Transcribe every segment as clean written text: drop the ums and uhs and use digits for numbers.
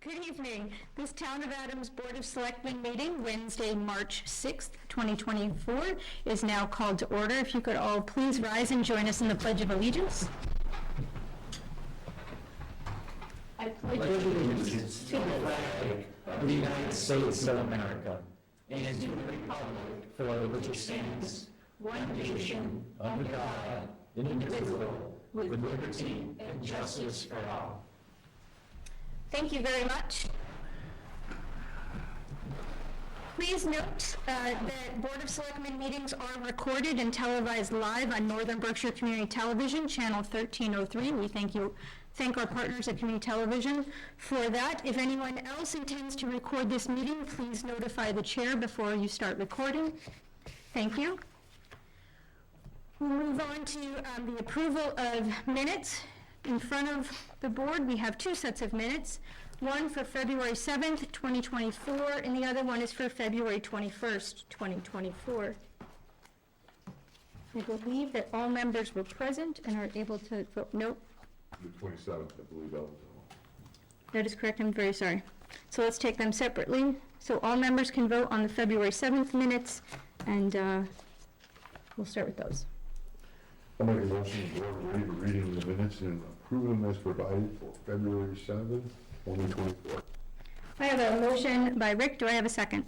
Good evening. This Town of Adams Board of Selectmen meeting, Wednesday, March 6th, 2024, is now called to order. If you could all please rise and join us in the Pledge of Allegiance. I pledge allegiance to the flag of the United States of America and to the republic for which it stands, one nation, under God, indivisible, with liberty and justice for all. Thank you very much. Please note that Board of Selectmen meetings are recorded and televised live on Northern Berkshire Community Television, channel 1303. We thank our partners at Community Television for that. If anyone else intends to record this meeting, please notify the chair before you start recording. Thank you. We'll move on to the approval of minutes. In front of the board, we have two sets of minutes, one for February 7th, 2024, and the other one is for February 21st, 2024. I believe that all members were present and are able to vote. Nope. The 27th, I believe that was. That is correct. I'm very sorry. So let's take them separately. So all members can vote on the February 7th minutes, and we'll start with those. I'll make a motion to waive the reading of the minutes and approve them as provided for February 7th, 2024. I have a motion by Rick. Do I have a second?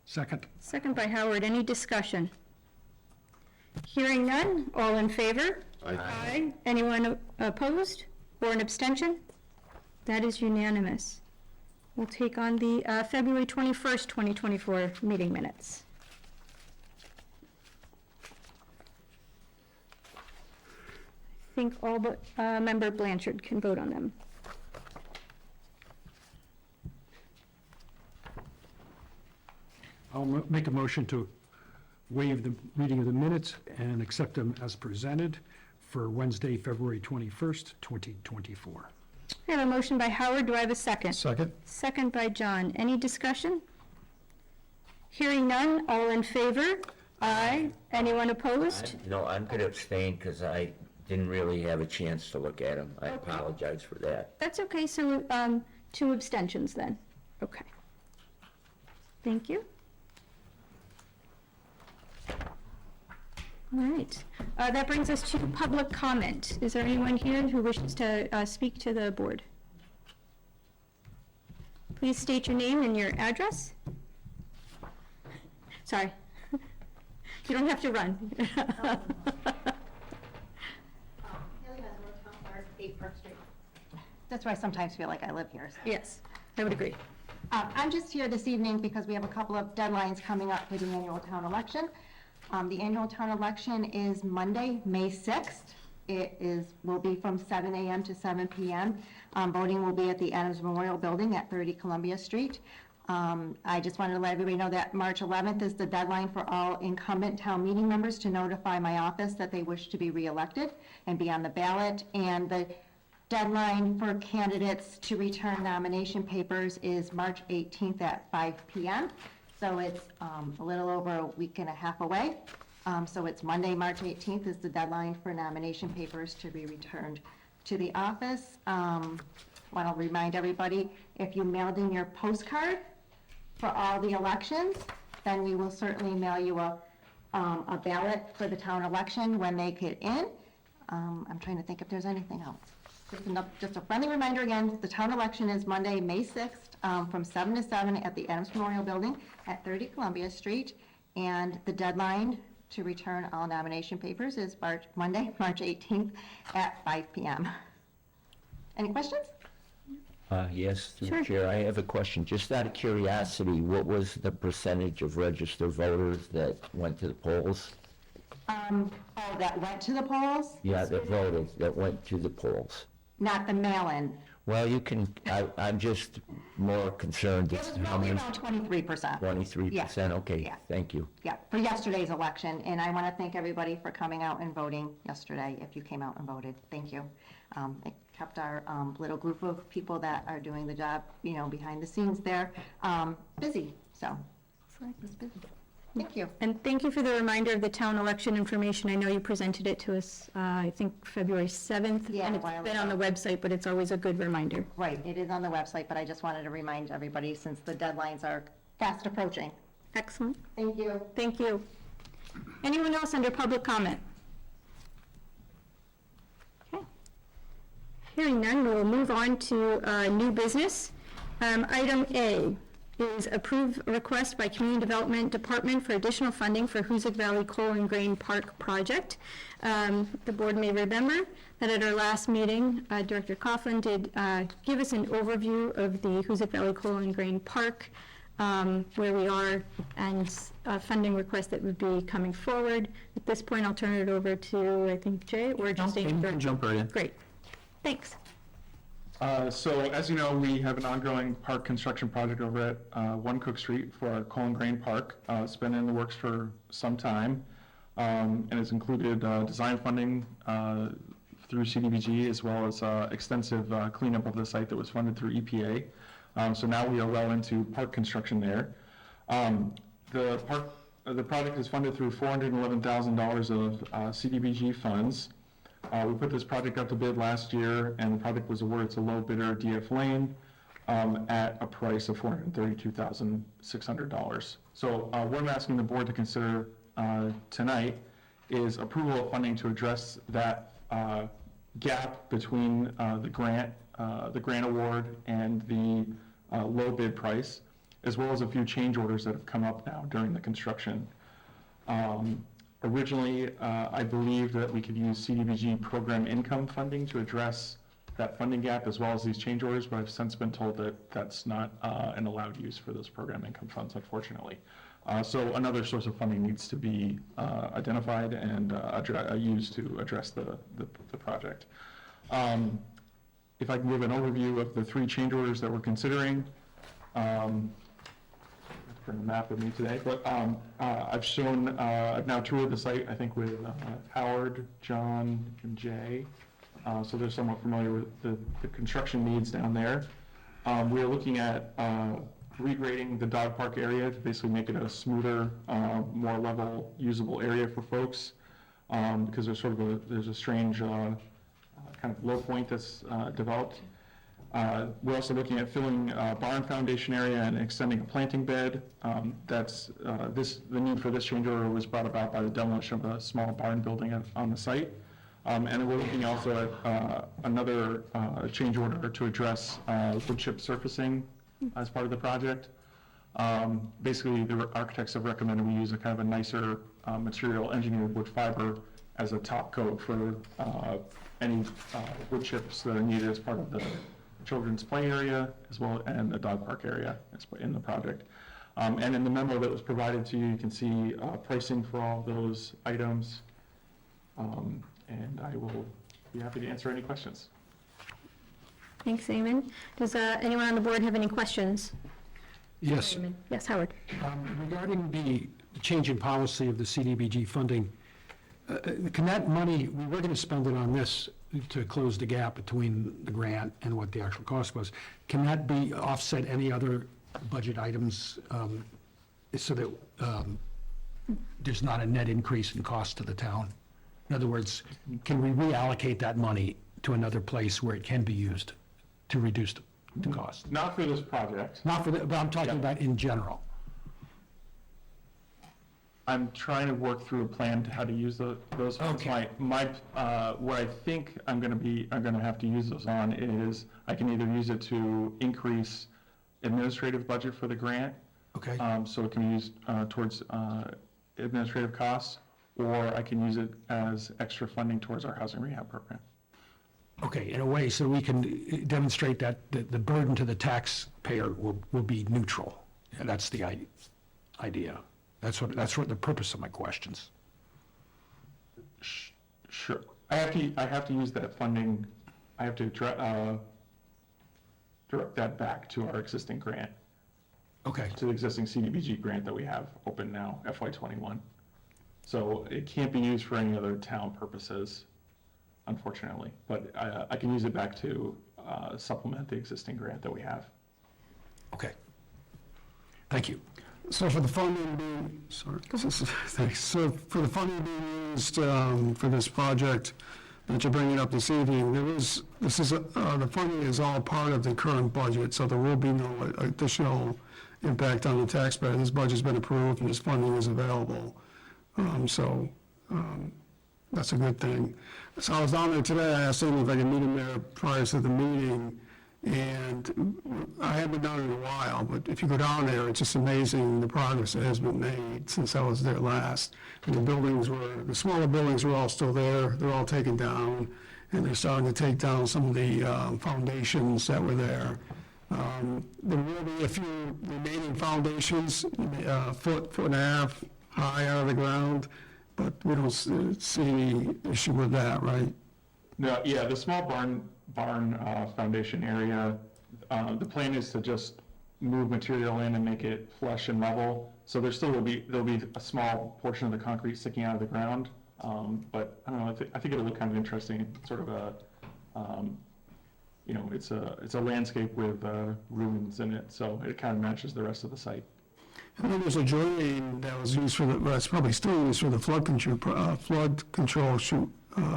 Second. Second by Howard. Any discussion? Hearing none. All in favor? Aye. Anyone opposed or an abstention? That is unanimous. We'll take on the February 21st, 2024 meeting minutes. I think all but Member Blanchard can vote on them. I'll make a motion to waive the reading of the minutes and accept them as presented for Wednesday, February 21st, 2024. I have a motion by Howard. Do I have a second? Second. Second by John. Any discussion? Hearing none. All in favor? Aye. Anyone opposed? No, I'm going to abstain because I didn't really have a chance to look at them. I Okay. apologize for that. That's okay, so two abstentions then. Okay. Thank you. All right. That brings us to public comment. Is there anyone here who wishes to speak to the board? Please state your name and your address. Sorry. You don't have to run. That's why I sometimes feel like I live here. So. Yes, I would agree. I'm just here this evening because we have a couple of deadlines coming up for the annual town election. The annual town election is Monday, May 6th. Will be from 7 a.m. to 7 p.m. Voting will be at the Adams Memorial Building at 30 Columbia Street. I just wanted to let everybody know that March 11th is the deadline for all incumbent town meeting members to notify my office that they wish to be reelected and be on the ballot. And the deadline for candidates to return nomination papers is March 18th at 5 p.m. So it's a little over a week and a half away. So it's Monday, March 18th is the deadline for nomination papers to be returned to the office. Want to remind everybody, if you mailed in your postcard for all the elections, then we will certainly mail you a ballot for the town election when they get in. I'm trying to think if there's anything else. Just a friendly reminder again, the town election is Monday, May 6th, from 7 to 7 at the Adams Memorial Building at 30 Columbia Street. And the deadline to return all nomination papers is Monday, March 18th at 5 p.m. Any questions? Yes, through Sure. the chair, I have a question. Just out of curiosity, what was the percentage of registered voters that went to the polls? That went to the polls? Yeah, that voted, that went to the polls. Not the mail-in. Well, you can, I'm just more concerned It as was to how really many, around 23%. 23%, okay, Yeah. thank you. Yeah, for yesterday's election, and I want to thank everybody for coming out and voting yesterday, if you came out and voted. Thank you. It kept our little group of people that are doing the job, behind the scenes there, busy, so. It's busy. Thank you. And thank you for the reminder of the town election information. I know you presented it to us, I think, February 7th. Yeah, And a it's while been on the ago. website, but it's always a good reminder. Right, it is on the website, but I just wanted to remind everybody since the deadlines are fast approaching. Excellent. Thank you. Thank you. Anyone else under public comment? Okay. Hearing none, we will move on to new business. Item A is approve request by Community Development Department for additional funding for Hoosick Valley Coal and Grain Park project. The board may remember that at our last meeting, Director Coughlin did give us an overview of the Hoosick Valley Coal and Grain Park, where we are, and a funding request that would be coming forward. At this point, I'll turn it over to, I think, Jay, or just You can jump right in. Great. Thanks. So as you know, we have an ongoing park construction project over at 1 Cook Street for our Coal and Grain Park. It's been in the works for some time, and it's included design funding through CDBG, as well as extensive cleanup of the site that was funded through EPA. So now we are well into park construction there. The project is funded through $411,000 of CDBG funds. We put this project up to bid last year, and the project was awarded to low bidder DF Lane at a price of $432,600. So what I'm asking the board to consider tonight is approval of funding to address that gap between the grant award and the low bid price, as well as a few change orders that have come up now during the construction. Originally, I believed that we could use CDBG program income funding to address that funding gap as well as these change orders, but I've since been told that that's not an allowed use for those program income funds, unfortunately. So another source of funding needs to be identified and used to address the project. If I can give an overview of the 3 change orders that we're considering. Bring the map with me today, but I've now toured the site, I think, with Howard, John, and Jay, so they're somewhat familiar with the construction needs down there. We are looking at regrading the dog park area to basically make it a smoother, more level, usable area for folks, because there's a strange kind of low point that's developed. We're also looking at filling barn foundation area and extending a planting bed. The need for this change order was brought about by the demolition of a small barn building on the site. And then we're looking also at another change order to address wood chip surfacing as part of the project. Basically, the architects have recommended we use a kind of a nicer material, engineered wood fiber, as a top coat for any wood chips that are needed as part of the children's play area, as well, and the dog park area in the project. And in the memo that was provided to you, you can see pricing for all those items. And I will be happy to answer any questions. Thanks, Eamon. Does anyone on the board have any questions? Yes. Eamon? Yes, Howard. Regarding the change in policy of the CDBG funding, can that money, we were going to spend it on this to close the gap between the grant and what the actual cost was. Can that be offset any other budget items so that there's not a net increase in cost to the town? In other words, can we reallocate that money to another place where it can be used to reduce the cost? Not for this project. Not for the, but I'm talking about in general. I'm trying to work through a plan to how to use those funds. Okay. What I think I'm going to have to use those on is I can either use it to increase administrative budget for the grant. Okay. So it can be used towards administrative costs, or I can use it as extra funding towards our housing rehab program. Okay, in a way, so we can demonstrate that the burden to the taxpayer will be neutral. And that's the idea. That's what the purpose of my questions. Sure. I have to use that funding. I have to direct that back to our existing grant, Okay, to the existing CDBG grant that we have open now, FY21. So it can't be used for any other town purposes, unfortunately. But I can use it back to supplement the existing grant that we have. okay. Thank you. So for the funding being, sorry, thanks. So for the funding being used for this project that you're bringing up this evening, the funding is all part of the current budget, so there will be no additional impact on the taxpayer. This budget's been approved and this funding is available. That's a good thing. So I was down there today, I asked him if I could meet him there prior to the meeting, and I haven't been down in a while, but if you go down there, it's just amazing the progress that has been made since I was there last. And the smaller buildings were all still there, they're all taken down, and they're starting to take down some of the foundations that were there. There will be a few remaining foundations, foot and a half high out of the ground, but we don't see any issue with that, right? No, yeah, the small barn foundation area, the plan is to just move material in and make it flush and level. So there'll be a small portion of the concrete sticking out of the ground. But I don't know, I think it'll look kind of interesting, sort of a, it's a landscape with ruins in it, so it kind of matches the rest of the site. And then there's a drain that was used that's probably still used for the flood control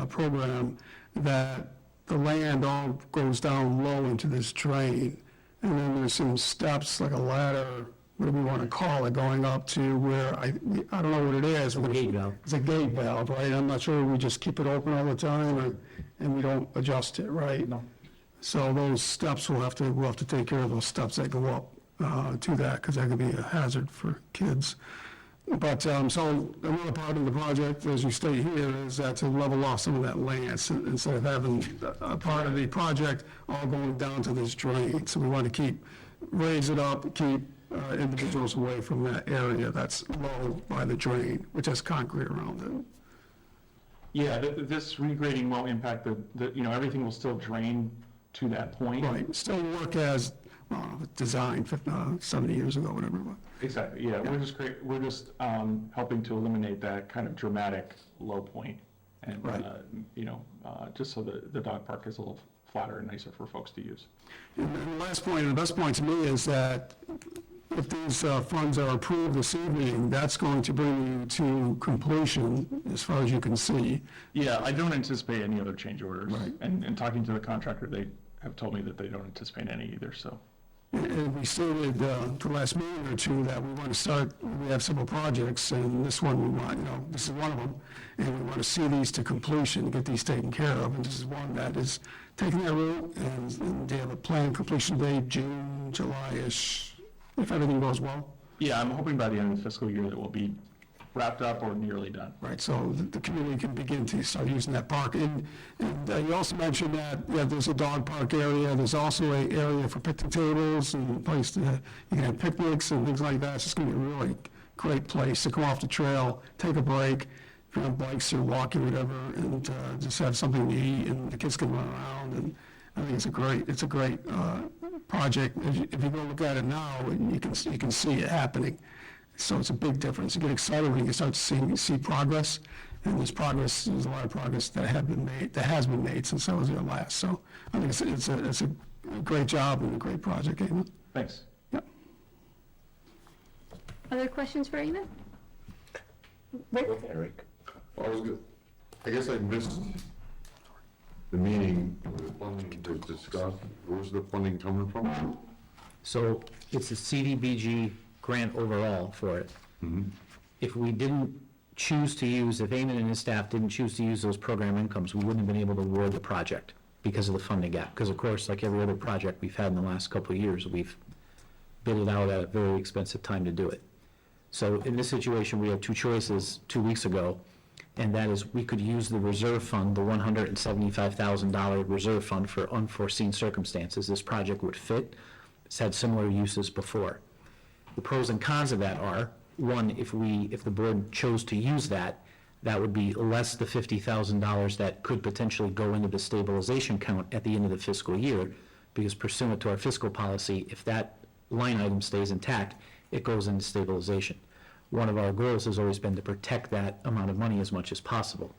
program, that the land all goes down low into this drain. And then there's some steps, like a ladder, whatever we want to call it, going up to where, I don't know what it is. It's a gate valve. It's a gate valve, right? I'm not sure we just keep it open all the time and we don't adjust it, right? No. So those steps, we'll have to take care of those steps that go up to that, because that could be a hazard for kids. But, so another part of the project, as you state here, is that to level off some of that land, instead of having a part of the project all going down to this drain. So we want to raise it up, keep individuals away from that area that's low by the drain, which has concrete around it. Yeah, this regrading won't impact everything will still drain to that point. Right, still work as, designed 70 years ago, whatever it was. Exactly, yeah, we're just helping to eliminate that kind of dramatic low point. And, Right. Just so the dog park is a little flatter and nicer for folks to use. And the last point, and the best point to me, is that if these funds are approved this evening, that's going to bring you to completion, as far as you can see. Yeah, I don't anticipate any other change orders. Right. And talking to the contractor, they have told me that they don't anticipate any either, so. And we stated the last meeting or two that we want to start, we have several projects, and this one we want, this is one of them, and we want to see these to completion, get these taken care of, and this is one that is taking that route, and they have a planned completion date, June, July-ish, if everything goes well. Yeah, I'm hoping by the end of the fiscal year that we'll be wrapped up or nearly done. Right, so the community can begin to start using that park. And you also mentioned that there's a dog park area, there's also an area for picnic tables and a place you can have picnics and things like that. It's just gonna be a really great place to come off the trail, take a break, if you're on bikes or walking, whatever, and just have something to eat, and the kids can run around. And I think it's a great project. If you go look at it now, you can see it happening. So it's a big difference. You get excited when you start to see progress, and there's a lot of progress that has been made since I was there last. So I think it's a great job and a great project, Eamon. Thanks. Yep. Other questions for Eamon? Eric. I guess I missed the meeting, the funding was discussed. Where's the funding coming from? So it's a CDBG grant overall for it. If we didn't choose to use, if Eamon and his staff didn't choose to use those program incomes, we wouldn't have been able to award the project because of the funding gap. Because of course, like every other project we've had in the last couple of years, we've bid it out at a very expensive time to do it. So in this situation, we had two choices 2 weeks ago, and that is we could use the reserve fund, the $175,000 reserve fund for unforeseen circumstances. This project would fit. It's had similar uses before. The pros and cons of that are, one, if the board chose to use that, that would be less the $50,000 that could potentially go into the stabilization count at the end of the fiscal year, because pursuant to our fiscal policy, if that line item stays intact, it goes into stabilization. One of our goals has always been to protect that amount of money as much as possible.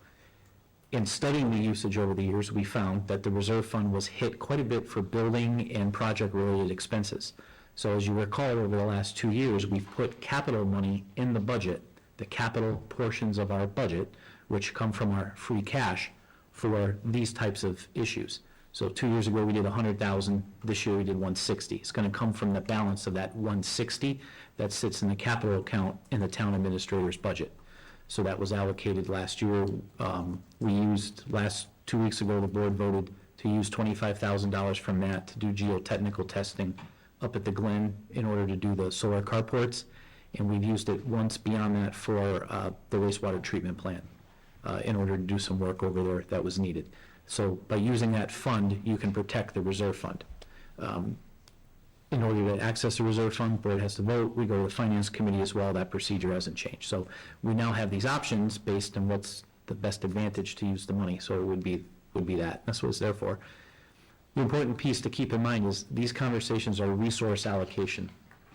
In studying the usage over the years, we found that the reserve fund was hit quite a bit for building and project-related expenses. So as you recall, over the last 2 years, we've put capital money in the budget, the capital portions of our budget, which come from our free cash, for these types of issues. So 2 years ago, we did 100,000, this year we did 160. It's gonna come from the balance of that 160 that sits in the capital account in the town administrator's budget. So that was allocated last year. We used, 2 weeks ago, the board voted to use $25,000 from that to do geotechnical testing up at the Glen in order to do the solar carports. And we've used it once beyond that for the wastewater treatment plant in order to do some work over there that was needed. So by using that fund, you can protect the reserve fund. In order to access the reserve fund, board has to vote, we go to the finance committee as well, that procedure hasn't changed. So we now have these options based on what's the best advantage to use the money, so it would be that, that's what it's there for. The important piece to keep in mind is these conversations are resource allocation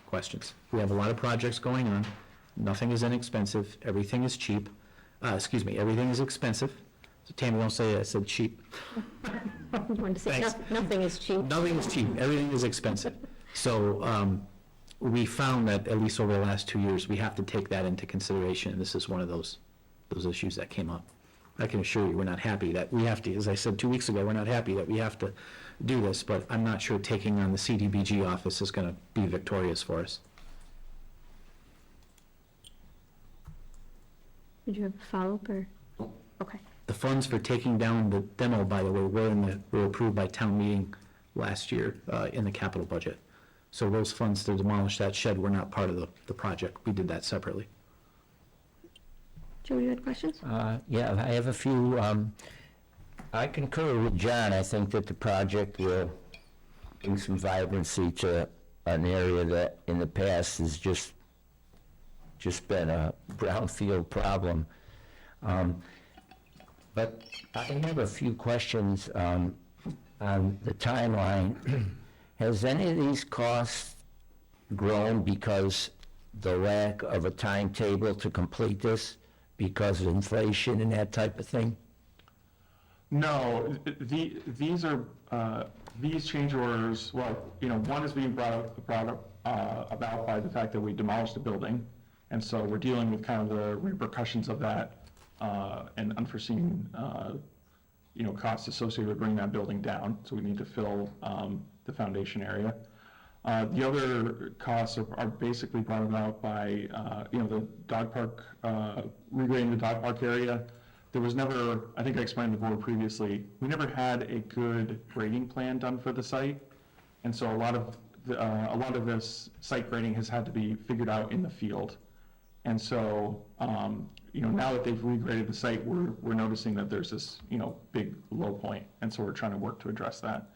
questions. We have a lot of projects going on, nothing is inexpensive, everything is cheap, everything is expensive. So Tammy, don't say I said cheap. I wanted to say, Thanks. nothing is cheap. Nothing is cheap, everything is expensive. So we found that at least over the last 2 years, we have to take that into consideration, and this is one of those issues that came up. I can assure you, we're not happy that we have to, as I said 2 weeks ago, we're not happy that we have to do this, but I'm not sure taking on the CDBG office is gonna be victorious for us. Did you have a follow-up or? Okay. The funds for taking down the demo, by the way, were approved by town meeting last year in the capital budget. So those funds to demolish that shed were not part of the project. We did that separately. Joe, you had questions? Yeah, I have a few. I concur with John. I think that the project will bring some vibrancy to an area that in the past has just been a brownfield problem. But I have a few questions on the timeline. Has any of these costs grown because the lack of a timetable to complete this, because of inflation and that type of thing? No, these are, these change orders, well, one is being brought up about by the fact that we demolished the building, and so we're dealing with kind of the repercussions of that, and unforeseen, costs associated with bringing that building down, so we need to fill the foundation area. The other costs are basically brought about by, the dog park, regrading the dog park area. There was never, I think I explained to the board previously, we never had a good grading plan done for the site. And so a lot of this site grading has had to be figured out in the field. And so, now that they've regraded the site, we're noticing that there's this, big low point. And so we're trying to work to address that.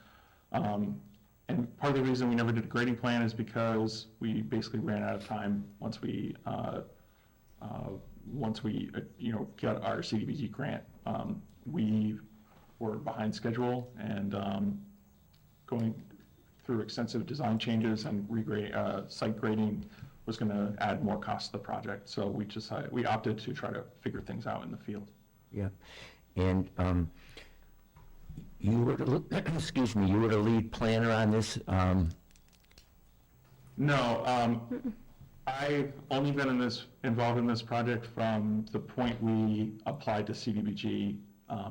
And part of the reason we never did a grading plan is because we basically ran out of time once we got our CDBG grant. We were behind schedule and going through extensive design changes and site grading was going to add more cost to the project. So we opted to try to figure things out in the field. Yeah, and you were the, excuse me, you were the lead planner on this? No, I've only been involved in this project from the point we applied to CDBG,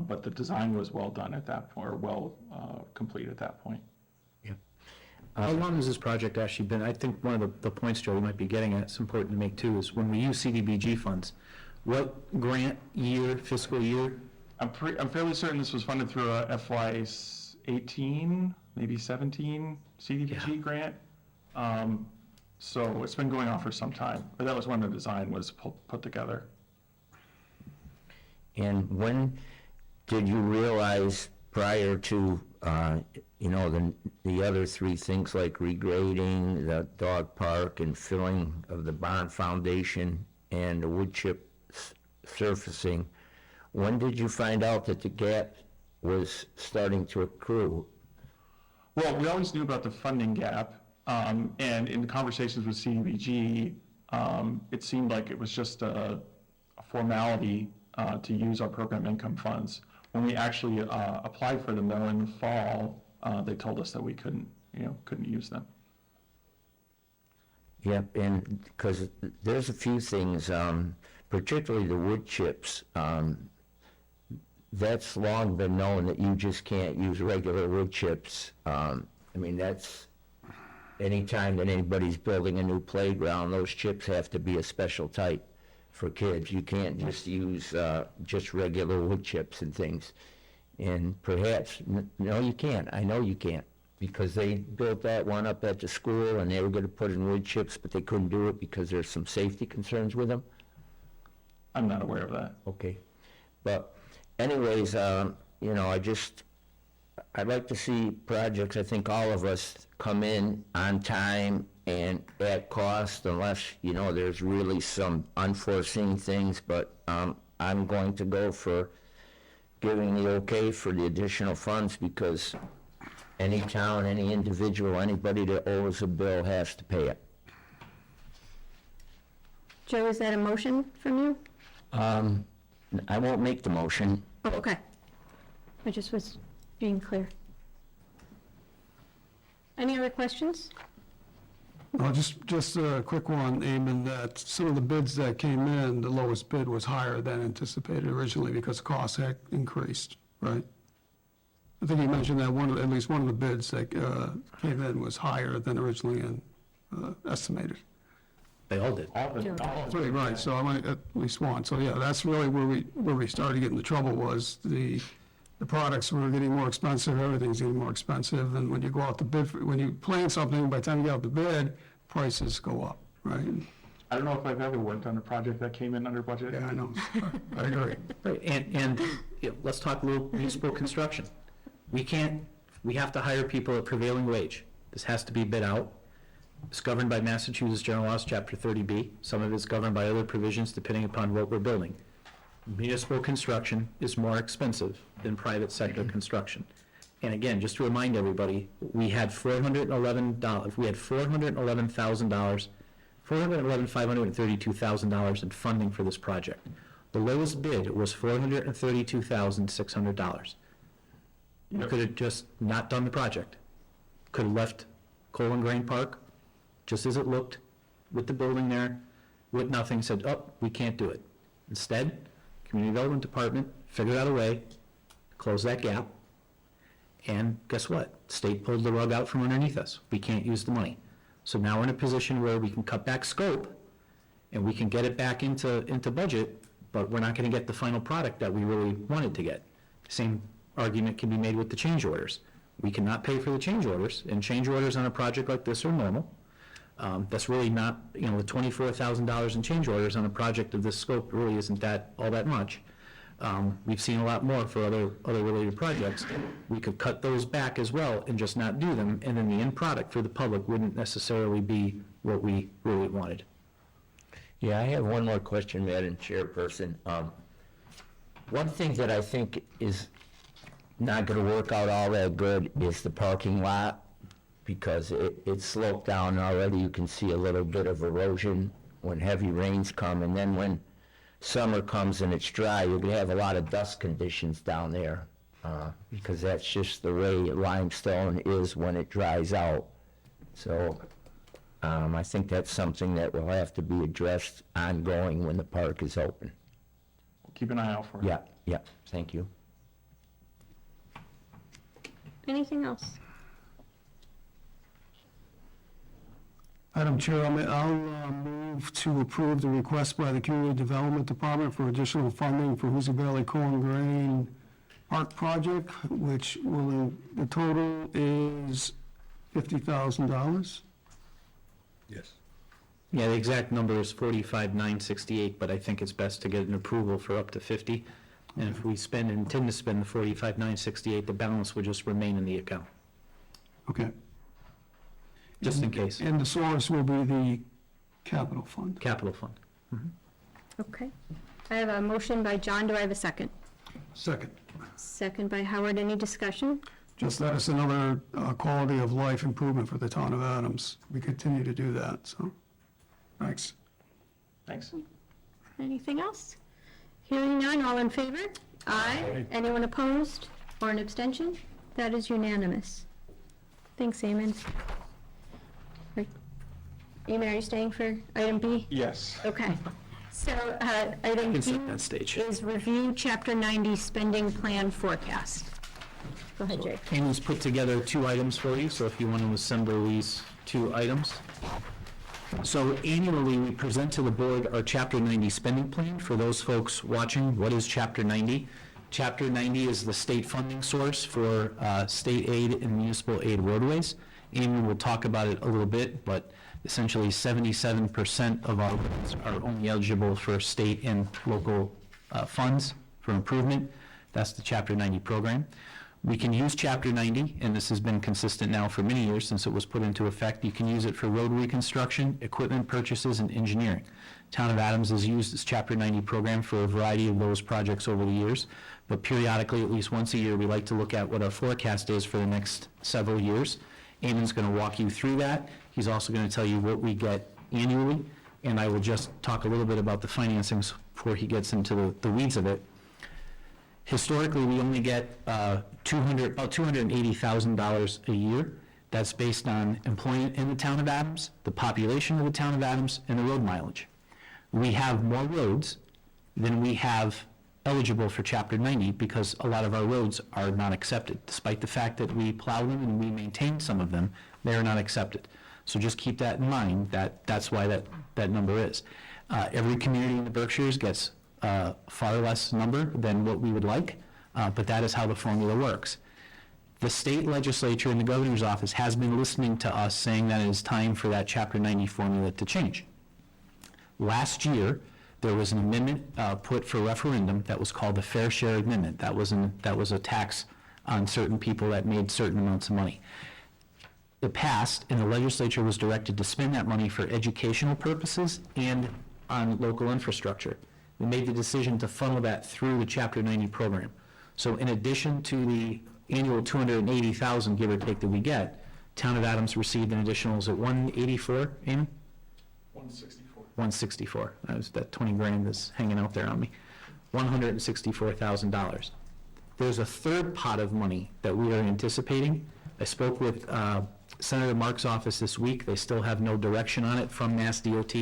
but the design was well done at that point, or well complete at that point. Yeah. How long has this project actually been? I think one of the points, Joe, we might be getting at, it's important to make too, is when we use CDBG funds, what grant year, fiscal year? I'm fairly certain this was funded through a FY 18, maybe 17 CDBG grant. So it's been going on for some time, but that was when the design was put together. And when did you realize, prior to, the other three things like regrading the dog park and filling of the barn foundation and the wood chip surfacing, when did you find out that the gap was starting to accrue? Well, we always knew about the funding gap, and in the conversations with CDBG, it seemed like it was just a formality to use our program income funds. When we actually applied for them, though, in the fall, they told us that we couldn't use them. Yep, and because there's a few things, particularly the wood chips, that's long been known that you just can't use regular wood chips. I mean, that's, anytime that anybody's building a new playground, those chips have to be a special type for kids. You can't just use just regular wood chips and things. And perhaps, no, you can't. I know you can't, because they built that one up at the school and they were going to put in wood chips, but they couldn't do it because there's some safety concerns with them. I'm not aware of that. Okay. But anyways, you know, I'd like to see projects, I think all of us, come in on time and at cost, unless, you know, there's really some unforeseen things, but I'm going to go for giving the okay for the additional funds, because any town, any individual, anybody that owes a bill has to pay it. Joe, is that a motion from you? I won't make the motion. Oh, okay. I just was being clear. Any other questions? Well, just a quick one, Eamon, that some of the bids that came in, the lowest bid was higher than anticipated originally because costs had increased, right? I think you mentioned that at least one of the bids that came in was higher than originally estimated. They all did. Right, so I might, at least one. So yeah, that's really where we started to get into trouble, was the products were getting more expensive, everything's getting more expensive, and when you go out to bid, when you plan something, by the time you get out to bid, prices go up, right? I don't know if I've ever worked on a project that came in under budget. Yeah, I know. I agree. Right, and you know, let's talk a little municipal construction. We have to hire people at prevailing wage. This has to be bid out. It's governed by Massachusetts General Laws, Chapter 30B. Some of it's governed by other provisions depending upon what we're building. Municipal construction is more expensive than private sector construction. And again, just to remind everybody, we had $532,000 in funding for this project. The lowest bid was $432,600. You could have just not done the project. Could have left Coal and Grain Park just as it looked, with the building there, with nothing, said, oh, we can't do it. Instead, Community Development Department figured out a way to close that gap. And guess what? State pulled the rug out from underneath us. We can't use the money. So now we're in a position where we can cut back scope and we can get it back into budget, but we're not going to get the final product that we really wanted to get. Same argument can be made with the change orders. We cannot pay for the change orders, and change orders on a project like this are normal. That's really not, you know, the $24,000 in change orders on a project of this scope really isn't all that much. We've seen a lot more for other related projects. We could cut those back as well and just not do them, and then the end product for the public wouldn't necessarily be what we really wanted. Yeah, I have one more question, Madam Chairperson. One thing that I think is not going to work out all that good is the parking lot, because it's sloped down already. You can see a little bit of erosion when heavy rains come, and then when summer comes and it's dry, you're going to have a lot of dust conditions down there, because that's just the way limestone is when it dries out. So I think that's something that will have to be addressed ongoing when the park is open. Keep an eye out for it. Yeah, thank you. Anything else? Madam Chair, I'll move to approve the request by the Community Development Department for additional funding for Hoosier Valley Coal and Grain Park Project, which the total is $50,000. Yes. Yeah, the exact number is 45,968, but I think it's best to get an approval for up to 50. And if we intend to spend the 45,968, the balance would just remain in the account, Okay. just in case. And the source will be the capital fund. Capital fund. Okay. I have a motion by John. Do I have a second? Second. Second by Howard. Any discussion? Just that is another quality of life improvement for the town of Adams. We continue to do that, so, thanks. Thanks. Anything else? Hearing none, all in favor? Aye. Anyone opposed or an abstention? That is unanimous. Thanks, Eamon. Right. Amy, are you staying for item B? Yes. Okay. So, item can B set that stage. is review Chapter 90 spending plan forecast. Go ahead, Jake. Amy's put together 2 items for you, so if you want to assemble these 2 items. So annually, we present to the board our Chapter 90 spending plan. For those folks watching, what is Chapter 90? Chapter 90 is the state funding source for state aid and municipal aid roadways. Amy will talk about it a little bit, but essentially 77% of our roads are only eligible for state and local funds for improvement. That's the Chapter 90 program. We can use Chapter 90, and this has been consistent now for many years since it was put into effect. You can use it for road reconstruction, equipment purchases, and engineering. Town of Adams has used this Chapter 90 program for a variety of those projects over the years, but periodically, at least once a year, we like to look at what our forecast is for the next several years. Eamon's going to walk you through that. He's also going to tell you what we get annually, and I will just talk a little bit about the financings before he gets into the weeds of it. Historically, we only get about $280,000 a year. That's based on employment in the town of Adams, the population of the town of Adams, and the road mileage. We have more roads than we have eligible for Chapter 90 because a lot of our roads are not accepted. Despite the fact that we plow them and we maintain some of them, they are not accepted. So just keep that in mind, that's why that number is. Every community in the Berkshires gets far less number than what we would like, but that is how the formula works. The state legislature and the governor's office has been listening to us saying that it is time for that Chapter 90 formula to change. Last year, there was an amendment put for referendum that was called the Fair Share Amendment. That was a tax on certain people that made certain amounts of money. It passed, and the legislature was directed to spend that money for educational purposes and on local infrastructure. We made the decision to funnel that through the Chapter 90 program. So in addition to the annual $280,000, give or take, that we get, Town of Adams received an additional, is it 184, Amy? 164. 164. That 20 grand is hanging out there on me. $164,000. There's a third pot of money that we are anticipating. I spoke with Senator Mark's office this week. They still have no direction on it from Mass DOT,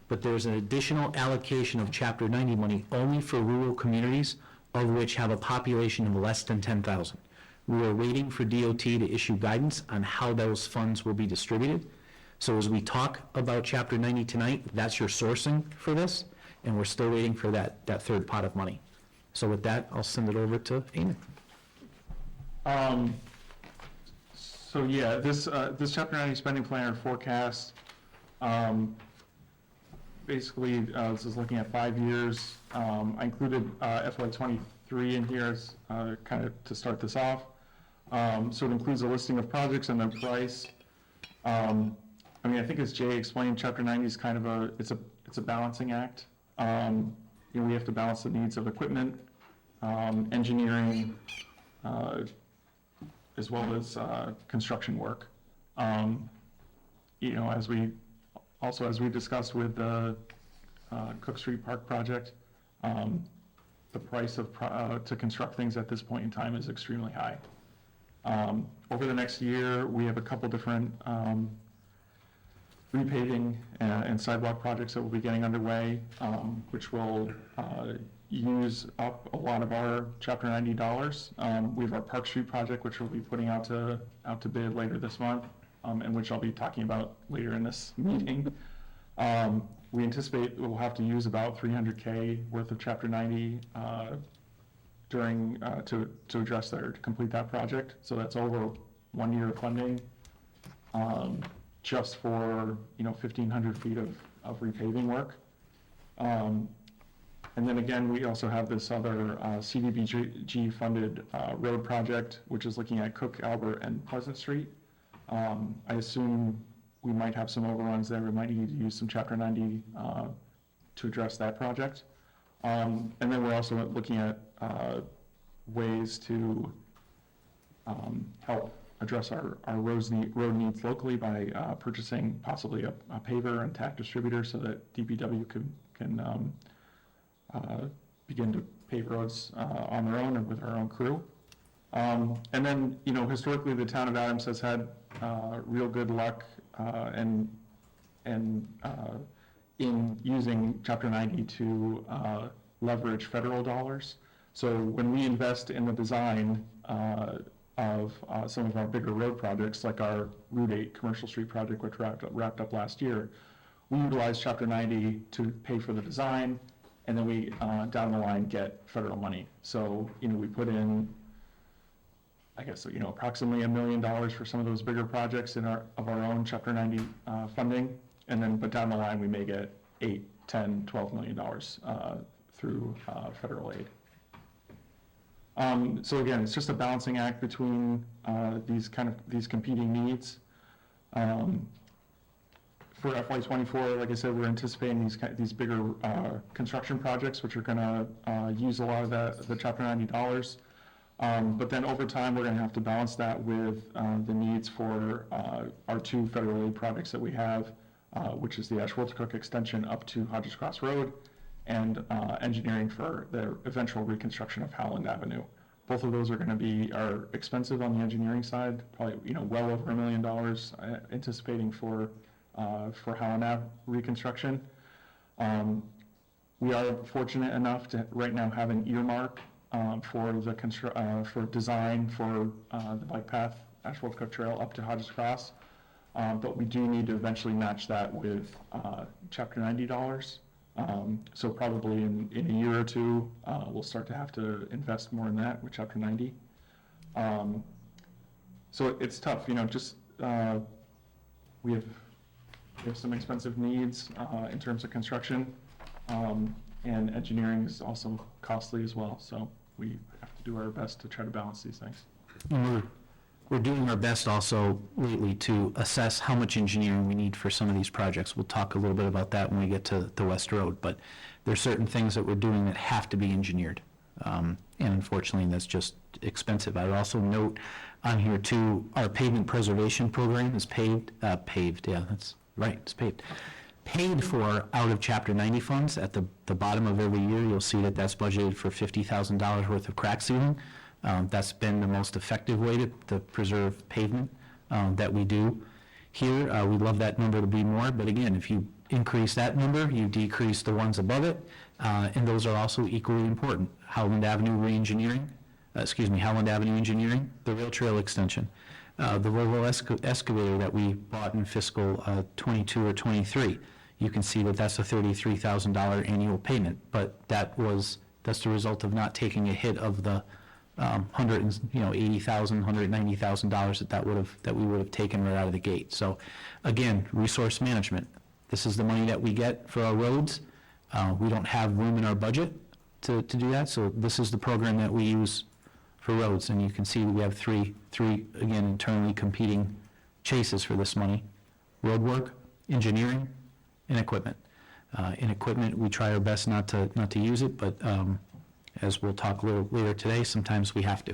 but there's an additional allocation of Chapter 90 money only for rural communities, of which have a population of less than 10,000. We are waiting for DOT to issue guidance on how those funds will be distributed. So as we talk about Chapter 90 tonight, that's your sourcing for this, and we're still waiting for that third pot of money. So with that, I'll send it over to Amy. So yeah, this Chapter 90 spending plan or forecast, basically, this is looking at 5 years. I included FY23 in here as kind of to start this off. So it includes a listing of projects and their price. I mean, I think as Jay explained, Chapter 90 is kind of it's a balancing act. We have to balance the needs of equipment, engineering, as well as construction work. As we discussed with the Cook Street Park project, the price to construct things at this point in time is extremely high. Over the next year, we have a couple different repaving and sidewalk projects that will be getting underway, which will use up a lot of our Chapter 90 dollars. We have our Park Street project, which we'll be putting out to bid later this month, and which I'll be talking about later in this meeting. We anticipate we'll have to use about $300K worth of Chapter 90 to complete that project. So that's over 1 year of funding, just for 1,500 feet of repaving work. And then again, we also have this other CDBG funded road project, which is looking at Cook, Albert, and Pleasant Street. I assume we might have some overruns there. We might need to use some Chapter 90 to address that project. And then we're also looking at ways to help address our road needs locally by purchasing possibly a paver and tack distributor so that DPW can begin to pave roads on their own and with our own crew. And then, historically, the town of Adams has had real good luck and in using Chapter 90 to leverage federal dollars. So when we invest in the design of some of our bigger road projects, like our Route 8 Commercial Street project, which wrapped up last year, we utilize Chapter 90 to pay for the design, and then we, down the line, get federal money. So, we put in, I guess, approximately $1 million for some of those bigger projects of our own Chapter 90 funding, and then, but down the line, we may get $8, $10, $12 million through federal aid. So again, it's just a balancing act between these competing needs. For FY24, like I said, we're anticipating these bigger construction projects, which are going to use a lot of the Chapter 90 dollars. But then over time, we're going to have to balance that with the needs for our 2 federal aid projects that we have, which is the Ashworth Cook extension up to Hodges Cross Road, and engineering for the eventual reconstruction of Howland Avenue. Both of those are expensive on the engineering side, probably well over $1 million anticipating for Howland Ave reconstruction. We are fortunate enough to right now have an earmark for design for the bike path, Ashworth Cook Trail up to Hodges Cross, but we do need to eventually match that with Chapter 90 dollars. So probably in a year or two, we'll start to have to invest more in that with Chapter 90. So it's tough, we have some expensive needs in terms of construction, and engineering is also costly as well. So we have to do our best to try to balance these things. And we're doing our best also lately to assess how much engineering we need for some of these projects. We'll talk a little bit about that when we get to the West Road, but there's certain things that we're doing that have to be engineered. And unfortunately, that's just expensive. I would also note on here too, our pavement preservation program is paved, yeah, that's right, it's paved. Paid for out of Chapter 90 funds. At the bottom of every year, you'll see that that's budgeted for $50,000 worth of crack sealing. That's been the most effective way to preserve pavement that we do here. We'd love that number to be more, but again, if you increase that number, you decrease the ones above it, and those are also equally important. Howland Avenue re-engineering, Howland Avenue engineering, the rail trail extension, the Volvo excavator that we bought in fiscal 22 or 23. You can see that that's a $33,000 annual payment, but that's the result of not taking a hit of the $180,000, $190,000 that we would have taken right out of the gate. So again, resource management. This is the money that we get for our roads. We don't have room in our budget to do that, so this is the program that we use for roads. And you can see we have three again, internally competing chases for this money: road work, engineering, and equipment. In equipment, we try our best not to use it, but as we'll talk a little later today, sometimes we have to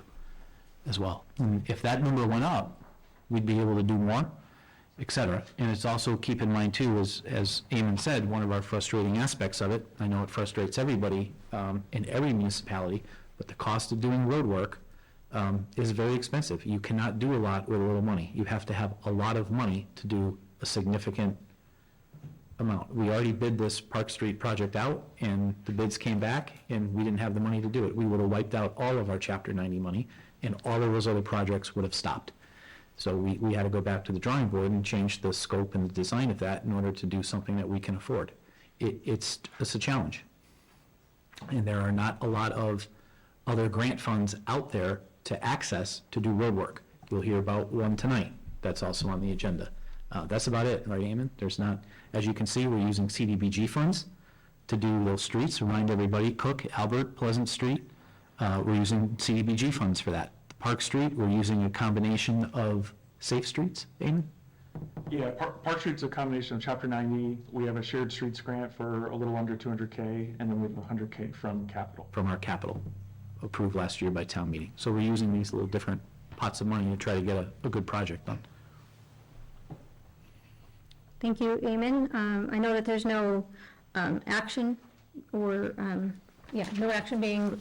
as well. And if that number went up, we'd be able to do more, et cetera. And it's also, keep in mind too, as Eamon said, one of our frustrating aspects of it, I know it frustrates everybody in every municipality, but the cost of doing road work is very expensive. You cannot do a lot with a little money. You have to have a lot of money to do a significant amount. We already bid this Park Street project out, and the bids came back, and we didn't have the money to do it. We would have wiped out all of our Chapter 90 money, and all of those other projects would have stopped. So we had to go back to the drawing board and change the scope and the design of that in order to do something that we can afford. It's a challenge. And there are not a lot of other grant funds out there to access to do road work. You'll hear about one tonight that's also on the agenda. That's about it, right, Eamon? There's not, as you can see, we're using CDBG funds to do those streets. Remind everybody, Cook, Albert, Pleasant Street, we're using CDBG funds for that. Park Street, we're using a combination of Safe Streets, Eamon? Yeah, Park Street's a combination of Chapter 90. We have a shared streets grant for a little under $200K, and then we have $100K from capital. From our capital, approved last year by town meeting. So we're using these little different pots of money to try to get a good project done. Thank you, Eamon. I know that there's no action or, no action being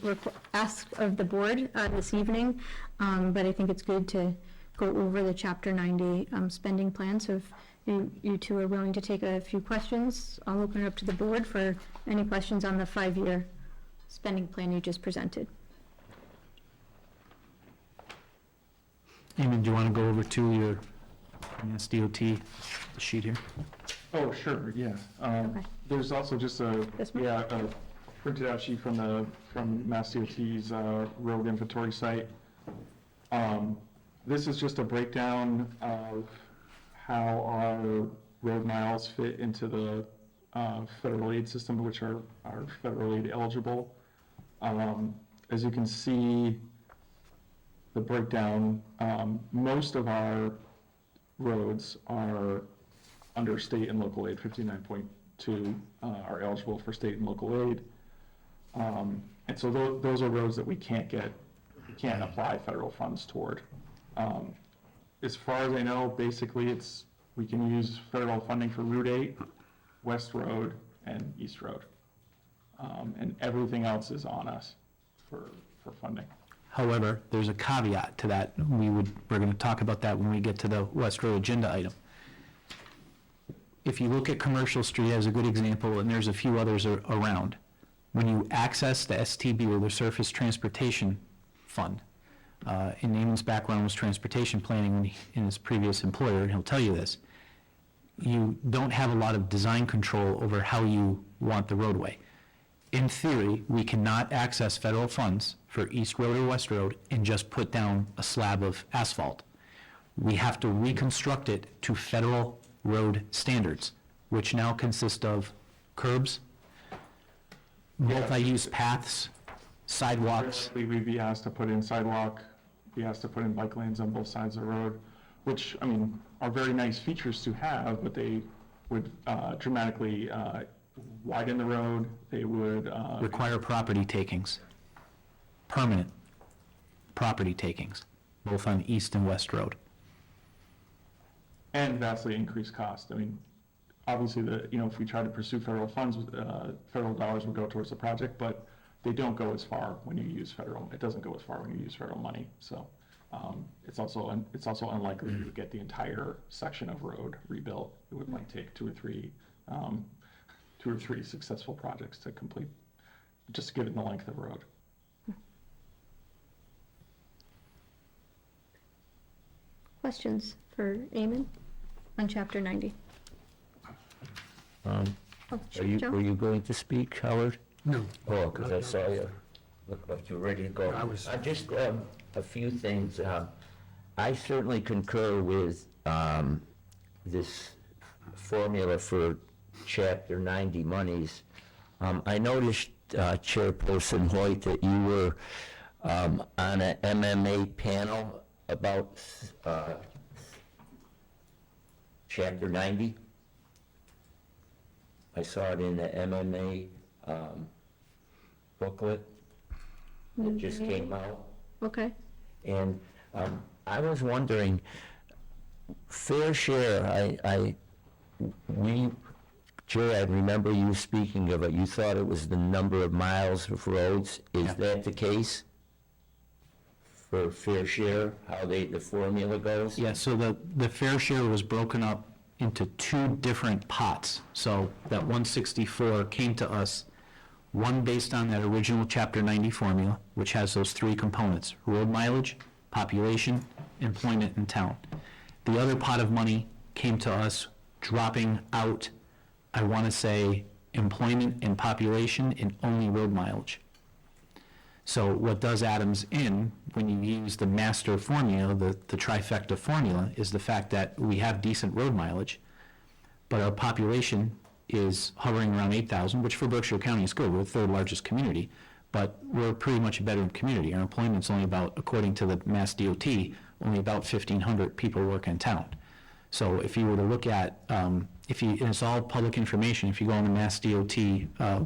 asked of the board this evening, but I think it's good to go over the Chapter 90 spending plan. So if you two are willing to take a few questions, I'll open it up to the board for any questions on the 5-year spending plan you just presented. Eamon, do you want to go over to your Mass DOT sheet here? Oh, sure, yeah. Okay. There's also just a, This one? yeah, a printed out sheet from Mass DOT's road inventory site. This is just a breakdown of how our road miles fit into the federal aid system, which are federal aid eligible. As you can see, the breakdown, most of our roads are under state and local aid. 59.2 are eligible for state and local aid. And so those are roads that we can't apply federal funds toward. As far as I know, basically we can use federal funding for Route 8, West Road, and East Road. And everything else is on us for funding. However, there's a caveat to that. We're going to talk about that when we get to the West Road agenda item. If you look at Commercial Street as a good example, and there's a few others around, when you access the STB, or the Surface Transportation Fund, in Naaman's background was transportation planning in his previous employer, and he'll tell you this, you don't have a lot of design control over how you want the roadway. In theory, we cannot access federal funds for East Road or West Road and just put down a slab of asphalt. We have to reconstruct it to federal road standards, which now consist of curbs, multi-use paths, sidewalks. We'd be asked to put in sidewalk, be asked to put in bike lanes on both sides of the road, which, I mean, are very nice features to have, but they would dramatically widen the road. They would Require property takings, permanent property takings, both on East and West Road. and vastly increase cost. I mean, obviously, if we try to pursue federal funds, federal dollars would go towards the project, but they don't go as far when you use federal. It doesn't go as far when you use federal money. So it's also unlikely to get the entire section of road rebuilt. It might take two or three successful projects to complete, just given the length of road. Questions for Eamon on Chapter 90? Oh, Were you going to speak, Howard? No. Oh, because I saw you, look like you're ready to go. I was- Just a few things. I certainly concur with this formula for Chapter 90 monies. I noticed, Chairperson Hoyt, that you were on an MMA panel about Chapter 90. I saw it in the MMA booklet that just came out. Okay. And I was wondering, fair share, Jay, I remember you speaking of it. You thought it was the number of miles of roads. Is that the case for fair share, how the formula goes? Yeah, so the fair share was broken up into two different pots. So that 164 came to us, one based on that original Chapter 90 formula, which has those three components: road mileage, population, employment in town. The other pot of money came to us dropping out, I want to say, employment and population and only road mileage. So what does Adams in, when you use the master formula, the trifecta formula, is the fact that we have decent road mileage, but our population is hovering around 8,000, which for Berkshire County is good. We're the third largest community, but we're pretty much a bedroom community. Our employment's only about, according to the Mass DOT, only about 1,500 people work in town. So if you were to look at, and it's all public information, if you go on the Mass DOT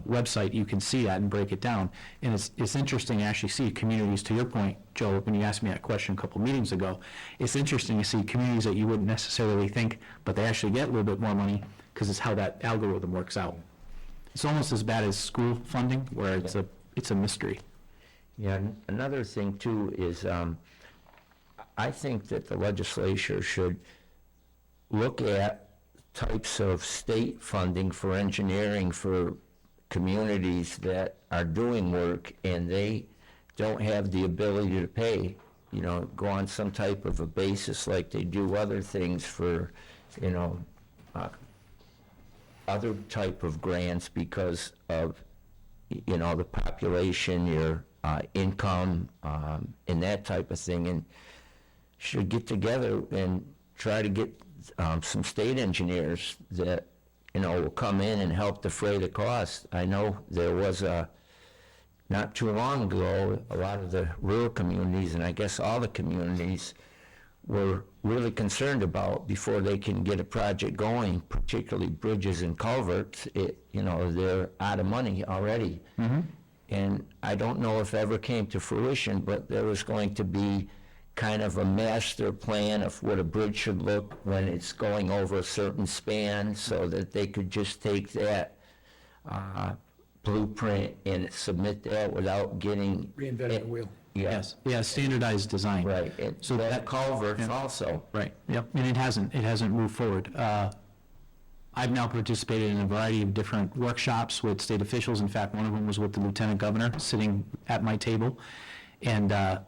website, you can see that and break it down. And it's interesting to actually see communities, to your point, Joe, when you asked me that question a couple meetings ago, it's interesting to see communities that you wouldn't necessarily think, but they actually get a little bit more money because it's how that algorithm works out. It's almost as bad as school funding, where it's a mystery. Yeah, another thing too is, I think that the legislature should look at types of state funding for engineering for communities that are doing work and they don't have the ability to pay, you know, go on some type of a basis like they do other things for, you know, other type of grants because of, you know, the population, your income, and that type of thing, and should get together and try to get some state engineers that, you know, will come in and help defray the cost. I know there was not too long ago, a lot of the rural communities, and I guess all the communities, were really concerned about before they can get a project going, particularly bridges and culverts, you know, they're out of money already. And I don't know if it ever came to fruition, but there was going to be kind of a master plan of what a bridge should look when it's going over a certain span, so that they could just take that blueprint and submit that without getting... Reinventing the wheel. Yes. Yeah, standardized design. Right, and So that that- culverts yeah. also. Right, yep, and it hasn't moved forward. I've now participated in a variety of different workshops with state officials. In fact, one of them was with the lieutenant governor, sitting at my table. And a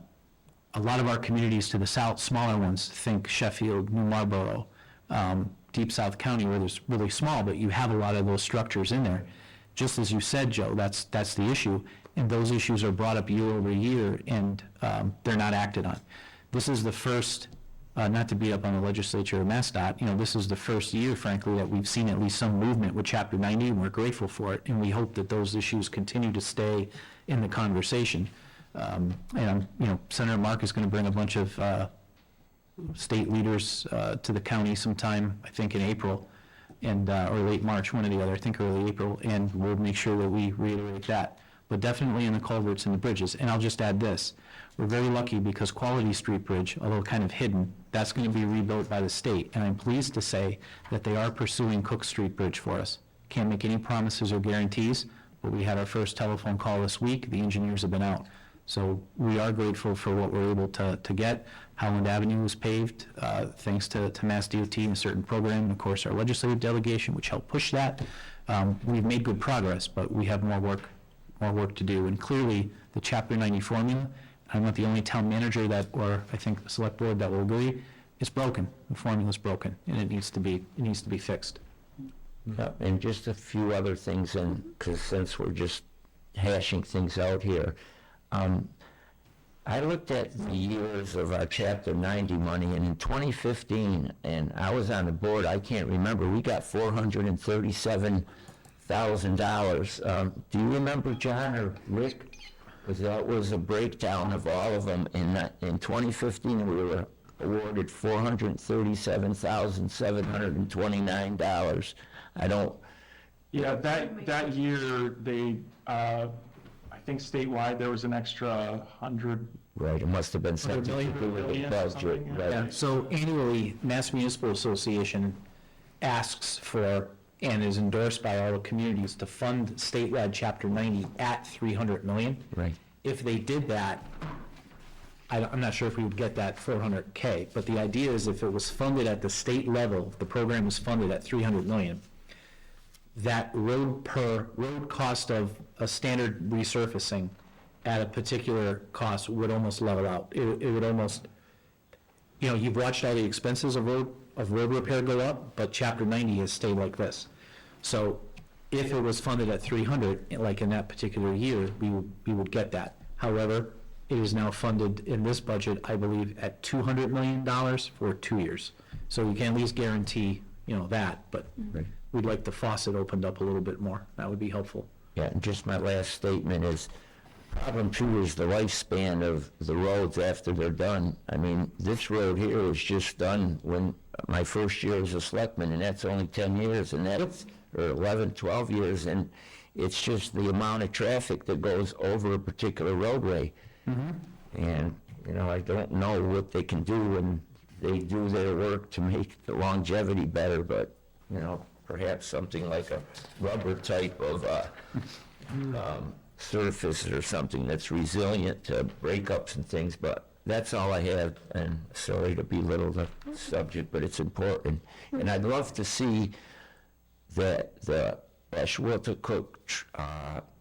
lot of our communities to the south, smaller ones, think Sheffield, New Marlboro, Deep South County, where there's really small, but you have a lot of those structures in there. Just as you said, Joe, that's the issue. And those issues are brought up year over year, and they're not acted on. This is the first, not to beat up on the legislature or MassDOT, you know, this is the first year, frankly, that we've seen at least some movement with Chapter 90, and we're grateful for it, and we hope that those issues continue to stay in the conversation. And, you know, Senator Mark is going to bring a bunch of state leaders to the county sometime, I think in April, and or late March, one or the other, I think early April, and we'll make sure that we reiterate that. But definitely in the culverts and the bridges. And I'll just add this, we're very lucky because Quality Street Bridge, although kind of hidden, that's going to be rebuilt by the state. And I'm pleased to say that they are pursuing Cook Street Bridge for us. Can't make any promises or guarantees, but we had our first telephone call this week. The engineers have been out. So we are grateful for what we're able to get. Howland Avenue was paved thanks to Mass DOT and a certain program, and of course our legislative delegation, which helped push that. We've made good progress, but we have more work to do. And clearly, the Chapter 90 formula, I'm not the only town manager that, or I think the select board that will agree, it's broken. The formula's broken, and it needs to be fixed. Yeah, and just a few other things, and because since we're just hashing things out here, I looked at the years of our Chapter 90 money, and in 2015, and I was on the board, I can't remember, we got $437,000. Do you remember, John or Rick? Because that was a breakdown of all of them. In 2015, we were awarded $437,729. I don't... Yeah, that year, they, I think statewide, there was an extra 100. Right, it must have been something to do with the budget, something, right? Yeah, so annually, Mass Municipal Association asks for, and is endorsed by all the communities, to fund statewide Chapter 90 at $300 million. Right. If they did that, I'm not sure if we would get that $400K, but the idea is if it was funded at the state level, if the program was funded at $300 million, that road cost of a standard resurfacing at a particular cost would almost level out. It would almost, you know, you've watched all the expenses of road repair go up, but Chapter 90 has stayed like this. So if it was funded at 300, like in that particular year, we would get that. However, it is now funded in this budget, I believe, at $200 million for 2 years. So we can at least guarantee, you know, that, but we'd like the faucet opened up a little bit more. That would be helpful. Yeah, and just my last statement is, problem two is the lifespan of the roads after they're done. I mean, this road here was just done when my first year as a selectman, and that's only 10 years, and that's, or 11, 12 years, and it's just the amount of traffic that goes over a particular roadway. And, you know, I don't know what they can do when they do their work to make the longevity better, but, you know, perhaps something like a rubber type of surface or something that's resilient to breakups and things, but That's all I have, and sorry to belittle the subject, but it's important. And I'd love to see the Ashwaubenon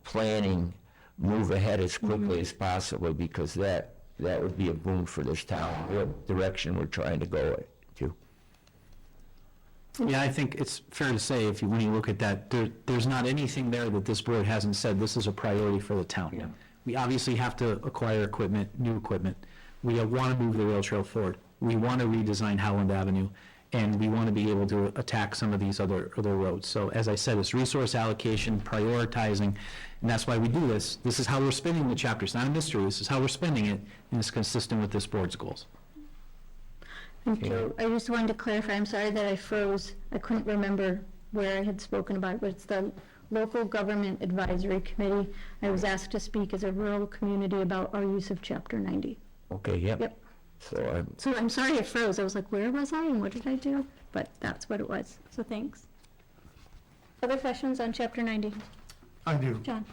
planning move ahead as quickly as possible, because that would be a boon for this town, what direction we're trying to go to. Yeah, I think it's fair to say, when you look at that, there's not anything there that this board hasn't said, this is a priority for the town. Yeah. We obviously have to acquire equipment, new equipment. We want to move the rail trail forward. We want to redesign Howland Avenue, and we want to be able to attack some of these other roads. So as I said, it's resource allocation, prioritizing, and that's why we do this. This is how we're spending the chapter. It's not a mystery. This is how we're spending it, and it's consistent with this board's goals. Thank you. I just wanted to clarify, I'm sorry that I froze. I couldn't remember where I had spoken about it, but it's the Local Government Advisory Committee. I was asked to speak as a rural community about our use of Chapter 90. Okay, yep. Yep. So So I'm sorry I froze. I was like, where was I and what did I do? But that's what it was. So thanks. Other questions on Chapter 90? I do. John?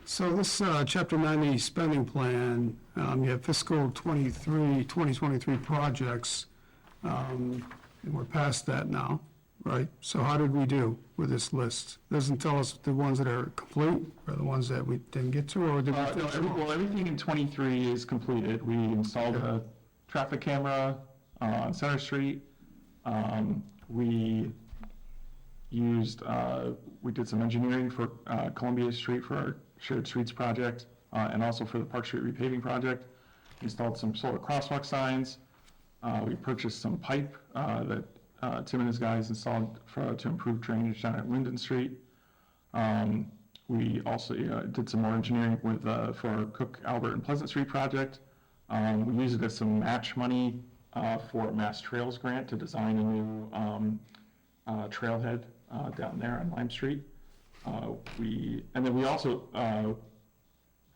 So this Chapter 90 spending plan, you have fiscal 2023 projects, and we're past that now, right? So how did we do with this list? Doesn't tell us the ones that are complete, or the ones that we didn't get to, or did we finish them all? Well, everything in 23 is completed. We installed a traffic camera on Center Street. We did some engineering for Columbia Street for our Shared Streets project, and also for the Park Street repaving project. Installed some solar crosswalk signs. We purchased some pipe that Tim and his guys installed to improve drainage down at Linden Street. We also did some more engineering for our Cook, Albert, and Pleasant Street project. We used it as some match money for Mass Trails grant to design a new trailhead down there on Lime Street.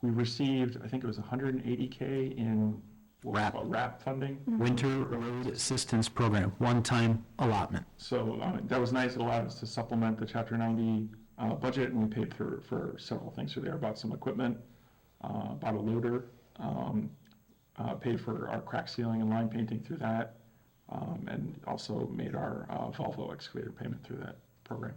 We received, I think it was $180K in RAP funding. Winter Road Assistance Program, one-time allotment. So that was nice. It allowed us to supplement the Chapter 90 budget, and we paid for several things through there. Bought some equipment, bought a loader, paid for our crack sealing and line painting through that, and also made our Volvo excavator payment through that program.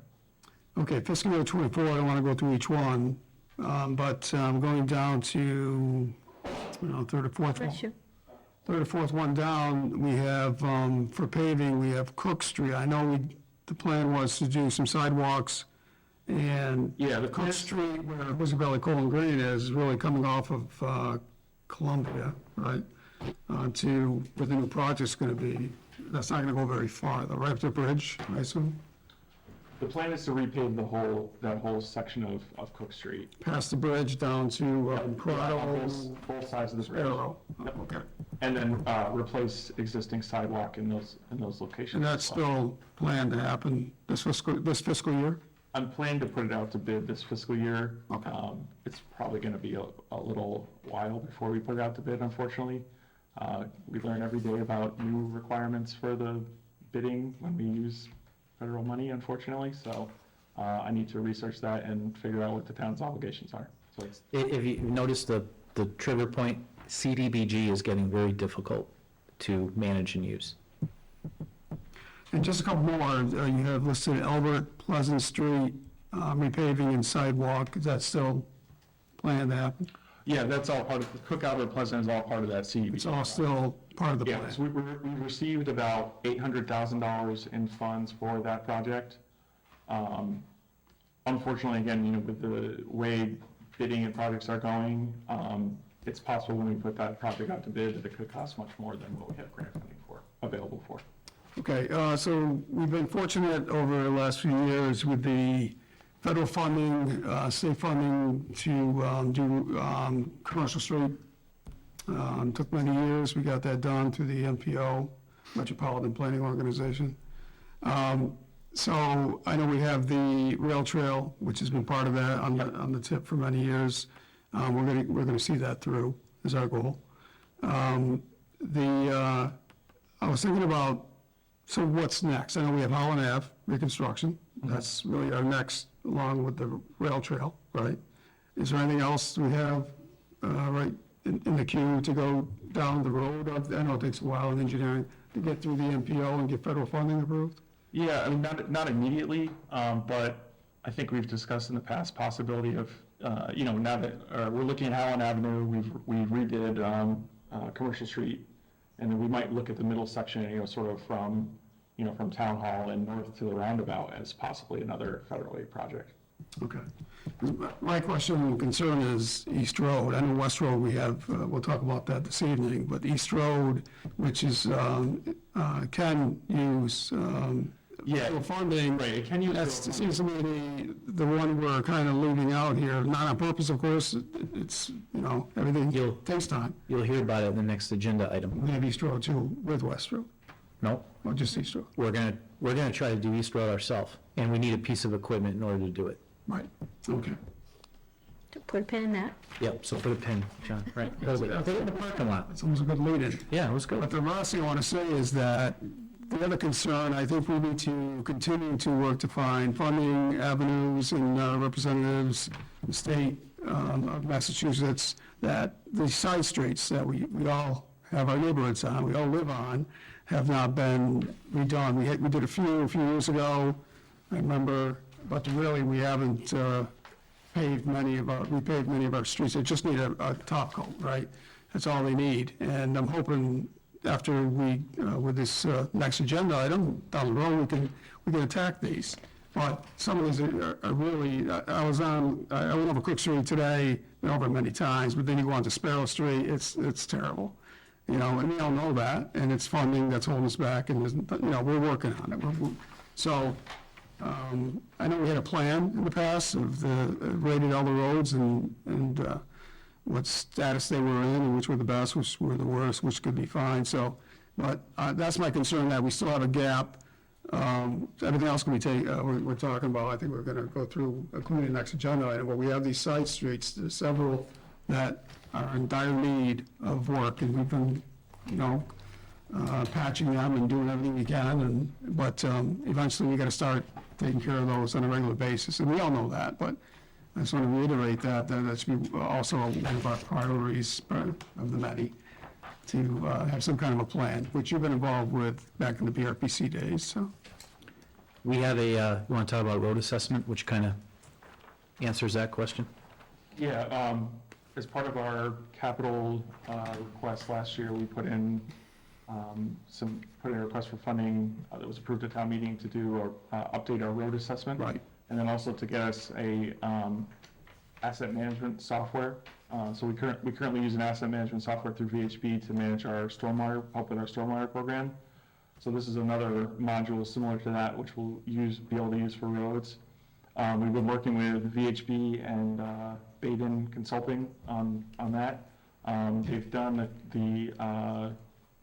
Okay, fiscal year 24, I don't want to go through each one, but going down to, third or fourth one. Bless you. Third or fourth one down, we have, for paving, we have Cook Street. I know the plan was to do some sidewalks, and Yeah, the Cook Street, where Elizabeth Valley Coal and Grain is, really coming off of Columbia, right? To where the new project's gonna be. That's not gonna go very far, though, right up the bridge, I assume? The plan is to repave that whole section of Cook Street. Past the bridge down to Corrado, Both sides of the bridge. Arrow. Okay. And then replace existing sidewalk in those locations. And that's still planned to happen this fiscal year? I'm planning to put it out to bid this fiscal year. Okay. It's probably gonna be a little while before we put it out to bid, unfortunately. We learn every day about new requirements for the bidding when we use federal money, unfortunately, so I need to research that and figure out what the town's obligations are. So it's, If you notice the trigger point, CDBG is getting very difficult to manage and use. And just a couple more, you have listed Albert, Pleasant Street, repaving and sidewalk, is that still planned to happen? yeah, that's all part of, Cook, Albert, Pleasant is all part of that CDBG. It's all still part of the Yeah, plan? so we received about $800,000 in funds for that project. Unfortunately, again, with the way bidding and projects are going, it's possible when we put that project out to bid that it could cost much more than what we have grant funding available for. Okay, so we've been fortunate over the last few years with the federal funding, state funding to do Commercial Street. Took many years, we got that done through the MPO, Metropolitan Planning Organization. So I know we have the rail trail, which has been part of that on the tip for many years. We're gonna see that through, is our goal. I was thinking about, so what's next? I know we have Holland Ave reconstruction. That's really our next, along with the rail trail, right? Is there anything else we have, right, in the queue to go down the road of, I know it takes a while in engineering to get through the MPO and get federal funding approved? Yeah, I mean, not immediately, but I think we've discussed in the past possibility of, now that, we're looking at Howland Avenue, we redid, Commercial Street, and then we might look at the middle section, sort of from Town Hall and north to the roundabout as possibly another federal aid project. Okay. My question and concern is East Road. I know West Road, we have, we'll talk about that this evening, but East Road, which is, can use, federal funding. Right, it can use That federal seems to me the one we're kind of leaving out here, not on purpose, of course. It's, everything takes time. You'll hear about it in the next agenda item. We have East Road too, with West Road, No, or just East Road. we're gonna try to do East Road ourselves, and we need a piece of equipment in order to do it. Right, okay. Put a pin in that. Yep, so put a pin, John, right, put it in the parking lot. That's almost a good lead-in. Yeah, it was But good. the last thing I want to say is that the other concern, I think we need to continue to work to find funding avenues and representatives, the state of Massachusetts, that the side streets that we all have our neighborhoods on, we all live on, have not been redone. We did a few years ago, I remember, but really, we haven't repaved many of our streets. They just need a top coat, right? That's all they need. And I'm hoping after we, with this next agenda item down the road, we can attack these. But some of these are really, I went over Cook Street today, been over it many times, but then you go on to Sparrow Street, it's terrible. And we all know that, and it's funding that's holding us back, and we're working on it. So, I know we had a plan in the past of rated all the roads and what status they were in, and which were the best, which were the worst, which could be fine, so, but that's my concern, that we still have a gap. Everything else can be we're talking about, I think we're gonna go through, including the next agenda item, but we have these side streets, there's several that are in dire need of work, and we've been, patching them and doing everything we can, but eventually we gotta start taking care of those on a regular basis, and we all know that, but I just want to reiterate that should be also one of our priorities of the many, to have some kind of a plan, which you've been involved with back in the BRPC days, so. We have you want to talk about road assessment, which kind of answers that question? Yeah, as part of our capital request last year, we put in a request for funding that was approved at town meeting to do or update our road assessment. Right. And then also to get us a asset management software. So we currently use an asset management software through VHB to manage our stormwater, help with our stormwater program. So this is another module similar to that, which we'll be able to use for roads. We've been working with VHB and Baden Consulting on that. They've done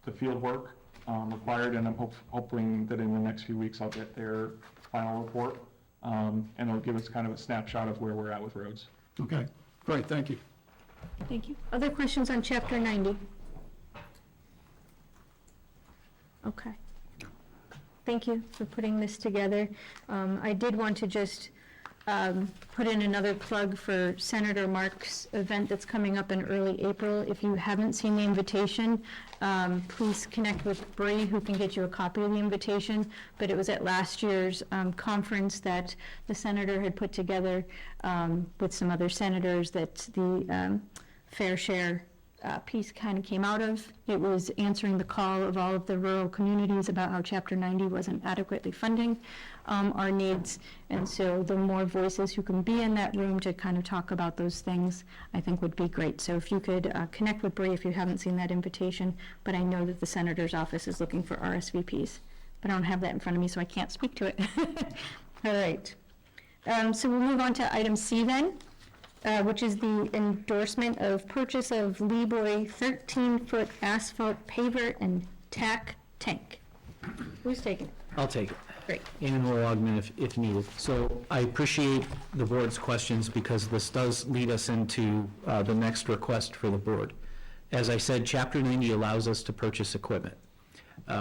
the field work required, and I'm hoping that in the next few weeks I'll get their final report, and it'll give us kind of a snapshot of where we're at with roads. Okay, great, thank you. Thank you. Other questions on Chapter 90? Okay. Thank you for putting this together. I did want to just put in another plug for Senator Mark's event that's coming up in early April. If you haven't seen the invitation, please connect with Bree, who can get you a copy of the invitation. But it was at last year's conference that the senator had put together with some other senators that the Fair Share piece kind of came out of. It was answering the call of all of the rural communities about how Chapter 90 wasn't adequately funding our needs. And so the more voices who can be in that room to kind of talk about those things, I think would be great. So if you could connect with Bree if you haven't seen that invitation, but I know that the senator's office is looking for RSVPs, but I don't have that in front of me, so I can't speak to it. All right. So we'll move on to item C then. Which is the endorsement of purchase of Leeboy 13-foot asphalt paver and tack tank. Who's taking it? I'll take it. Great. And we'll augment if needed. So I appreciate the board's questions because this does lead us into the next request for the board. As I said, Chapter 90 allows us to purchase equipment.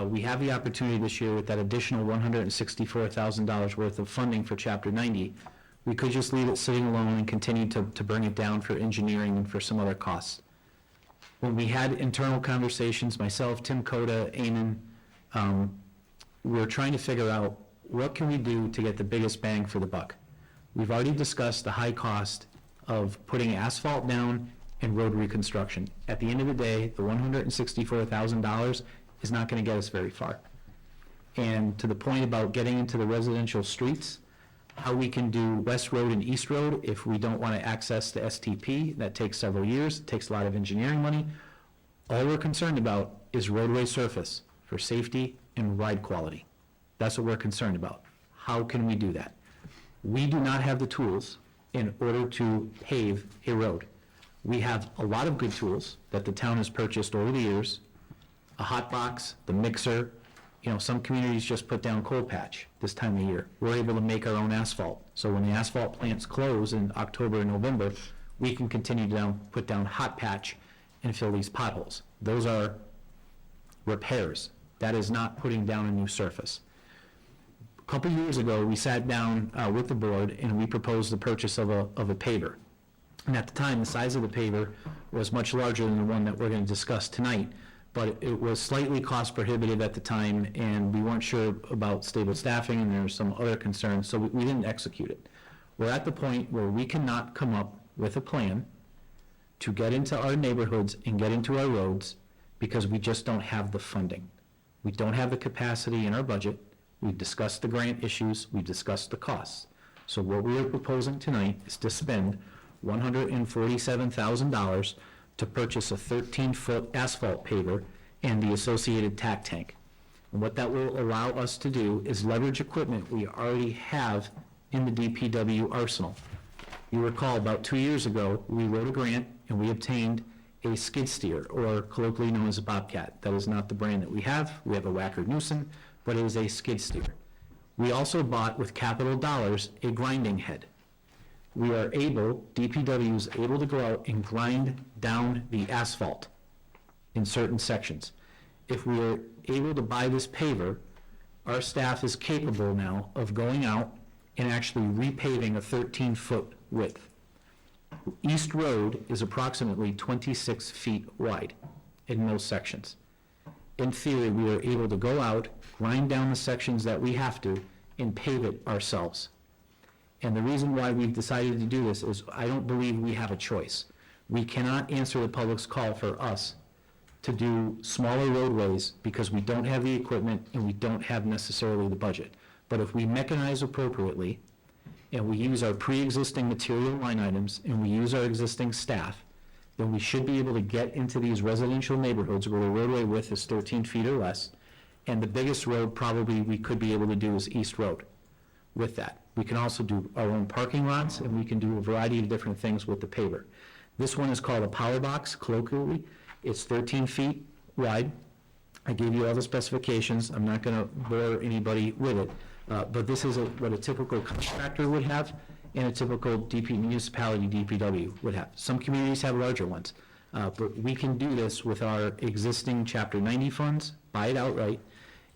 We have the opportunity this year with that additional $164,000 worth of funding for Chapter 90. We could just leave it sitting alone and continue to bring it down for engineering and for some other costs. when we had internal conversations, myself, Tim Coda, Eamon, we were trying to figure out what can we do to get the biggest bang for the buck. We've already discussed the high cost of putting asphalt down and road reconstruction. At the end of the day, the $164,000 is not going to get us very far. And to the point about getting into the residential streets, how we can do West Road and East Road if we don't want to access the STP, that takes several years, it takes a lot of engineering money. All we're concerned about is roadway surface for safety and ride quality. That's what we're concerned about. How can we do that? We do not have the tools in order to pave a road. We have a lot of good tools that the town has purchased over the years, a hot box, the mixer. You know, some communities just put down coal patch this time of year. We're able to make our own asphalt. So when the asphalt plants close in October and November, we can continue to put down hot patch and fill these potholes. Those are repairs. That is not putting down a new surface. A couple years ago, we sat down with the board and we proposed the purchase of a paver. And at the time, the size of the paver was much larger than the one that we're going to discuss tonight, but it was slightly cost prohibitive at the time, and we weren't sure about stable staffing, and there were some other concerns, so we didn't execute it. We're at the point where we cannot come up with a plan to get into our neighborhoods and get into our roads because we just don't have the funding. We don't have the capacity in our budget. We've discussed the grant issues. We've discussed the costs. So what we are proposing tonight is to spend $147,000 to purchase a 13-foot asphalt paver and the associated tack tank. And what that will allow us to do is leverage equipment we already have in the DPW arsenal. You recall about 2 years ago, we wrote a grant and we obtained a skid steer, or colloquially known as a Bobcat. That is not the brand that we have. We have a Wacker Newson, but it is a skid steer. We also bought, with capital dollars, a grinding head. We are able, DPW is able to go out and grind down the asphalt in certain sections. If we are able to buy this paver, our staff is capable now of going out and actually repaving a 13-foot width. East Road is approximately 26 feet wide in those sections. In theory, we are able to go out, grind down the sections that we have to, and pave it ourselves. And the reason why we've decided to do this is I don't believe we have a choice. We cannot answer the public's call for us to do smaller roadways because we don't have the equipment and we don't have necessarily the budget. But if we mechanize appropriately and we use our pre-existing material line items and we use our existing staff, then we should be able to get into these residential neighborhoods where the roadway width is 13 feet or less. And the biggest road probably we could be able to do is East Road with that. We can also do our own parking lots, and we can do a variety of different things with the paver. This one is called a power box, colloquially. It's 13 feet wide. I gave you all the specifications. I'm not going to bore anybody with it, but this is what a typical contractor would have and a typical municipality DPW would have. Some communities have larger ones, but we can do this with our existing Chapter 90 funds, buy it outright,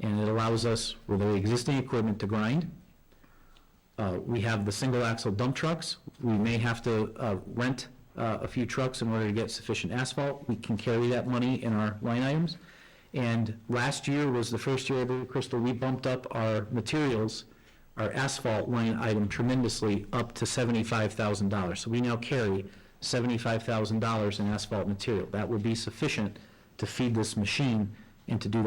and it allows us, with the existing equipment, to grind. We have the single axle dump trucks. We may have to rent a few trucks in order to get sufficient asphalt. We can carry that money in our line items. And last year was the first year, I believe, Crystal, we bumped up our materials, our asphalt line item tremendously up to $75,000. So we now carry $75,000 in asphalt material. That would be sufficient to feed this machine and to do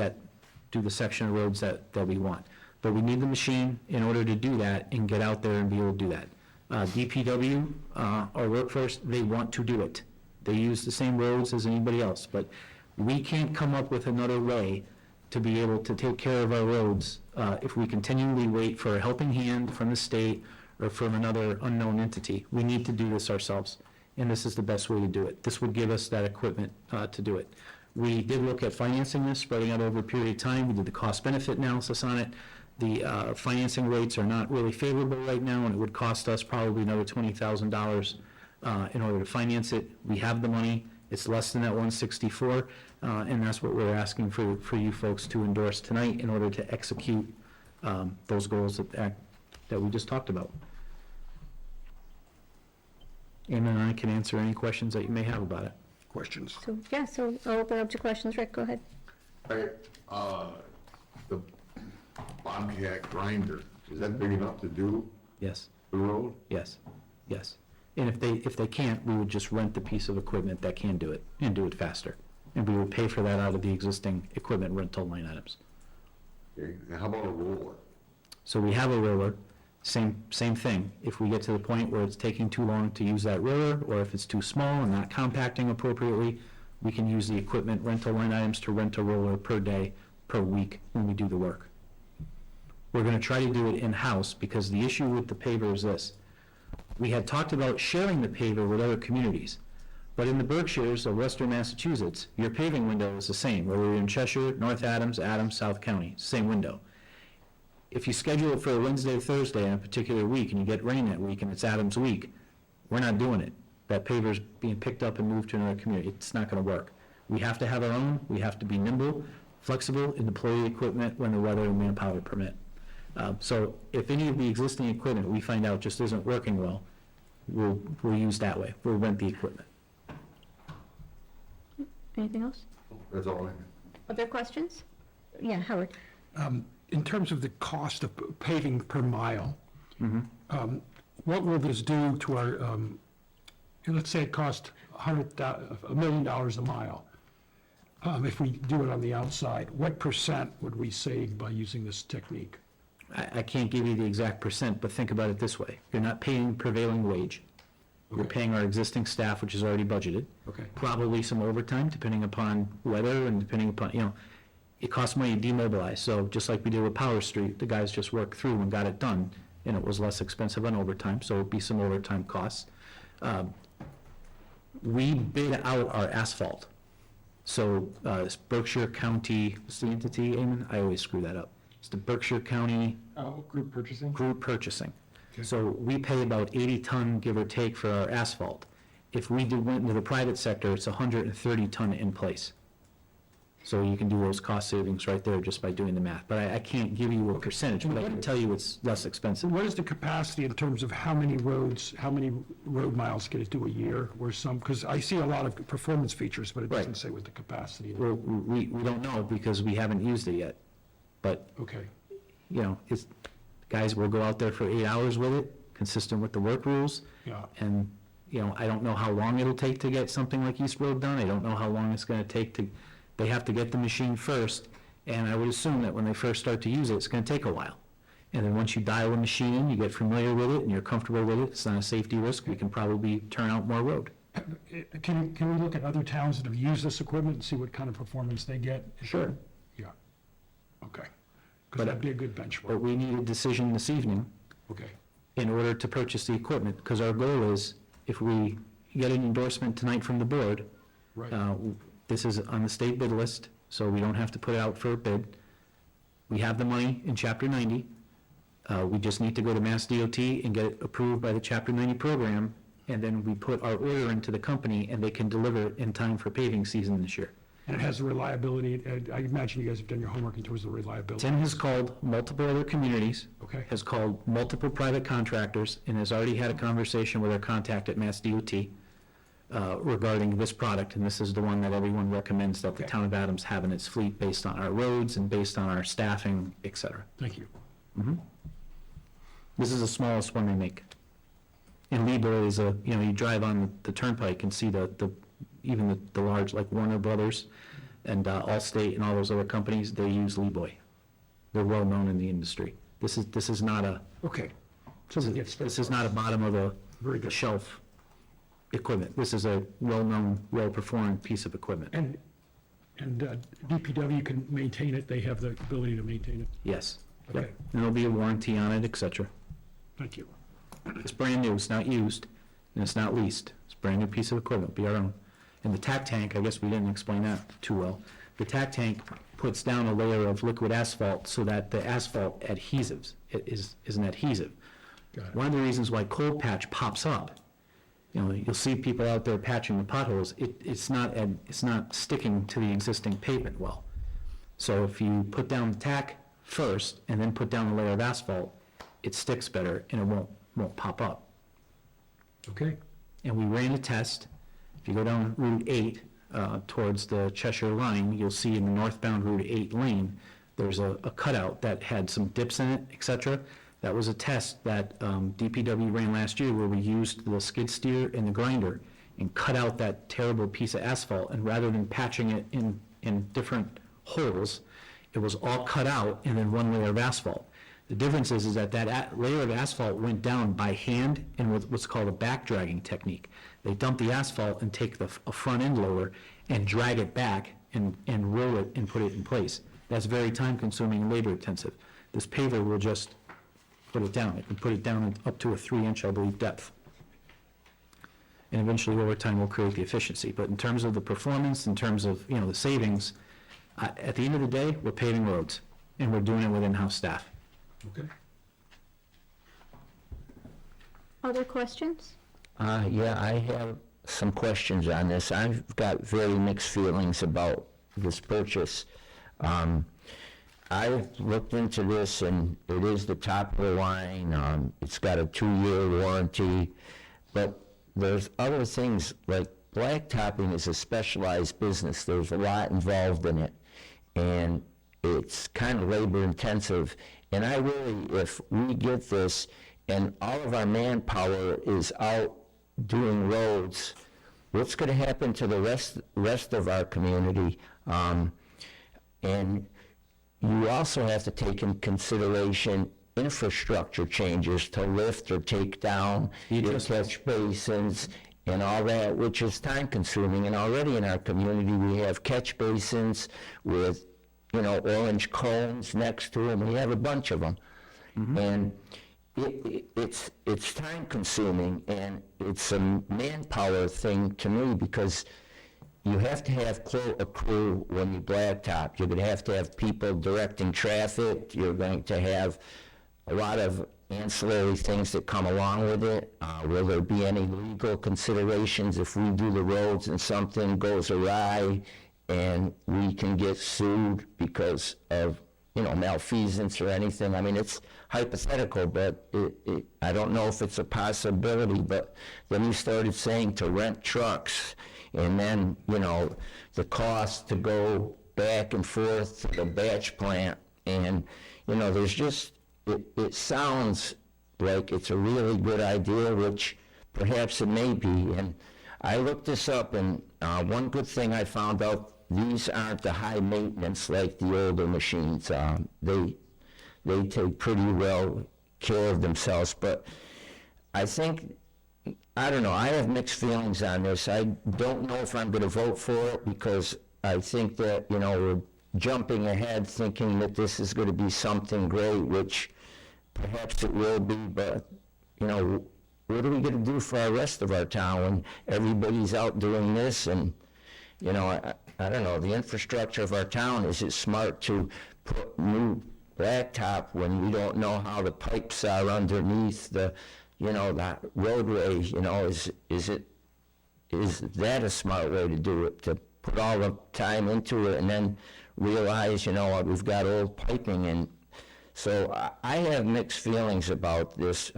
the section of roads that we want. But we need the machine in order to do that and get out there and be able to do that. DPW, our workforce, they want to do it. They use the same roads as anybody else, but we can't come up with another way to be able to take care of our roads if we continually wait for a helping hand from the state or from another unknown entity. We need to do this ourselves, and this is the best way to do it. This would give us that equipment to do it. We did look at financing this, spreading out over a period of time. We did the cost-benefit analysis on it. The financing rates are not really favorable right now, and it would cost us probably another $20,000 in order to finance it. We have the money. It's less than that 164, and that's what we're asking for you folks to endorse tonight in order to execute those goals that we just talked about. Eamon and I can answer any questions that you may have about it. questions. So, yeah, so I'll open up to questions. Rick, go ahead. Right, the Bobcat grinder, is that big enough to do Yes, the road? yes, yes. And if they can't, we would just rent the piece of equipment that can do it and do it faster. And we would pay for that out of the existing equipment rental line items. Okay, and how about a roller? So we have a roller, same thing. If we get to the point where it's taking too long to use that roller, or if it's too small and not compacting appropriately, we can use the equipment rental line items to rent a roller per day, per week when we do the work. We're gonna try to do it in-house because the issue with the paver is this. We had talked about sharing the paver with other communities, but in the Berkshires of Western Massachusetts, your paving window is the same, whether you're in Cheshire, North Adams, South County, same window. If you schedule it for a Wednesday or Thursday in a particular week and you get rain that week and it's Adams week, we're not doing it. That paver's being picked up and moved to another community. It's not gonna work. We have to have our own, we have to be nimble, flexible, and deploy the equipment when the weather and manpower permit. So if any of the existing equipment we find out just isn't working well, we'll use that way. We'll rent the equipment. Anything else? That's all I have. Other questions? Yeah, Howard. In terms of the cost of paving per mile, what will this do to our, let's say it cost $1 million a mile. If we do it on the outside, what percent would we save by using this technique? I can't give you the exact percent, but think about it this way. You're not paying prevailing wage. You're Okay. paying our existing staff, which is already budgeted. Okay. Probably some overtime, depending upon weather and depending upon, it costs money to demobilize. So just like we did with Power Street, the guys just worked through and got it done, and it was less expensive on overtime, so it'd be some overtime costs. We bid out our asphalt. So it's Berkshire County, what's the entity, Eamon? I always screw that up. It's the Berkshire County Group purchasing? Group Purchasing. So we pay about 80 ton, give or take, for our asphalt. If we went into the private sector, it's 130 ton in place. So you can do those cost savings right there just by doing the math. But I can't give you a percentage, but I can tell you it's less expensive. What is the capacity in terms of how many road miles can it do a year or some, because I see a lot of performance features, but it doesn't Right. say what the capacity is. Well, we don't know because we haven't used it yet. But, Okay, guys will go out there for 8 hours with it, consistent with the work rules. yeah. And, I don't know how long it'll take to get something like East Road done. I don't know how long it's gonna take they have to get the machine first. And I would assume that when they first start to use it, it's gonna take a while. And then once you dial the machine in, you get familiar with it and you're comfortable with it, it's not a safety risk, we can probably turn out more road. Can we look at other towns that have used this equipment and see what kind of performance they get? Sure. Yeah, okay. But- Because that'd be a good But benchmark. we need a decision this evening Okay, in order to purchase the equipment, because our goal is, if we get an endorsement tonight from the board, right. this is on the state bid list, so we don't have to put it out for a bid. We have the money in Chapter 90. We just need to go to Mass DOT and get it approved by the Chapter 90 program, and then we put our order into the company, and they can deliver it in time for paving season this year. And it has the reliability, I imagine you guys have done your homework in terms of the reliability. Tim has called multiple other communities, Okay, has called multiple private contractors, and has already had a conversation with our contact at Mass DOT regarding this product, and this is the one that everyone recommends that the Okay. town of Adams have in its fleet based on our roads and based on our staffing, et cetera. thank you. This is the smallest one they make. And Liebler is you drive on the turnpike and see even the large, like Warner Brothers and Allstate and all those other companies, they use Lieboy. They're well-known in the industry. This is not a, Okay. So we get this is not a bottom of Very a good. shelf equipment. This is a well-known, well-performed piece of equipment. And DPW can maintain it, they have the ability to maintain it. Yes. Okay. Yep. And there'll be a warranty on it, et cetera. Thank you. It's brand new, it's not used, and it's not leased. It's a brand new piece of equipment, be our own. And the tack tank, I guess we didn't explain that too well. The tack tank puts down a layer of liquid asphalt so that the asphalt is an adhesive. Got it. One of the reasons why cold patch pops up, you'll see people out there patching the potholes, it's not sticking to the existing pavement well. So if you put down the tack first and then put down a layer of asphalt, it sticks better and it won't pop up. Okay, And we ran a test, If you go down Route 8 towards the Cheshire line, you'll see in the northbound Route 8 lane, there's a cutout that had some dips in it, et cetera. That was a test that DPW ran last year where we used the skid steer and the grinder and cut out that terrible piece of asphalt, and rather than patching it in different holes, it was all cut out and then one layer of asphalt. The difference is that layer of asphalt went down by hand and with what's called a back dragging technique. They dump the asphalt and take a front end loader and drag it back and roll it and put it in place. That's very time consuming and labor intensive. This paver will just put it down. It can put it down up to a 3-inch, I believe, depth. And eventually over time will create the efficiency. But in terms of the performance, in terms of, the savings, at the end of the day, we're paving roads and we're doing it with in-house staff. Okay. Other questions? Yeah, I have some questions on this. I've got very mixed feelings about this purchase. I've looked into this, and it is the top of the line. It's got a 2-year warranty, but there's other things, like blacktopping is a specialized business. There's a lot involved in it, and it's kind of labor intensive. And I really, if we get this, and all of our manpower is out doing roads, what's going to happen to the rest of our community? And you also have to take in consideration infrastructure changes to lift or take down your catch basins and all that, which is time consuming. And already in our community, we have catch basins with, orange cones next to them. We have a bunch of them. Mm-hmm. And it's time consuming, and it's a manpower thing to me, because you have to have a crew when you blacktop. You're going to have people directing traffic. You're going to have a lot of ancillary things that come along with it. Will there be any legal considerations if we do the roads and something goes awry and we can get sued because of, malfeasance or anything? I mean, it's hypothetical, but I don't know if it's a possibility. But then you started saying to rent trucks, and then, the cost to go back and forth to the batch plant. And, there's just, it sounds like it's a really good idea, which perhaps it may be. And I looked this up, and one good thing I found out, these aren't the high maintenance like the older machines. They take pretty well care of themselves. But I think, I don't know, I have mixed feelings on this. I don't know if I'm going to vote for it, because I think that, we're jumping ahead thinking that this is going to be something great, which perhaps it will be, but, what are we going to do for the rest of our town when everybody's out doing this? And, I don't know, the infrastructure of our town, is it smart to put new blacktop when we don't know how the pipes are underneath the roadway? Is that a smart way to do it, to put all the time into it and then realize, we've got old piping? And so I have mixed feelings about this,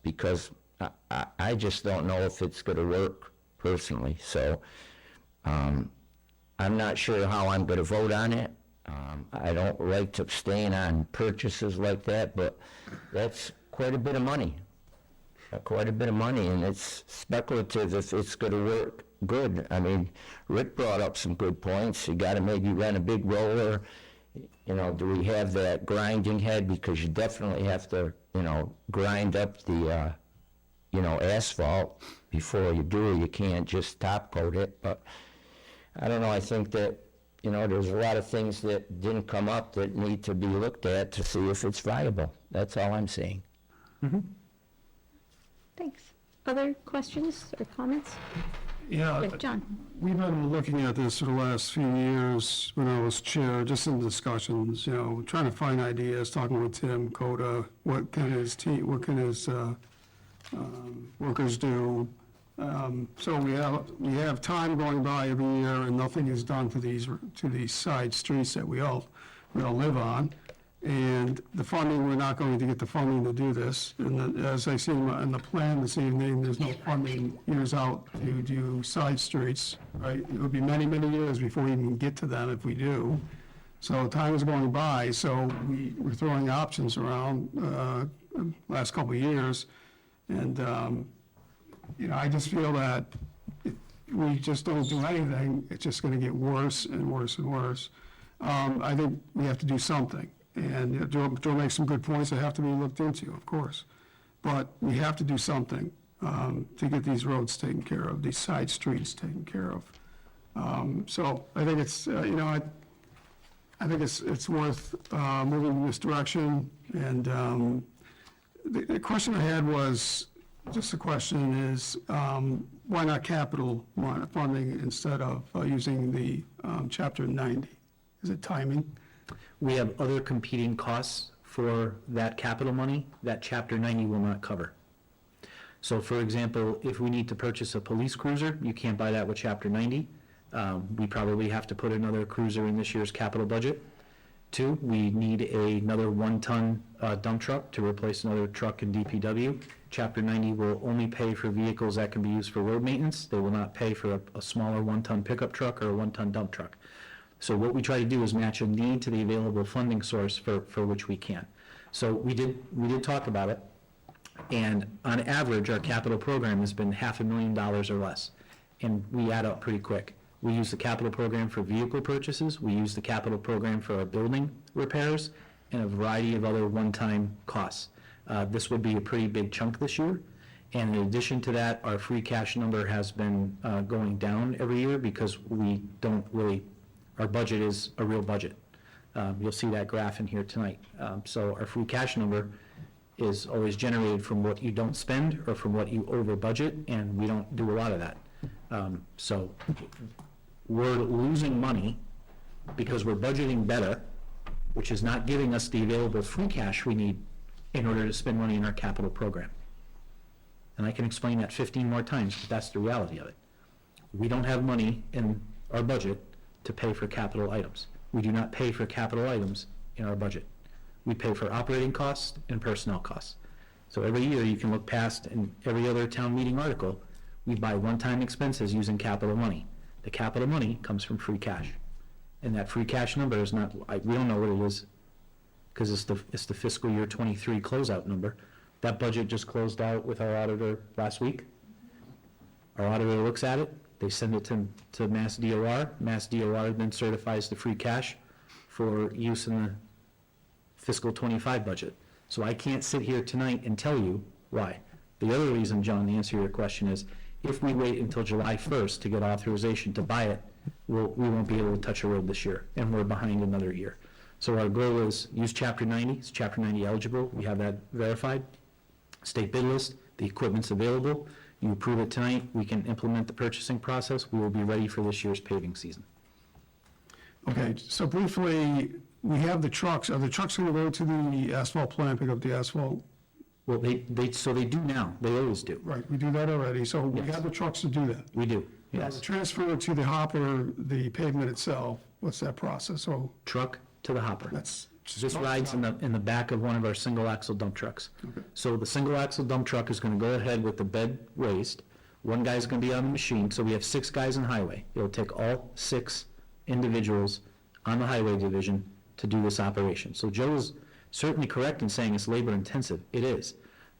because I just don't know if it's going to work personally. So I'm not sure how I'm going to vote on it. I don't like to abstain on purchases like that, but that's quite a bit of money. And it's speculative if it's going to work good. I mean, Rick brought up some good points. You got to maybe rent a big roller. Do we have that grinding head? Because you definitely have to, grind up the, asphalt before you do. You can't just top coat it. But I don't know. I think that, there's a lot of things that didn't come up that need to be looked at to see if it's viable. That's all I'm saying. Mm-hmm. Thanks. Other questions or comments? Yeah, John? we've been looking at this for the last few years when I was chair, just in discussions, trying to find ideas, talking with Tim Coda, what can his workers do? So we have time going by every year, and nothing is done to these side streets that we all live on. And the funding, we're not going to get the funding to do this. And as I see in the plan this evening, there's no funding years out to do side streets, right? It would be many, many years before we even get to them if we do. So time is going by, so we're throwing options around last couple of years. And, I just feel that if we just don't do anything, it's just going to get worse and worse and worse. I think we have to do something. And Joe makes some good points that have to be looked into, of course. But we have to do something to get these roads taken care of, these side streets taken care of. So I think it's, I think it's worth moving in this direction. And the question I had was, just the question is, why not capital funding instead of using the Chapter 90? Is it timing? We have other competing costs for that capital money that Chapter 90 will not cover. So for example, if we need to purchase a police cruiser, you can't buy that with Chapter 90. We probably have to put another cruiser in this year's capital budget. 2, we need another 1-ton dump truck to replace another truck in DPW. Chapter 90 will only pay for vehicles that can be used for road maintenance. They will not pay for a smaller 1-ton pickup truck or a 1-ton dump truck. So what we try to do is match a need to the available funding source for which we can. So we did talk about it, and on average, our capital program has been $500,000 or less, and we add up pretty quick. We use the capital program for vehicle purchases, we use the capital program for our building repairs, and a variety of other one-time costs. This would be a pretty big chunk this year, and in addition to that, our free cash number has been going down every year because we don't really, our budget is a real budget. You'll see that graph in here tonight. So our free cash number is always generated from what you don't spend or from what you over budget, and we don't do a lot of that. So we're losing money because we're budgeting better, which is not giving us the available free cash we need in order to spend money in our capital program. And I can explain that 15 more times, but that's the reality of it. We don't have money in our budget to pay for capital items. We do not pay for capital items in our budget. We pay for operating costs and personnel costs. So every year you can look past in every other town meeting article, we buy one-time expenses using capital money. The capital money comes from free cash. And that free cash number is not, we don't know what it is because it's the fiscal year 23 closeout number. That budget just closed out with our auditor last week. Our auditor looks at it, they send it to Mass DOR. Mass DOR then certifies the free cash for use in the fiscal 25 budget. So I can't sit here tonight and tell you why. The other reason, John, the answer to your question is, if we wait until July 1st to get authorization to buy it, we won't be able to touch a road this year, and we're behind another year. So our goal is use Chapter 90. It's Chapter 90 eligible. We have that verified. State bid list. The equipment's available. You approve it tonight, we can implement the purchasing process. We will be ready for this year's paving season. Okay, so briefly, we have the trucks. Are the trucks going to go to the asphalt plant, pick up the asphalt? Well, they do now. They always do. Right, we do that already. So we Yes. have the trucks to do that. We do, Now, yes. the transfer to the hopper, the pavement itself, what's that process? So Truck to the hopper. that's. This rides in the back of one of our single axle dump trucks. Okay. So the single axle dump truck is going to go ahead with the bed raised. One guy's going to be on the machine, so we have 6 guys on highway. It'll take all 6 individuals on the highway division to do this operation. So Joe is certainly correct in saying it's labor intensive. It is.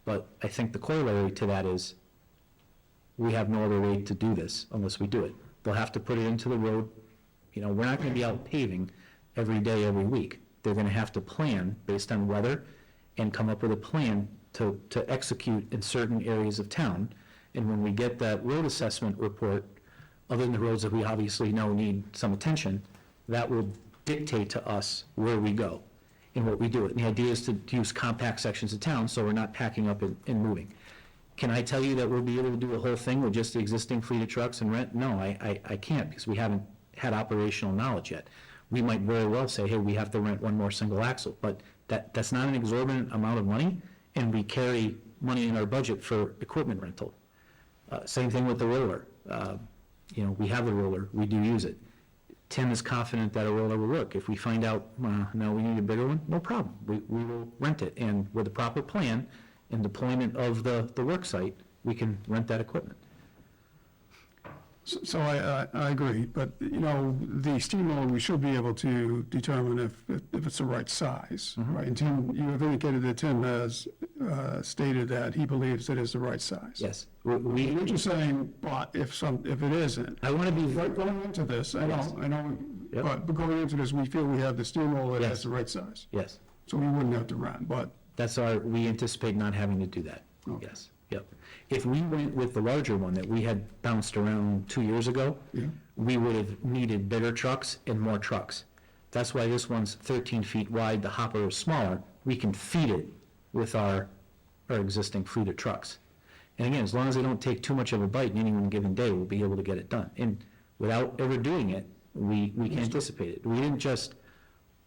But I think the corollary to that is we have no other way to do this unless we do it. They'll have to put it into the road. We're not going to be out paving every day, every week. They're going to have to plan based on weather and come up with a plan to execute in certain areas of town. And when we get that road assessment report, other than the roads that we obviously know need some attention, that will dictate to us where we go and what we do. And the idea is to use compact sections of town so we're not packing up and moving. Can I tell you that we'll be able to do a whole thing with just the existing fleet of trucks and rent? No, I can't, because we haven't had operational knowledge yet. We might very well say, hey, we have to rent one more single axle, but that's not an exorbitant amount of money, and we carry money in our budget for equipment rental. Same thing with the roller. We have the roller, we do use it. Tim is confident that a roller will work. If we find out, no, we need a bigger one, no problem. We will rent it, and with a proper plan and deployment of the work site, we can rent that equipment. So I agree, but, you know, the steamroller, we should be able to determine if it's the right size, right? And Tim, you have indicated that Tim has stated that he believes it is the right size. Yes. You're just saying, but if it isn't. I want to be, Right, going into this, I know, Yep. but going into this, we feel we have the steamroller that Yes. has the right size. yes, So we wouldn't have to rent, but, we anticipate not having to do that. Okay. Yes, yep. If we went with the larger one that we had bounced around 2 years ago, yeah, we would have needed bigger trucks and more trucks. That's why this one's 13 feet wide, the hopper is smaller. We can feed it with our existing fleet of trucks. And again, as long as they don't take too much of a bite in any one given day, we'll be able to get it done. And without ever doing it, we can anticipate it. We didn't just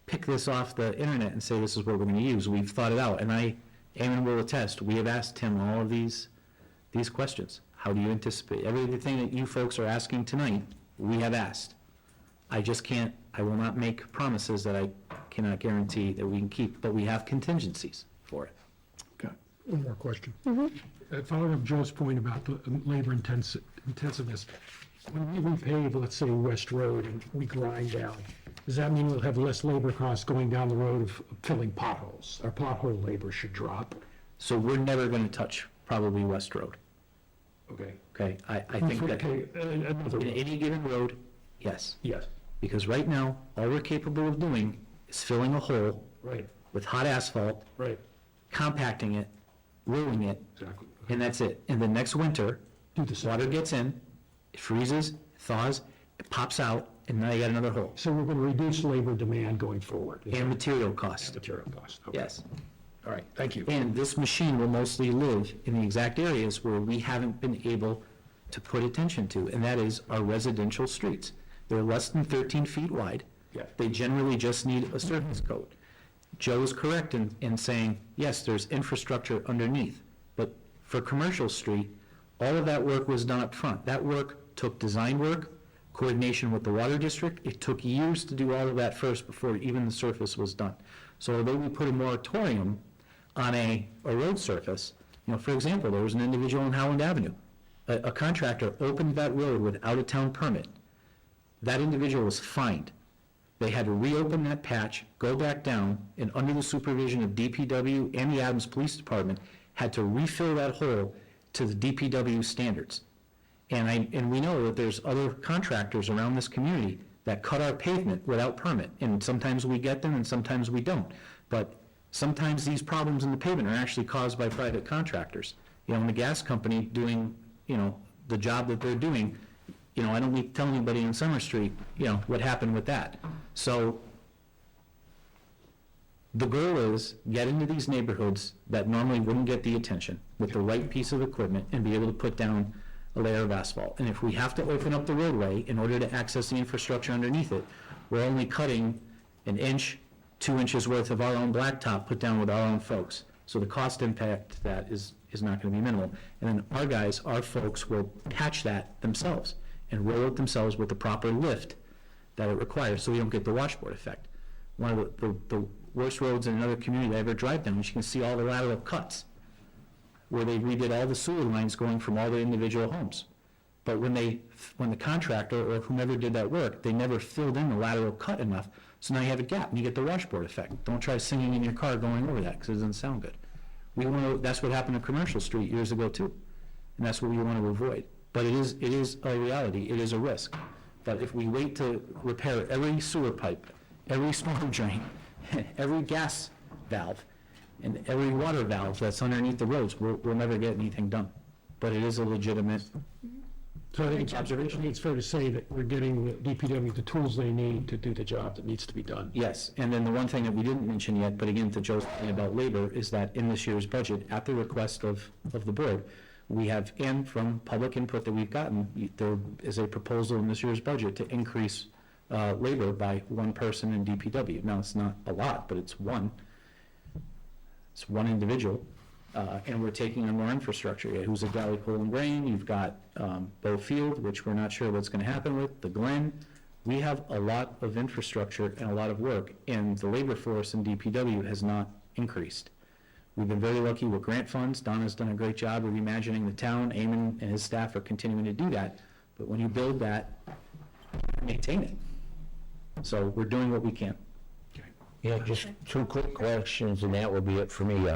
pick this off the internet and say this is what we're going to use. We've thought it out, and Eamon will attest, we have asked him all of these questions. How do you anticipate? Everything that you folks are asking tonight, we have asked. I will not make promises that I cannot guarantee that we can keep, but we have contingencies for it. okay. One more question. Following up Joe's point about the labor intensiveness, when we repave, let's say, West Road and we grind down, does that mean we'll have less labor costs going down the road of filling potholes? Our pothole labor should drop. So we're never going to touch probably West Road, Okay. okay? I think that Okay, another in road. any given road, yes. Yes, Because right now, all we're capable of doing is filling a hole right, with hot asphalt, right, compacting it, rolling it, exactly. and that's it. And the next winter, Do the same. water gets in, it freezes, thaws, it pops out, and now you got another hole. So we're going to reduce labor demand going forward. And material costs. And material cost. Okay. Yes. All right, thank you. And this machine will mostly live in the exact areas where we haven't been able to put attention to, and that is our residential streets. They're less than 13 feet wide. Yeah. They generally just need a surface coat. Joe's correct in saying, yes, there's infrastructure underneath, but for Commercial Street, all of that work was done up front. That work took design work, coordination with the water district. It took years to do all of that first before even the surface was done. So although we put a moratorium on a road surface, for example, there was an individual on Howland Avenue. A contractor opened that road without a town permit. That individual was fined. They had to reopen that patch, go back down, and under the supervision of DPW and the Adams Police Department, had to refill that hole to the DPW standards. And we know that there's other contractors around this community that cut our pavement without permit, and sometimes we get them and sometimes we don't. But sometimes these problems in the pavement are actually caused by private contractors. And the gas company doing, the job that they're doing, I don't need to tell anybody in Summer Street, what happened with that. So the goal is get into these neighborhoods that normally wouldn't get the attention with the right piece of equipment and be able to put down a layer of asphalt. And if we have to open up the roadway in order to access the infrastructure underneath it, we're only cutting an inch, 2 inches worth of our own blacktop put down with our own folks. So the cost impact to that is not going to be minimal. And then our folks will patch that themselves and roll it themselves with the proper lift that it requires, so we don't get the washboard effect. One of the worst roads in another community I ever drive down, you can see all the lateral cuts where they redid all the sewer lines going from all the individual homes. But when the contractor or whomever did that work, they never filled in the lateral cut enough, so now you have a gap and you get the washboard effect. Don't try singing in your car going over that, because it doesn't sound good. That's what happened to Commercial Street years ago too, and that's what we want to avoid. But it is a reality, it is a risk. But if we wait to repair every sewer pipe, every storm drain, every gas valve, and every water valve that's underneath the roads, we'll never get anything done. But it is a legitimate So I think it's fair to say that we're getting the DPW the tools they need to do the job that needs to be done. Yes, and then the one thing that we didn't mention yet, but again, to Joe's point about labor, is that in this year's budget, at the request of the board, we have, and from public input that we've gotten, there is a proposal in this year's budget to increase labor by one person in DPW. Now, it's not a lot, but it's one. It's one individual, and we're taking on more infrastructure. Who's at Valley Pool and Grain? You've got Bow Field, which we're not sure what's going to happen with, the Glen, We have a lot of infrastructure and a lot of work, and the labor force in DPW has not increased. We've been very lucky with grant funds. Donna's done a great job of reimagining the town. Eamon and his staff are continuing to do that. But when you build that, maintain it. So we're doing what we can. Yeah, just two quick questions, and that will be it for me.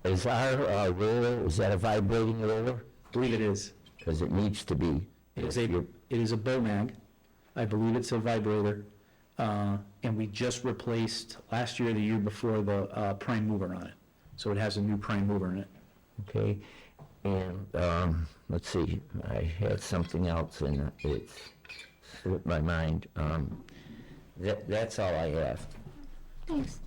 Is our roller, is that a vibrating roller? I believe it is. Because it needs to be. It is a Bomag. I believe it's a vibrator. And we just replaced, last year or the year before, the prime mover on it. So it has a new prime mover in it. Okay, and let's see, I had something else and it slipped my mind. That's all I have. Thanks.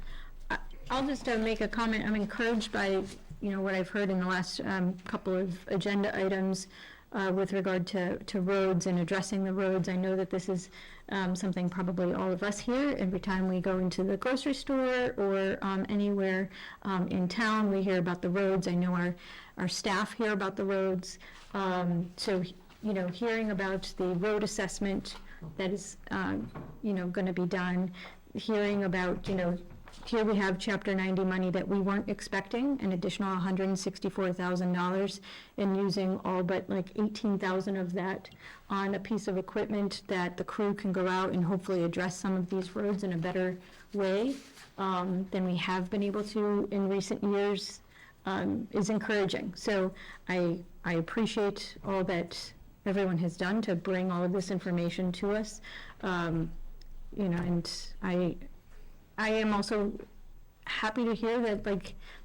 I'll just make a comment. I'm encouraged by, what I've heard in the last couple of agenda items with regard to roads and addressing the roads. I know that this is something probably all of us here, every time we go into the grocery store or anywhere in town, we hear about the roads. I know our staff hear about the roads. So, hearing about the road assessment that is, going to be done, hearing about, here we have Chapter 90 money that we weren't expecting, an additional $164,000, and using all but like 18,000 of that on a piece of equipment that the crew can go out and hopefully address some of these roads in a better way than we have been able to in recent years, is encouraging. So I appreciate all that everyone has done to bring all of this information to us, and I am also happy to hear that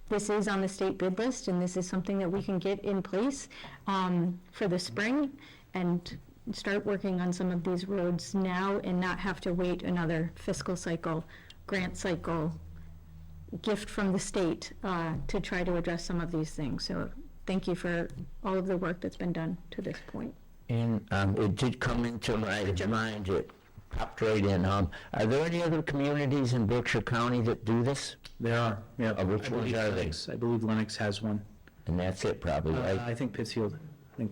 this is on the state bid list and this is something that we can get in place for the spring and start working on some of these roads now and not have to wait another fiscal cycle, grant cycle, gift from the state to try to address some of these things. So thank you for all of the work that's been done to this point. And it did come into my mind, it popped right in. Are there any other communities in Berkshire County that do this? There are, yeah. Which ones are they? I believe Lennox has one. And that's it probably, right? I think Pittsfield has one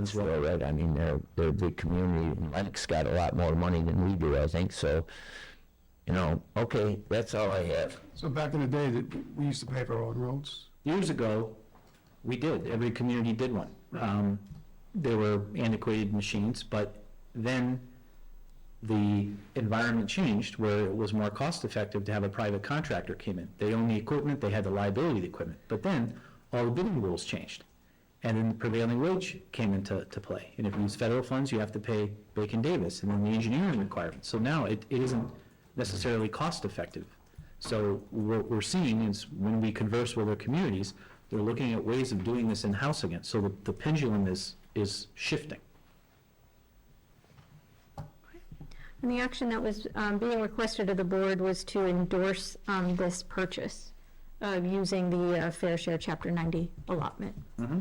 as well. Pittsfield, right, I mean, they're a big community, and Lennox got a lot more money than we do, I think, so, okay, that's all I have. So back in the day, we used to pay for our own roads? Years ago, we did. Every community did one. There were antiquated machines, but then the environment changed where it was more cost effective to have a private contractor come in. They owned the equipment, they had the liability of the equipment, but then all the bidding rules changed. And then the prevailing wage came into play. And if you use federal funds, you have to pay Bacon Davis and then the engineering requirements. So now it isn't necessarily cost effective. So what we're seeing is when we converse with our communities, they're looking at ways of doing this in-house again. So the pendulum is shifting. And the action that was being requested of the board was to endorse this purchase using the Fair Share Chapter 90 allotment. Mm-hmm.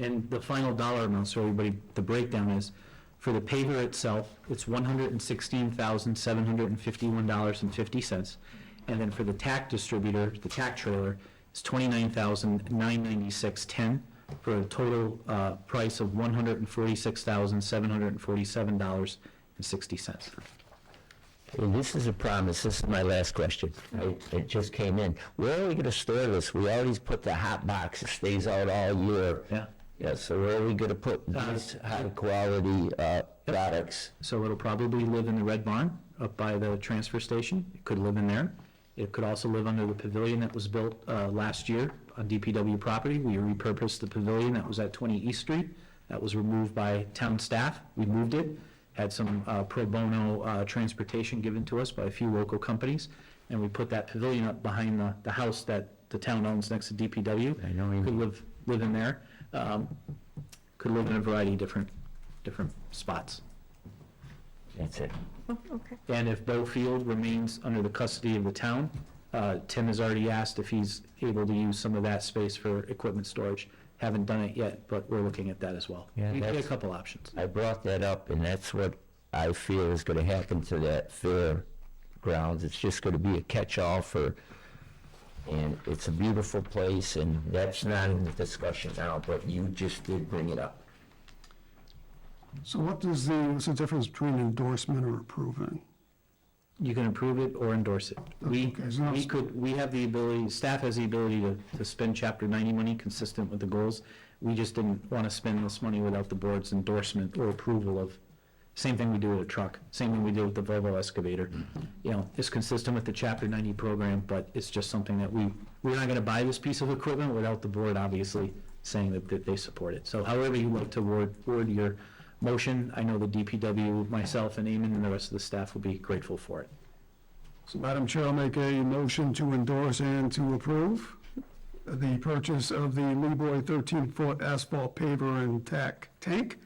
And the final dollar amount, so everybody, the breakdown is, for the paver itself, it's $116,751.50. And then for the tack distributor, the tack trailer, it's $29,996.10 for a total price of $146,747.60. Well, this is a promise. This is my last question. It just came in. Where are we going to store this? We always put the hot box. It stays out all year. Yeah. Yeah, so where are we going to put these high-quality products? So it'll probably live in the Red Barn up by the transfer station. It could live in there. It could also live under the pavilion that was built last year on DPW property. We repurposed the pavilion that was at 20 East Street. That was removed by town staff. We moved it, had some pro bono transportation given to us by a few local companies, and we put that pavilion up behind the house that the town owns next to DPW. I know you could live in there. Could live in a variety of different spots. That's it. Oh, okay. And if Bow Field remains under the custody of the town, Tim has already asked if he's able to use some of that space for equipment storage. Haven't done it yet, but we're looking at that as well. Yeah, We get a that's- couple options. I brought that up, and that's what I feel is going to happen to that fair grounds. It's just going to be a catch-all and it's a beautiful place, and that's not in the discussion now, but you just did bring it up. So what's the difference between endorsement or approving? You can approve it or endorse it. Okay, so We have the ability, staff has the ability to spend Chapter 90 money consistent with the goals. We just didn't want to spend this money without the board's endorsement or approval of, same thing we do with a truck, same thing we do with the Volvo excavator. You know, it's consistent with the Chapter 90 program, but it's just something that we're not going to buy this piece of equipment without the board obviously saying that they support it. So however you like to word your motion, I know the DPW, myself, and Eamon, and the rest of the staff will be grateful for it. So Madam Chair, I'll make a motion to endorse and to approve the purchase of the Leroy 13-foot asphalt paver and tack tank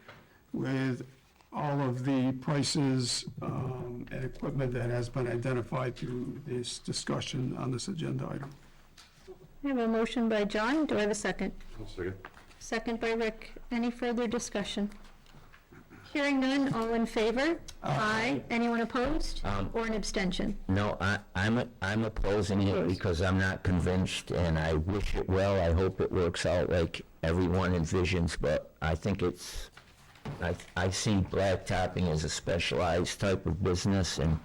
with all of the prices and equipment that has been identified through this discussion on this agenda item. I have a motion by John. Do I have a second? I'll second. Second by Rick. Any further discussion? Hearing none, all in favor? Aye. Anyone opposed? Or an abstention? No, I'm opposing it because I'm not convinced, and I wish it well. I hope it works out like everyone envisions, but I think I see blacktopping as a specialized type of business, and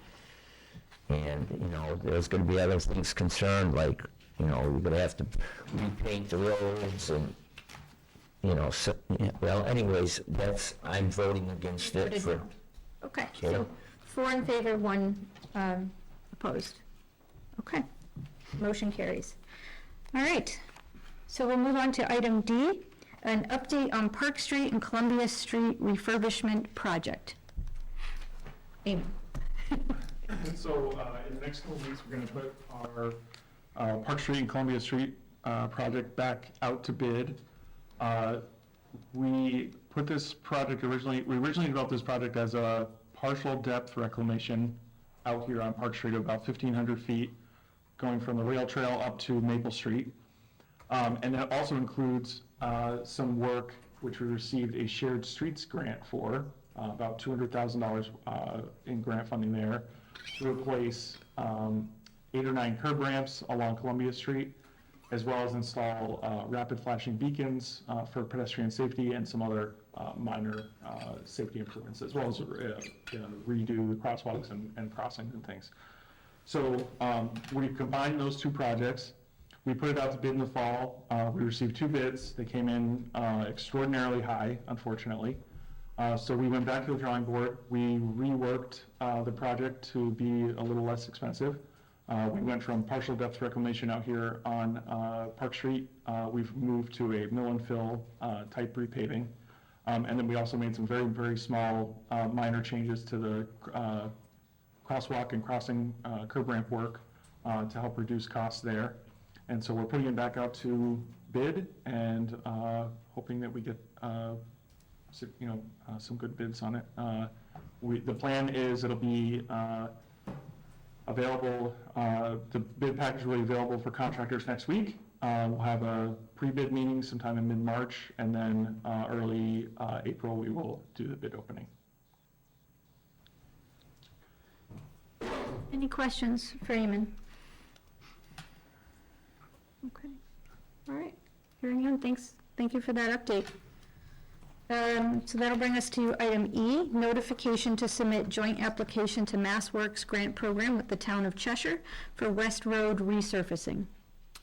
you know, there's gonna be other things concerned, like, you know, we're gonna have to repaint the roads and, you know, so, yeah, well, anyways, I'm voting against it for, Okay, Okay. so 4 in favor, 1 opposed. Okay, motion carries. All right, so we'll move on to item D, an update on Park Street and Columbia Street refurbishment project. Amy. So in the next couple of weeks, we're going to put our Park Street and Columbia Street project back out to bid. We put this project we originally developed this project as a partial depth reclamation out here on Park Street of about 1,500 feet, going from the rail trail up to Maple Street. And that also includes some work which we received a shared streets grant for, about $200,000 in grant funding there, to replace 8 or 9 curb ramps along Columbia Street, as well as install rapid flashing beacons for pedestrian safety and some other minor safety improvements, as well as redo the crosswalks and crossings and things. So we combined those 2 projects. We put it out to bid in the fall. We received 2 bids. They came in extraordinarily high, unfortunately. So we went back to the drawing board. We reworked the project to be a little less expensive. We went from partial depth reclamation out here on Park Street. We've moved to a mill and fill type repaving. And then we also made some very, very small minor changes to the crosswalk and crossing curb ramp work to help reduce costs there. And so we're putting it back out to bid and hoping that we get some good bids on it. The plan is it'll be available, the bid package will be available for contractors next week. We'll have a pre-bid meeting sometime in mid-March, and then early April we will do the bid opening. Any questions for Eamon? Okay, all right, hearing none, thank you for that update. So that'll bring us to item E, notification to submit joint application to MassWorks grant program with the town of Cheshire for West Road resurfacing.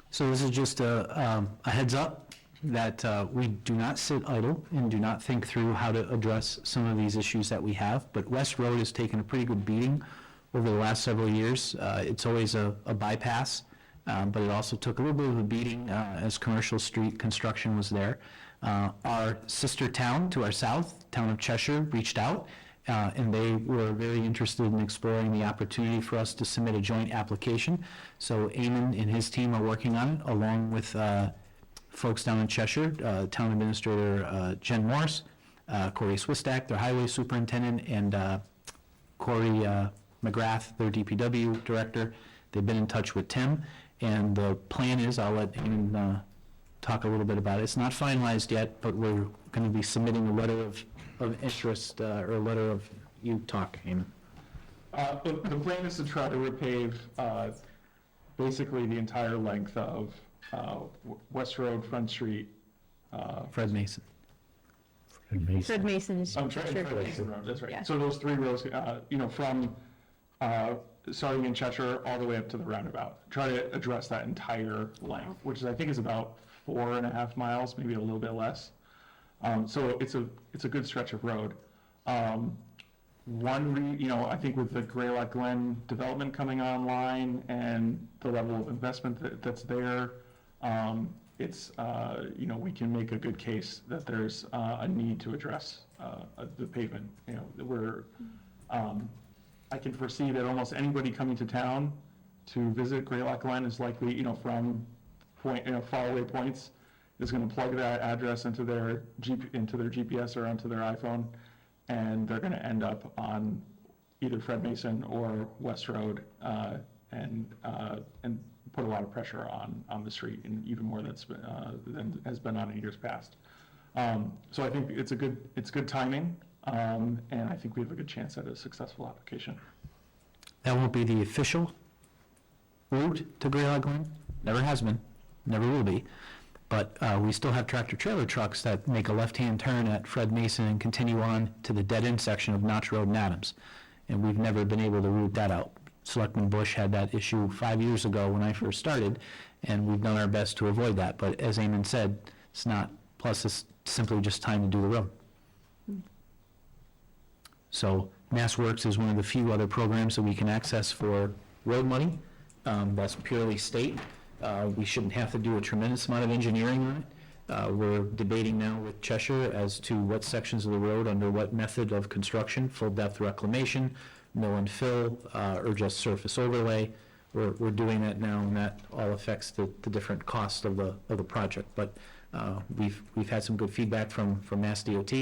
So this is just a heads up that we do not sit idle and do not think through how to address some of these issues that we have, but West Road has taken a pretty good beating over the last several years. It's always a bypass, but it also took a little bit of a beating as commercial street construction was there. Our sister town to our south, town of Cheshire, reached out, and they were very interested in exploring the opportunity for us to submit a joint application. So Eamon and his team are working on it, along with folks down in Cheshire, Town Administrator Jen Morris, Corey Swistak, their Highway Superintendent, and Corey McGrath, their DPW Director. They've been in touch with Tim, and the plan is, I'll let Eamon talk a little bit about it. It's not finalized yet, but we're going to be submitting a letter of interest, or a letter of, you talk, Eamon. The plan is to try to repave basically the entire length of West Road, Front Street. Fred Mason. Fred Mason is. I'm trying to Cheshire. Mason Road, that's Yeah. right. So those 3 rows, from starting in Cheshire all the way up to the roundabout. Try to address that entire length, which I think is about 4.5 miles, maybe a little bit less. So it's a good stretch of road. I think with the Greylock Glen development coming online and the level of investment that's there, we can make a good case that there's a need to address the pavement. I can foresee that almost anybody coming to town to visit Greylock Glen is likely, from faraway points, is going to plug that address into their GPS or onto their iPhone, and they're going to end up on either Fred Mason or West Road, and put a lot of pressure on the street, and even more than has been on in years past. So I think it's good timing, and I think we have a good chance at a successful application. That won't be the official route to Greylock Glen, never has been, never will be. But we still have tractor-trailer trucks that make a left-hand turn at Fred Mason and continue on to the dead-end section of Notch Road and Adams. And we've never been able to route that out. Selectman Bush had that issue 5 years ago when I first started, and we've done our best to avoid that. But as Eamon said, it's not, plus it's simply just time to do the road. So MassWorks is one of the few other programs that we can access for road money. That's purely state. We shouldn't have to do a tremendous amount of engineering on it. We're debating now with Cheshire as to what sections of the road under what method of construction, full depth reclamation, mill and fill, or just surface overlay. We're doing that now, and that all affects the different costs of the project. But we've had some good feedback from Mass DOT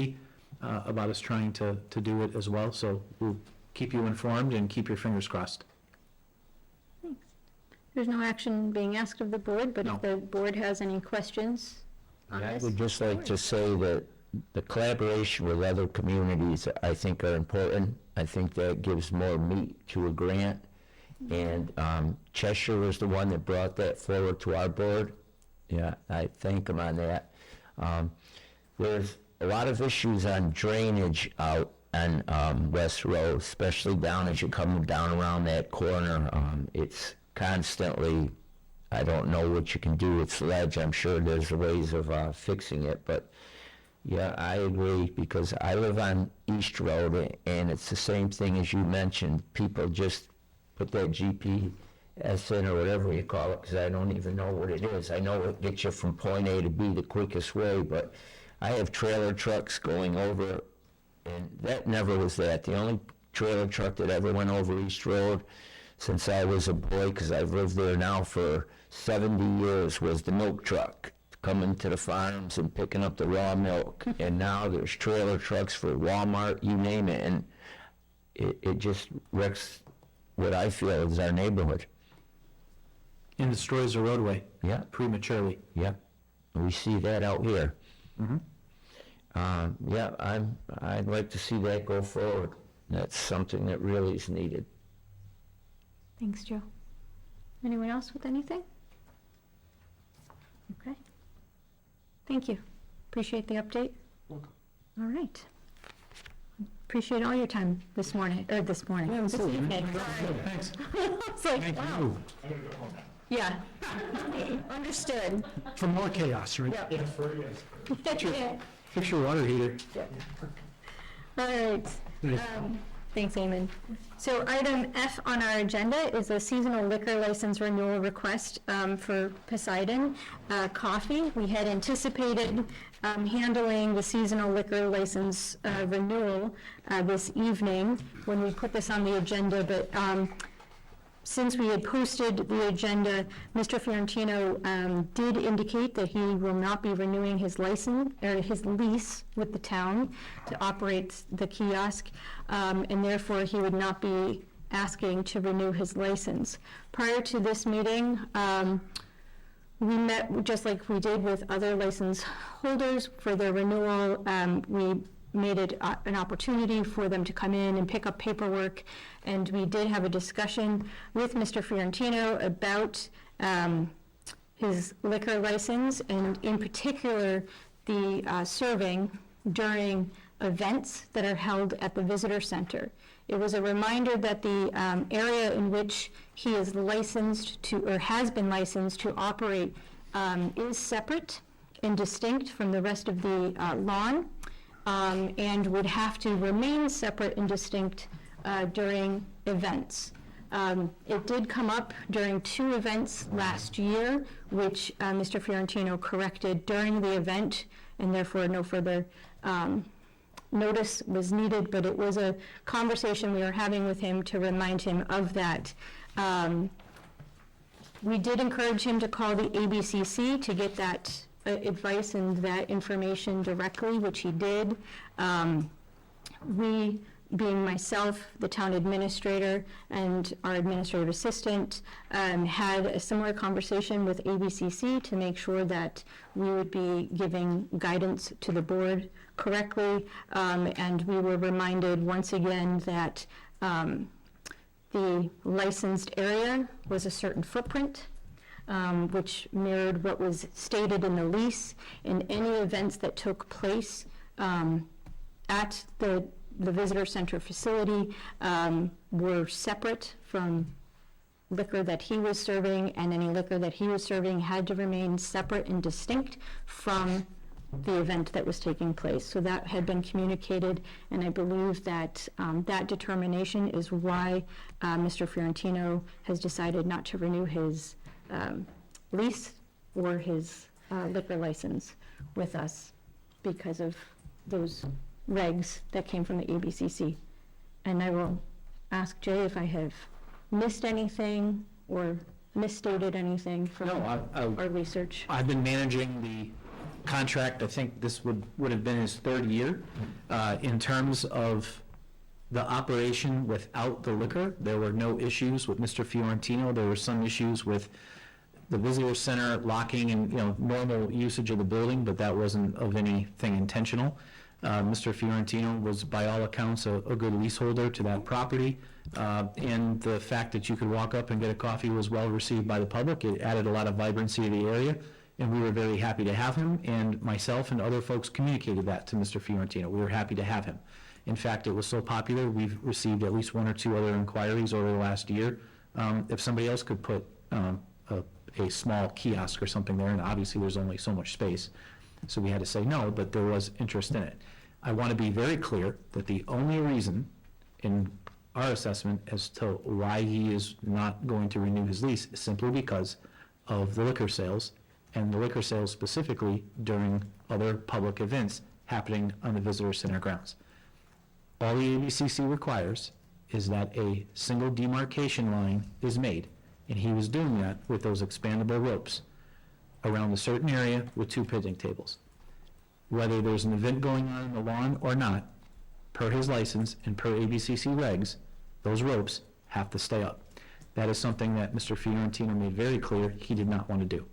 about us trying to do it as well. So we'll keep you informed and keep your fingers crossed. There's no action being asked of the board, but No. if the board has any questions on I this. would just like to say that the collaboration with other communities, I think, are important. I think that gives more meat to a grant. And Cheshire was the one that brought that forward to our board. Yeah, I thank them on that. There's a lot of issues on drainage out on West Road, especially down as you're coming down around that corner. It's constantly, I don't know what you can do with ledge. I'm sure there's ways of fixing it, but yeah, I agree, because I live on East Road, and it's the same thing as you mentioned. People just put that GPS in, or whatever you call it, because I don't even know what it is. I know it gets you from point A to B the quickest way, but I have trailer trucks going over, and that never was that. The only trailer truck that ever went over East Road since I was a boy, because I've lived there now for 70 years, was the milk truck, coming to the farms and picking up the raw milk. And now there's trailer trucks for Walmart, you name it, and it just wrecks what I feel is our neighborhood. And destroys the roadway Yeah, prematurely. yeah, we see that out here. Mhm. Yeah, I'd like to see that go forward. That's something that really is needed. Thanks, Joe. Anyone else with anything? Okay. Thank you. Appreciate the update. Welcome. All right. Appreciate all your time this morning, this evening. Thanks. It's like, Thank wow. you. Yeah. Understood. For more chaos, right? Fix your water heater. All right. Nice. Thanks, Eamon. So item F on our agenda is a seasonal liquor license renewal request for Poseidon Coffee. We had anticipated handling the seasonal liquor license renewal this evening when we put this on the agenda, but since we had posted the agenda, Mr. Fiorentino did indicate that he will not be renewing his license, or his lease with the town to operate the kiosk, and therefore he would not be asking to renew his license. Prior to this meeting, we met, just like we did with other license holders for their renewal. We made it an opportunity for them to come in and pick up paperwork, and we did have a discussion with Mr. Fiorentino about his liquor license, and in particular, the serving during events that are held at the visitor center. It was a reminder that the area in which he is licensed to, or has been licensed to operate, is separate and distinct from the rest of the lawn, and would have to remain separate and distinct during events. It did come up during 2 events last year, which Mr. Fiorentino corrected during the event, and therefore no further notice was needed, but it was a conversation we were having with him to remind him of that. We did encourage him to call the ABCC to get that advice and that information directly, which he did. We, being myself, the town administrator, and our administrative assistant, had a similar conversation with ABCC to make sure that we would be giving guidance to the board correctly, and we were reminded once again that the licensed area was a certain footprint, which mirrored what was stated in the lease, and any events that took place at the visitor center facility were separate from liquor that he was serving, and any liquor that he was serving had to remain separate and distinct from the event that was taking place. So that had been communicated, and I believe that that determination is why Mr. Fiorentino has decided not to renew his lease or his liquor license with us because of those regs that came from the ABCC. And I will ask Jay if I have missed anything or misstated anything from our research. I've been managing the contract, I think this would have been his 3rd year. In terms of the operation without the liquor, there were no issues with Mr. Fiorentino. There were some issues with the visitor center locking and, normal usage of the building, but that wasn't of anything intentional. Mr. Fiorentino was, by all accounts, a good leaseholder to that property, and the fact that you could walk up and get a coffee was well received by the public. It added a lot of vibrancy to the area, and we were very happy to have him, and myself and other folks communicated that to Mr. Fiorentino. We were happy to have him. In fact, it was so popular, we've received at least 1 or 2 other inquiries over the last year. If somebody else could put a small kiosk or something there, and obviously there's only so much space, so we had to say no, but there was interest in it. I want to be very clear that the only reason in our assessment as to why he is not going to renew his lease is simply because of the liquor sales, and the liquor sales specifically during other public events happening on the visitor center grounds. All the ABCC requires is that a single demarcation line is made, and he was doing that with those expandable ropes around a certain area with 2 picnic tables. Whether there's an event going on in the lawn or not, per his license and per ABCC regs, those ropes have to stay up. That is something that Mr. Fiorentino made very clear he did not want to do.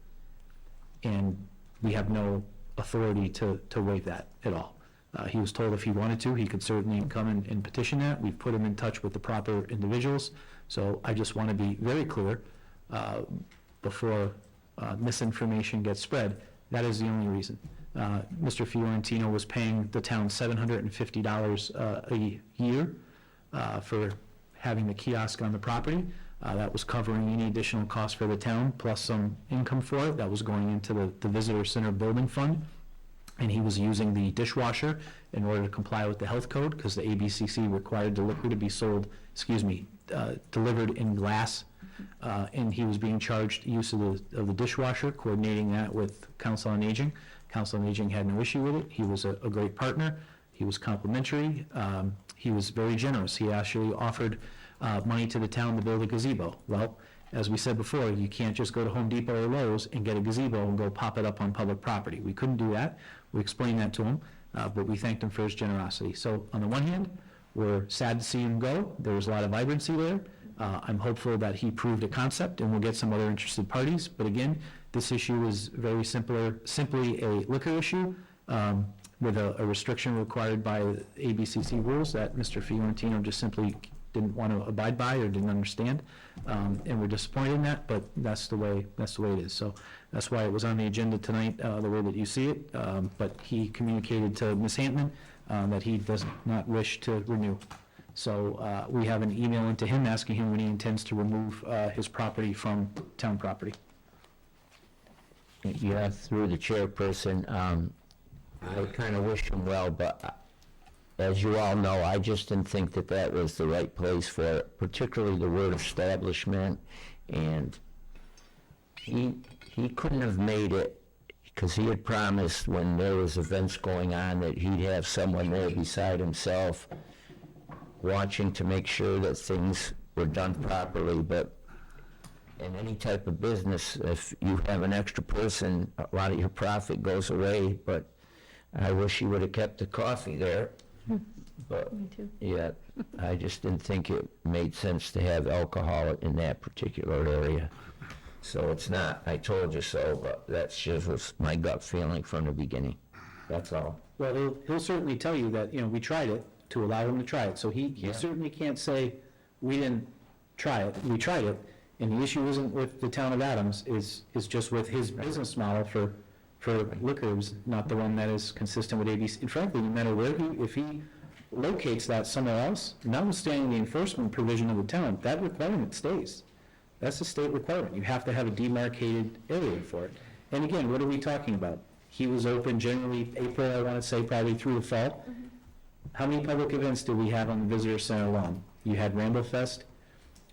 And we have no authority to waive that at all. He was told if he wanted to, he could certainly come and petition that. We've put him in touch with the proper individuals. So I just want to be very clear before misinformation gets spread. That is the only reason. Mr. Fiorentino was paying the town $750 a year for having the kiosk on the property. That was covering any additional cost for the town, plus some income for it that was going into the visitor center building fund. And he was using the dishwasher in order to comply with the health code, because the ABCC required the liquor to be sold, delivered in glass. And he was being charged use of the dishwasher, coordinating that with Council on Aging. Council on Aging had no issue with it. He was a great partner. He was complimentary. He was very generous. He actually offered money to the town to build a gazebo. Well, as we said before, you can't just go to Home Depot or Lowe's and get a gazebo and go pop it up on public property. We couldn't do that. We explained that to him, but we thanked him for his generosity. So on the one hand, we're sad to see him go. There was a lot of vibrancy there. I'm hopeful that he proved a concept and we'll get some other interested parties. But again, this issue is very simply a liquor issue with a restriction required by ABCC rules that Mr. Fiorentino just simply didn't want to abide by or didn't understand. And we're disappointed in that, but that's the way it is. So that's why it was on the agenda tonight, the way that you see it. But he communicated to Ms. Hampton that he does not wish to renew. So we have an email into him asking him when he intends to remove his property from town property. Yeah, through the chairperson, I kind of wish him well, but as you all know, I just didn't think that that was the right place for it, particularly the word establishment. And he couldn't have made it, because he had promised when there was events going on that he'd have someone there beside himself watching to make sure that things were done properly. But in any type of business, if you have an extra person, a lot of your profit goes away. But I wish he would have kept the coffee there. But Me too. yeah, I just didn't think it made sense to have alcohol in that particular area. So it's not, I told you so, but that's just was my gut feeling from the beginning. That's all. Well, he'll certainly tell you that, we tried it, to allow him to try it. So he certainly can't say, we didn't try it, we tried it. And the issue isn't with the town of Adams, is just with his business model for liquors, not the one that is consistent with ABC. And frankly, no matter where if he locates that somewhere else, notwithstanding the enforcement provision of the town, that requirement stays. That's a state requirement. You have to have a demarcated area for it. And again, what are we talking about? He was open generally April, I want to say, probably through the fall. Mm-hmm. How many public events did we have on the visitor center alone? You had Ramble Fest,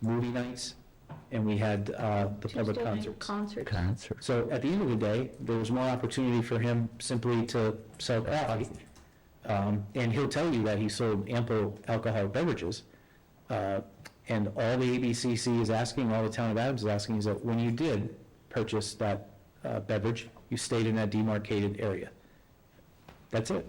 movie nights, and we had the public concerts. So at the end of the day, there was more opportunity for him simply to sell coffee. And he'll tell you that he sold ample alcoholic beverages. And all the ABCC is asking, all the town of Adams is asking, is that when you did purchase that beverage, you stayed in that demarcated area. That's it.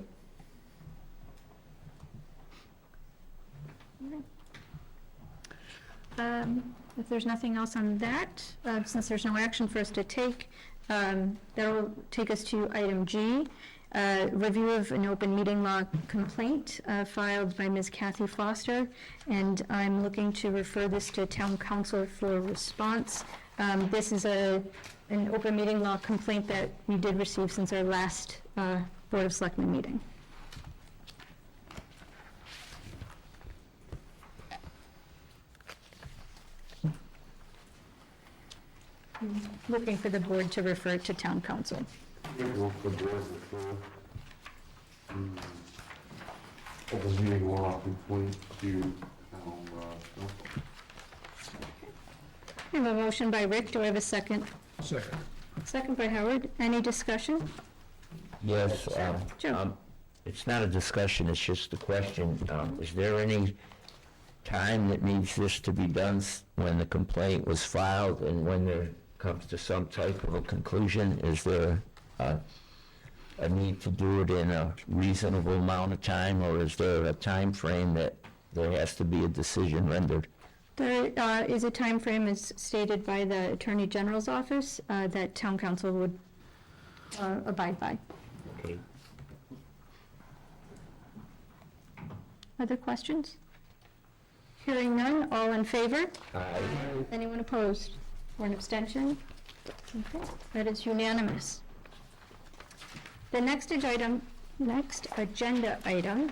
If there's nothing else on that, since there's no action for us to take, that'll take us to item G, review of an open meeting law complaint filed by Ms. Kathy Foster, and I'm looking to refer this to town council for response. This is an open meeting law complaint that we did receive since our last Board of Selectmen meeting. Looking for the board to refer to town council. Open meeting law complaint to town council. I have a motion by Rick. Do I have a second? Second. Second by Howard. Any discussion? Yes, Joe. it's not a discussion, it's just a question. Is there any time that needs this to be done when the complaint was filed and when there comes to some type of a conclusion? Is there a need to do it in a reasonable amount of time, or is there a time frame that there has to be a decision rendered? There is a time frame, as stated by the Attorney General's office, that town council would abide by. Okay. Other questions? Hearing none, all in favor? Aye. Anyone opposed? Or an abstention? Okay, that is unanimous. The next agenda item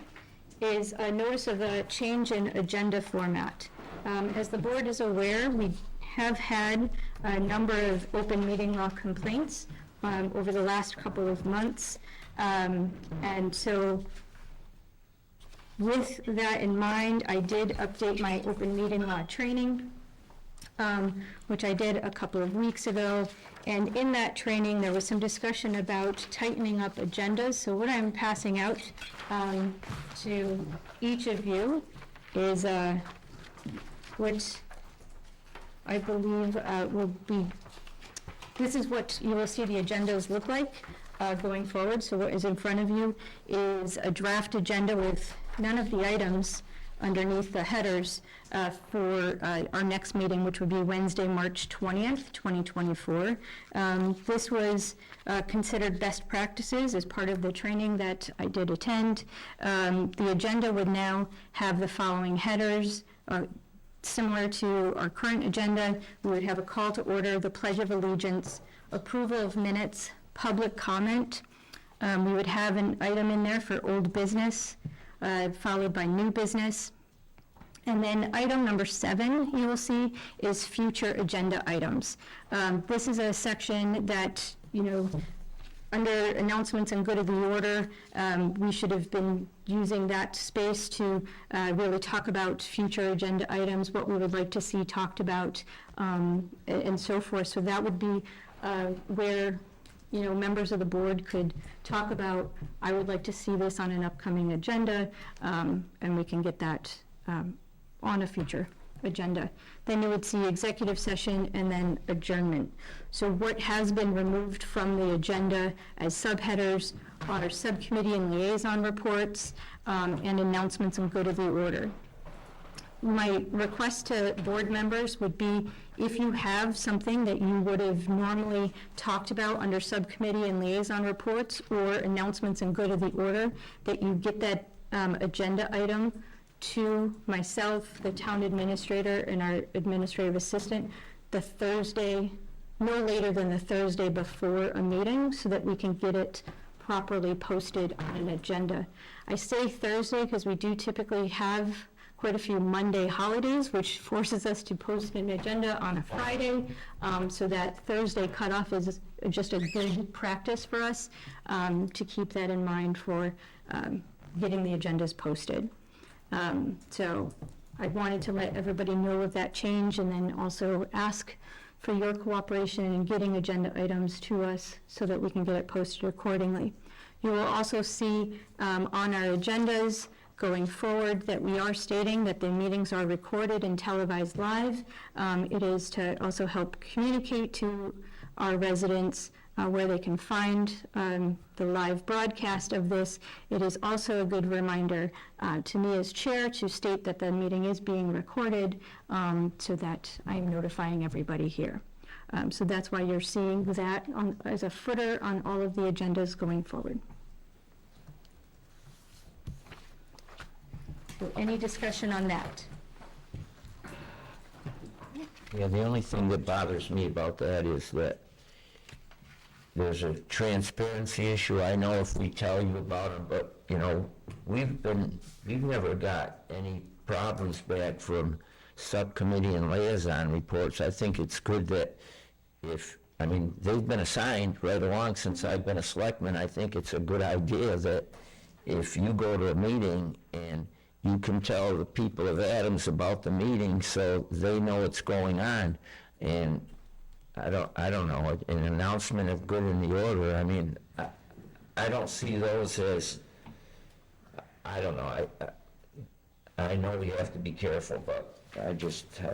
is a notice of a change in agenda format. As the board is aware, we have had a number of open meeting law complaints over the last couple of months. And so with that in mind, I did update my open meeting law training, which I did a couple of weeks ago. And in that training, there was some discussion about tightening up agendas. So what I'm passing out to each of you is what I believe will be, this is what you will see the agendas look like going forward. So what is in front of you is a draft agenda with none of the items underneath the headers for our next meeting, which would be Wednesday, March 20th, 2024. This was considered best practices as part of the training that I did attend. The agenda would now have the following headers: Similar to our current agenda, we would have a call to order, the Pledge of Allegiance, approval of minutes, public comment. We would have an item in there for old business, followed by new business. And then item number 7, you will see, is future agenda items. This is a section that, under announcements and good of the order, we should have been using that space to really talk about future agenda items, what we would like to see talked about, and so forth. So that would be where, members of the board could talk about, I would like to see this on an upcoming agenda, and we can get that on a future agenda. Then you would see executive session and then adjournment. So what has been removed from the agenda as subheaders are subcommittee and liaison reports, and announcements and good of the order. My request to board members would be, if you have something that you would have normally talked about under subcommittee and liaison reports or announcements and good of the order, that you get that agenda item to myself, the town administrator, and our administrative assistant the Thursday, no later than the Thursday before a meeting, so that we can get it properly posted on an agenda. I say Thursday because we do typically have quite a few Monday holidays, which forces us to post an agenda on a Friday, so that Thursday cutoff is just a good practice for us, to keep that in mind for getting the agendas posted. So I wanted to let everybody know of that change, and then also ask for your cooperation in getting agenda items to us so that we can get it posted accordingly. You will also see on our agendas going forward that we are stating that the meetings are recorded and televised live. It is to also help communicate to our residents where they can find the live broadcast of this. It is also a good reminder to me as chair to state that the meeting is being recorded, so that I'm notifying everybody here. So that's why you're seeing that as a footer on all of the agendas going forward. So any discussion on that? Yeah, the only thing that bothers me about that is that there's a transparency issue. I know if we tell you about it, but, we've never got any problems back from subcommittee and liaison reports. I think it's good that they've been assigned right along since I've been a selectman. I think it's a good idea that if you go to a meeting and you can tell the people of Adams about the meeting so they know what's going on. And I don't know, an announcement of good in the order, I don't see those as, I don't know, I know we have to be careful, but I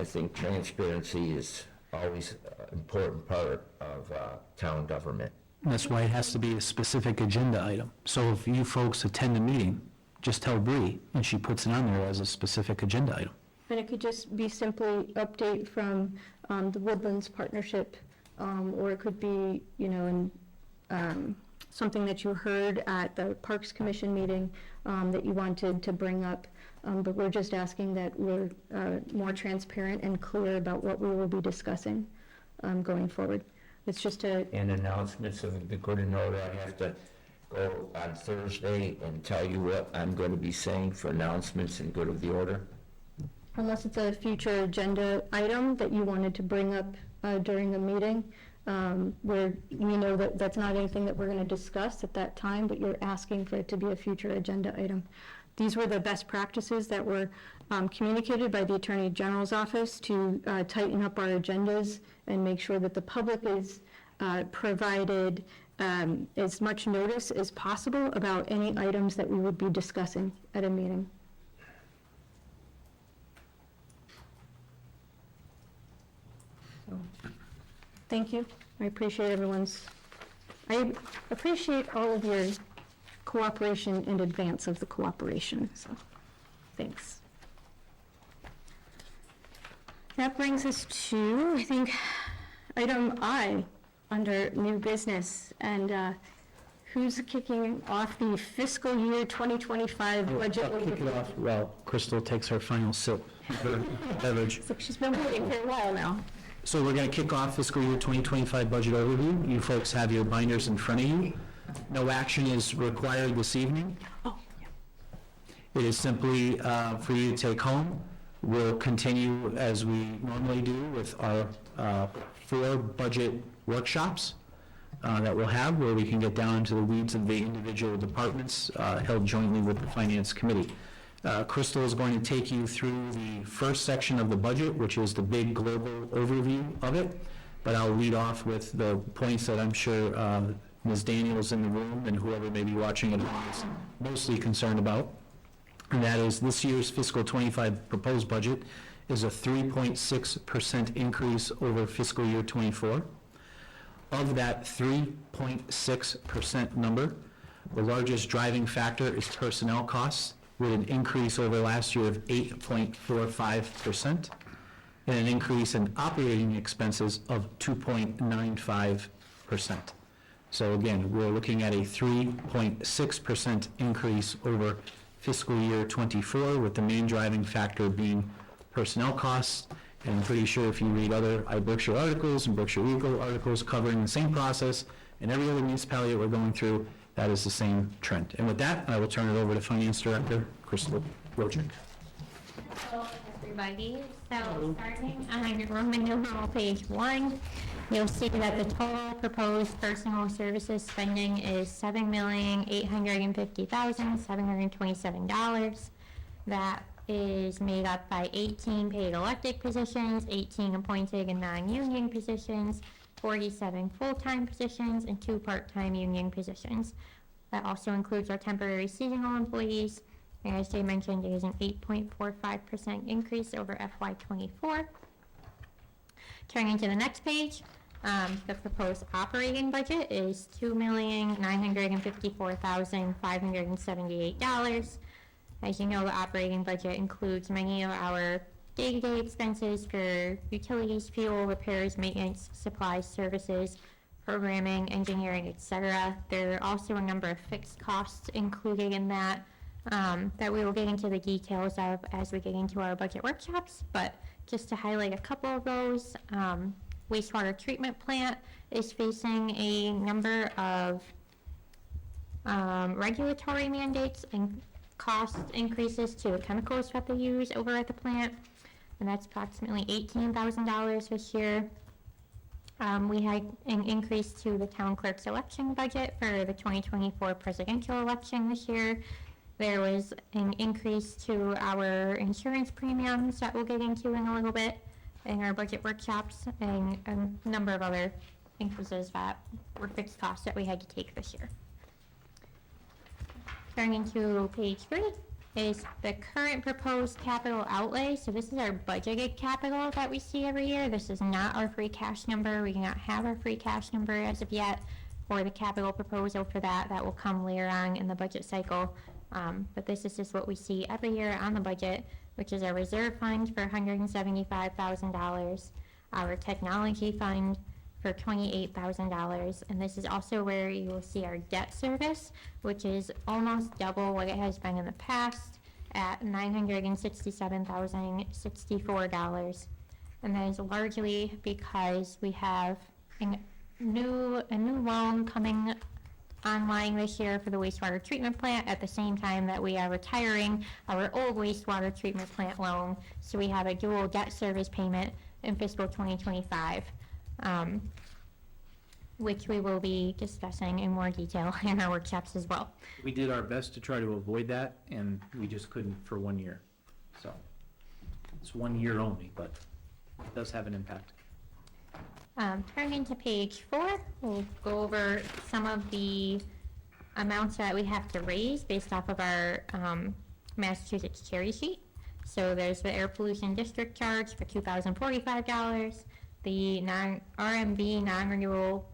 think transparency is always an important part of town government. And that's why it has to be a specific agenda item. So if you folks attend a meeting, just tell Bree, and she puts it on there as a specific agenda item. And it could just be simply update from the Woodlands Partnership, or it could be, something that you heard at the Parks Commission meeting that you wanted to bring up. But we're just asking that we're more transparent and clear about what we will be discussing going forward. It's just And announcements of the good in order, I have to go on Thursday and tell you what I'm going to be saying for announcements and good of the order? Unless it's a future agenda item that you wanted to bring up during a meeting, where we know that that's not anything that we're going to discuss at that time, but you're asking for it to be a future agenda item. These were the best practices that were communicated by the Attorney General's office to tighten up our agendas and make sure that the public is provided as much notice as possible about any items that we would be discussing at a meeting. So, thank you. I appreciate I appreciate all of your cooperation in advance of the cooperation, so thanks. That brings us to, I think, item I under new business, and who's kicking off the fiscal year 2025 budget? I'll kick it off. Well, Crystal takes her final sip of her beverage. So she's been waiting for a while now. So we're going to kick off fiscal year 2025 budget overview. You folks have your binders in front of you. No action is required this evening. It is simply for you to take home. We'll continue as we normally do with our 4 budget workshops that we'll have, where we can get down into the weeds of the individual departments held jointly with the Finance Committee. Crystal is going to take you through the first section of the budget, which is the big global overview of it, but I'll lead off with the points that I'm sure Ms. Daniels in the room and whoever may be watching at home is mostly concerned about. And that is this year's fiscal 25 proposed budget is a 3.6% increase over fiscal year 24. Of that 3.6% number, the largest driving factor is personnel costs, with an increase over last year of 8.45%, and an increase in operating expenses of 2.95%. So again, we're looking at a 3.6% increase over fiscal year 24, with the main driving factor being personnel costs. And I'm pretty sure if you read other iBerkshire articles and Berkshire Legal articles covering the same process and every other municipality that we're going through, that is the same trend. And with that, I will turn it over to Finance Director Crystal Wojcik. Hello, everybody. So starting on Roman numeral page 1, you'll see that the total proposed personal services spending is $7,850,727. That is made up by 18 paid elected positions, 18 appointed and non-union positions, 47 full-time positions, and 2 part-time union positions. That also includes our temporary seasonal employees. And as Jay mentioned, it is an 8.45% increase over FY24. Turning to the next page, the proposed operating budget is $2,954,578. As you know, the operating budget includes many of our day-to-day expenses for utilities, fuel, repairs, maintenance, supplies, services, programming, engineering, etc. There are also a number of fixed costs included in that that we will get into the details of as we get into our budget workshops. But just to highlight a couple of those, wastewater treatment plant is facing a number of regulatory mandates and cost increases to the chemicals that they use over at the plant, and that's approximately $18,000 this year. We had an increase to the town clerk's election budget for the 2024 presidential election this year. There was an increase to our insurance premiums that we'll get into in a little bit in our budget workshops, and a number of other increases that were fixed costs that we had to take this year. Turning to page 3 is the current proposed capital outlay. So this is our budgeted capital that we see every year. This is not our free cash number. We do not have our free cash number as of yet, or the capital proposal for that. That will come later on in the budget cycle. But this is just what we see every year on the budget, which is our reserve fund for $175,000, our technology fund for $28,000, and this is also where you will see our debt service, which is almost double what it has been in the past at $967,064, and that is largely because we have a new loan coming online this year for the wastewater treatment plant at the same time that we are retiring our old wastewater treatment plant loan, so we have a dual debt service payment in fiscal 2025. Which we will be discussing in more detail in our workshops as well. We did our best to try to avoid that, and we just couldn't for 1 year. So it's 1 year only, but it does have an impact. Turning to page 4, we'll go over some of the amounts that we have to raise based off of our Massachusetts cherry sheet. So there's the air pollution district charge for $2,045, the RMV non-renewal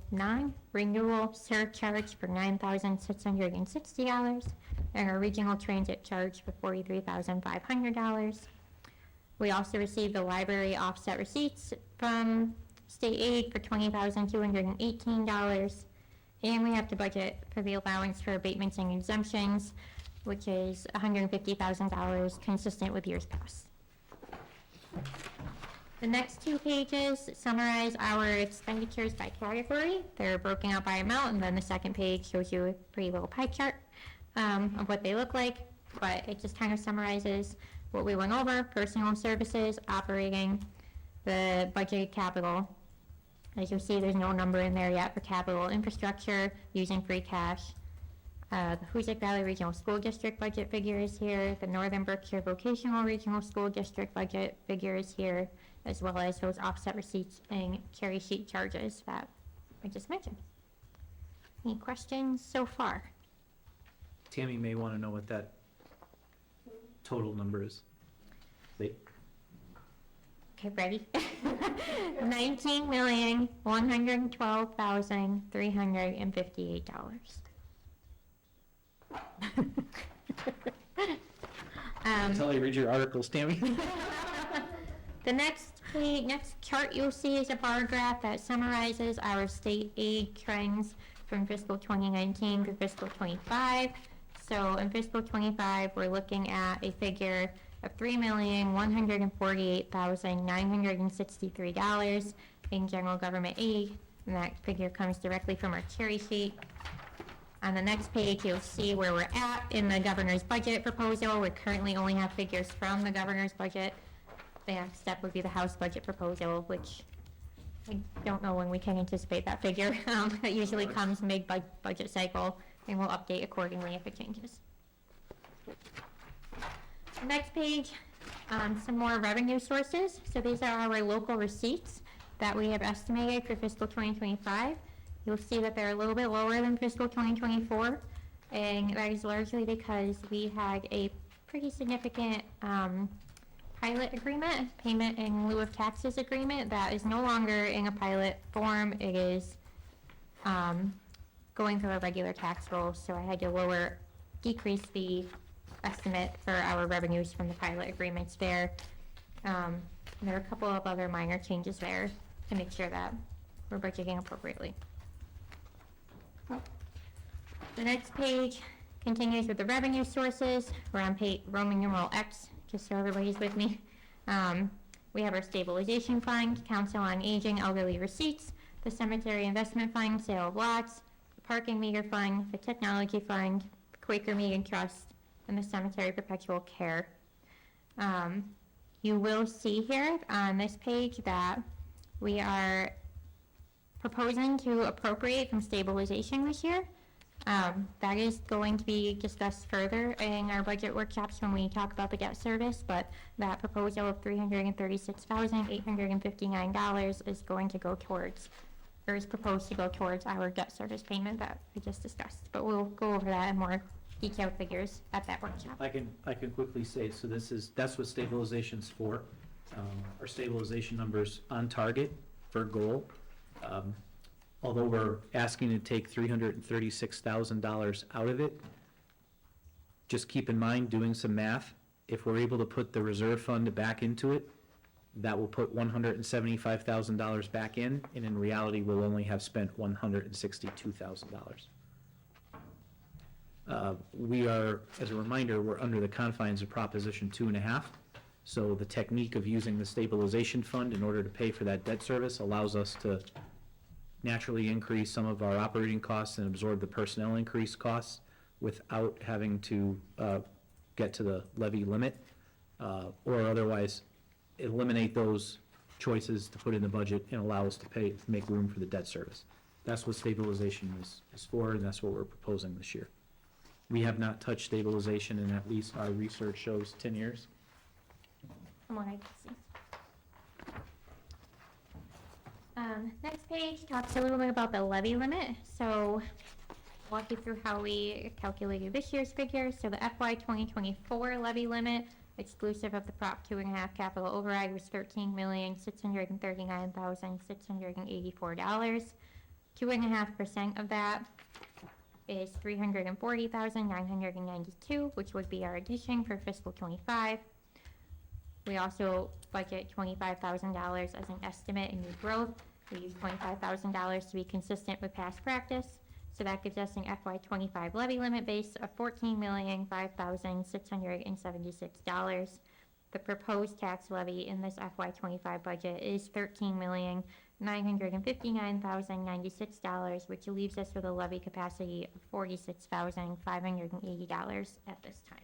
surcharge for $9,660, and our regional transit charge for $43,500. We also received the library offset receipts from state aid for $20,218, And we have to budget for the allowance for abatements and exemptions, which is $150,000, consistent with years past. The next 2 pages summarize our expenditures by category. They're broken out by amount, and then the second page shows you a pretty little pie chart of what they look like, but it just kind of summarizes what we went over: personal services, operating, the budgeted capital. As you'll see, there's no number in there yet for capital infrastructure using free cash. The Hoosick Valley Regional School District budget figure is here. The Northern Berkshire Vocational Regional School District budget figure is here, as well as those offset receipts and cherry sheet charges that I just mentioned. Any questions so far? Tammy may want to know what that total number is. Wait. Okay, ready? $19,112,358. Until I read your articles, Tammy. The next chart you'll see is a bar graph that summarizes our state aid trends from fiscal 2019 to fiscal 25. So in fiscal 25, we're looking at a figure of $3,148,963 in general government aid, and that figure comes directly from our cherry sheet. On the next page, you'll see where we're at in the governor's budget proposal. We currently only have figures from the governor's budget. The next step would be the House budget proposal, which I don't know when we can anticipate that figure. That usually comes mid-budget cycle, and we'll update accordingly if it changes. Next page, some more revenue sources. So these are our local receipts that we have estimated for fiscal 2025. You'll see that they're a little bit lower than fiscal 2024, and that is largely because we had a pretty significant pilot agreement, payment in lieu of taxes agreement, that is no longer in a pilot form. It is going through a regular tax roll, so I had to decrease the estimate for our revenues from the pilot agreements there. There are a couple of other minor changes there to make sure that we're budgeting appropriately. The next page continues with the revenue sources. We're on page Roman numeral X, just so everybody's with me. We have our stabilization fund, council on aging, elderly receipts, the cemetery investment fund, sale of lots, the parking meter fund, the technology fund, the Quaker Meeting Trust, and the cemetery perpetual care. You will see here on this page that we are proposing to appropriate from stabilization this year. That is going to be discussed further in our budget workshops when we talk about the debt service, but that proposal of $336,859 is going to go towards, or is proposed to go towards our debt service payment that we just discussed. But we'll go over that in more detailed figures at that workshop. I can quickly say, so that's what stabilization's for. Our stabilization numbers on target for goal. Although we're asking to take $336,000 out of it, just keep in mind, doing some math, if we're able to put the reserve fund back into it, that will put $175,000 back in, and in reality, we'll only have spent $162,000. We are, as a reminder, we're under the confines of Proposition 2.5. So the technique of using the stabilization fund in order to pay for that debt service allows us to naturally increase some of our operating costs and absorb the personnel increase costs without having to get to the levy limit, or otherwise eliminate those choices to put in the budget and allow us to make room for the debt service. That's what stabilization is for, and that's what we're proposing this year. We have not touched stabilization in at least our research shows 10 years. From what I can see. Next page talks a little bit about the levy limit. So walk you through how we calculated this year's figures. So the FY 2024 levy limit, exclusive of the Prop 2.5 capital override, was $13,639,684. 2.5% of that is $340,992, which would be our addition for fiscal 25. We also budget $25,000 as an estimate in new growth. We use $25,000 to be consistent with past practice. So that gives us an FY '25 levy limit base of $14,005,676. The proposed tax levy in this FY '25 budget is $13,959,096, which leaves us with a levy capacity of $46,580 at this time.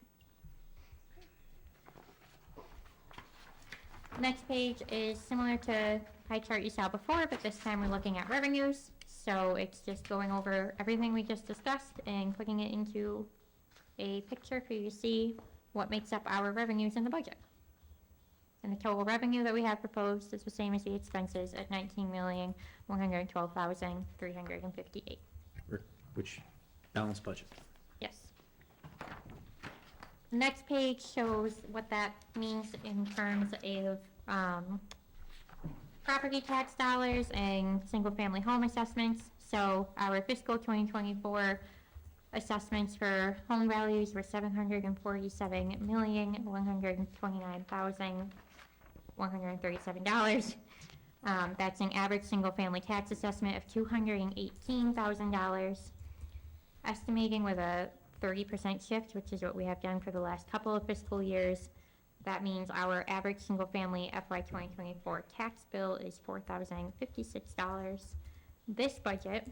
Next page is similar to pie chart you saw before, but this time we're looking at revenues. So it's just going over everything we just discussed and putting it into a picture for you to see what makes up our revenues in the budget. And the total revenue that we have proposed is the same as the expenses at $19,112,358. Which balanced budget. Yes. The next page shows what that means in terms of property tax dollars and single-family home assessments. So our fiscal 2024 assessments for home values were $747,129,137. That's an average single-family tax assessment of $218,000. Estimating with a 30% shift, which is what we have done for the last couple of fiscal years, that means our average single-family FY 2024 tax bill is $4,056. This budget,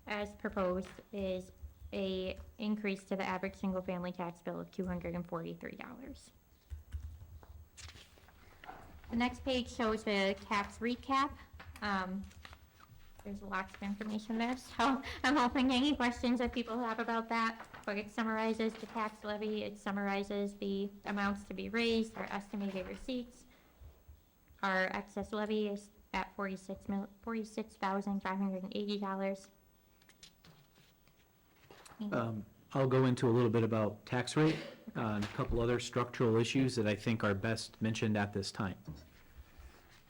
as proposed, is a increase to the average single-family tax bill of $243. The next page shows the tax recap. There's lots of information there, so I'm hoping any questions that people have about that. But it summarizes the tax levy, it summarizes the amounts to be raised, our estimated receipts. Our excess levy is at $46,580. I'll go into a little bit about tax rate and a couple other structural issues that I think are best mentioned at this time.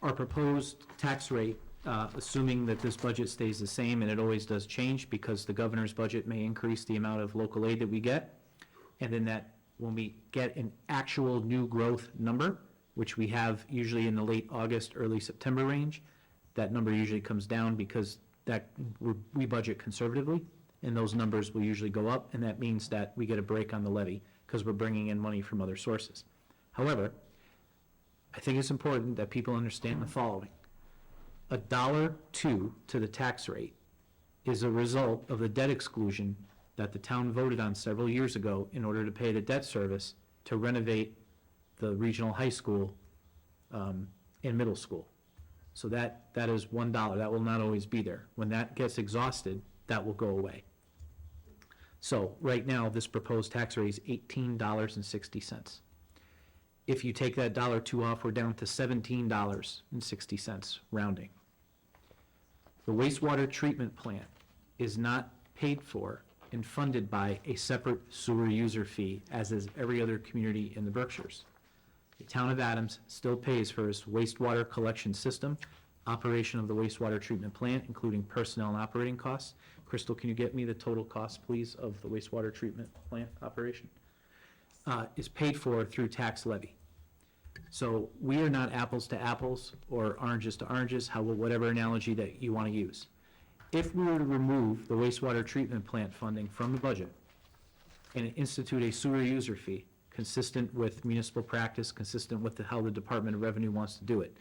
Our proposed tax rate, assuming that this budget stays the same, and it always does change because the governor's budget may increase the amount of local aid that we get, and then that when we get an actual new growth number, which we have usually in the late August, early September range, that number usually comes down because that we budget conservatively, and those numbers will usually go up, and that means that we get a break on the levy because we're bringing in money from other sources. However, I think it's important that people understand the following. $1.02 to the tax rate is a result of the debt exclusion that the town voted on several years ago in order to pay the debt service to renovate the regional high school and middle school. So that is $1. That will not always be there. When that gets exhausted, that will go away. So right now, this proposed tax rate is $18.60. If you take that $1.02 off, we're down to $17.60, rounding. The wastewater treatment plant is not paid for and funded by a separate sewer user fee, as is every other community in the Berkshires. The town of Adams still pays for its wastewater collection system, operation of the wastewater treatment plant, including personnel and operating costs. Crystal, can you get me the total cost, please, of the wastewater treatment plant operation? Is paid for through tax levy. So we are not apples to apples or oranges to oranges, whatever analogy that you want to use. If we were to remove the wastewater treatment plant funding from the budget and institute a sewer user fee consistent with municipal practice, consistent with how the Department of Revenue wants to do it,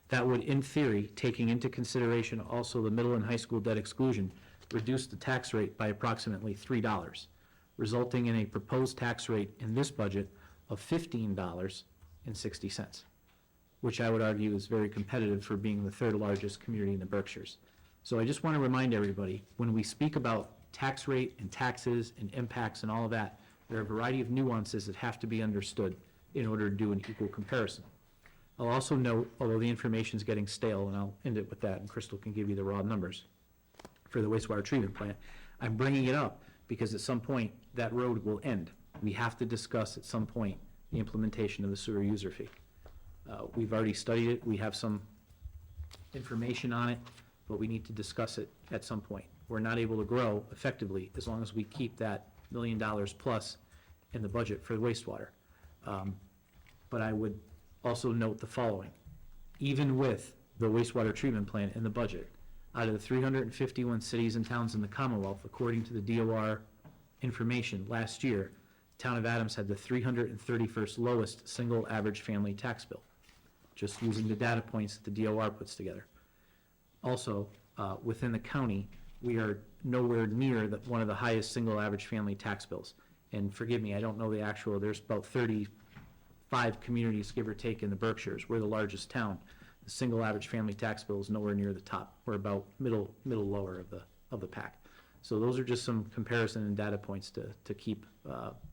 that would, in theory, taking into consideration also the middle and high school debt exclusion, reduce the tax rate by approximately $3, resulting in a proposed tax rate in this budget of $15.60, which I would argue is very competitive for being the third largest community in the Berkshires. So I just want to remind everybody, when we speak about tax rate and taxes and impacts and all of that, there are a variety of nuances that have to be understood in order to do an equal comparison. I'll also note, although the information's getting stale, and I'll end it with that, and Crystal can give you the raw numbers for the wastewater treatment plant, I'm bringing it up because at some point, that road will end. We have to discuss at some point the implementation of the sewer user fee. We've already studied it, we have some information on it, but we need to discuss it at some point. We're not able to grow effectively as long as we keep that $1 million plus in the budget for wastewater. But I would also note the following. Even with the wastewater treatment plant in the budget, Out of the 351 cities and towns in the Commonwealth, according to the DOR information, last year, town of Adams had the 331st lowest single average family tax bill, just using the data points that the DOR puts together. Also, within the county, we are nowhere near one of the highest single average family tax bills. And forgive me, I don't know the actual, there's about 35 communities, give or take, in the Berkshires. We're the largest town. The single average family tax bill is nowhere near the top. We're about middle lower of the pack. So those are just some comparison and data points to keep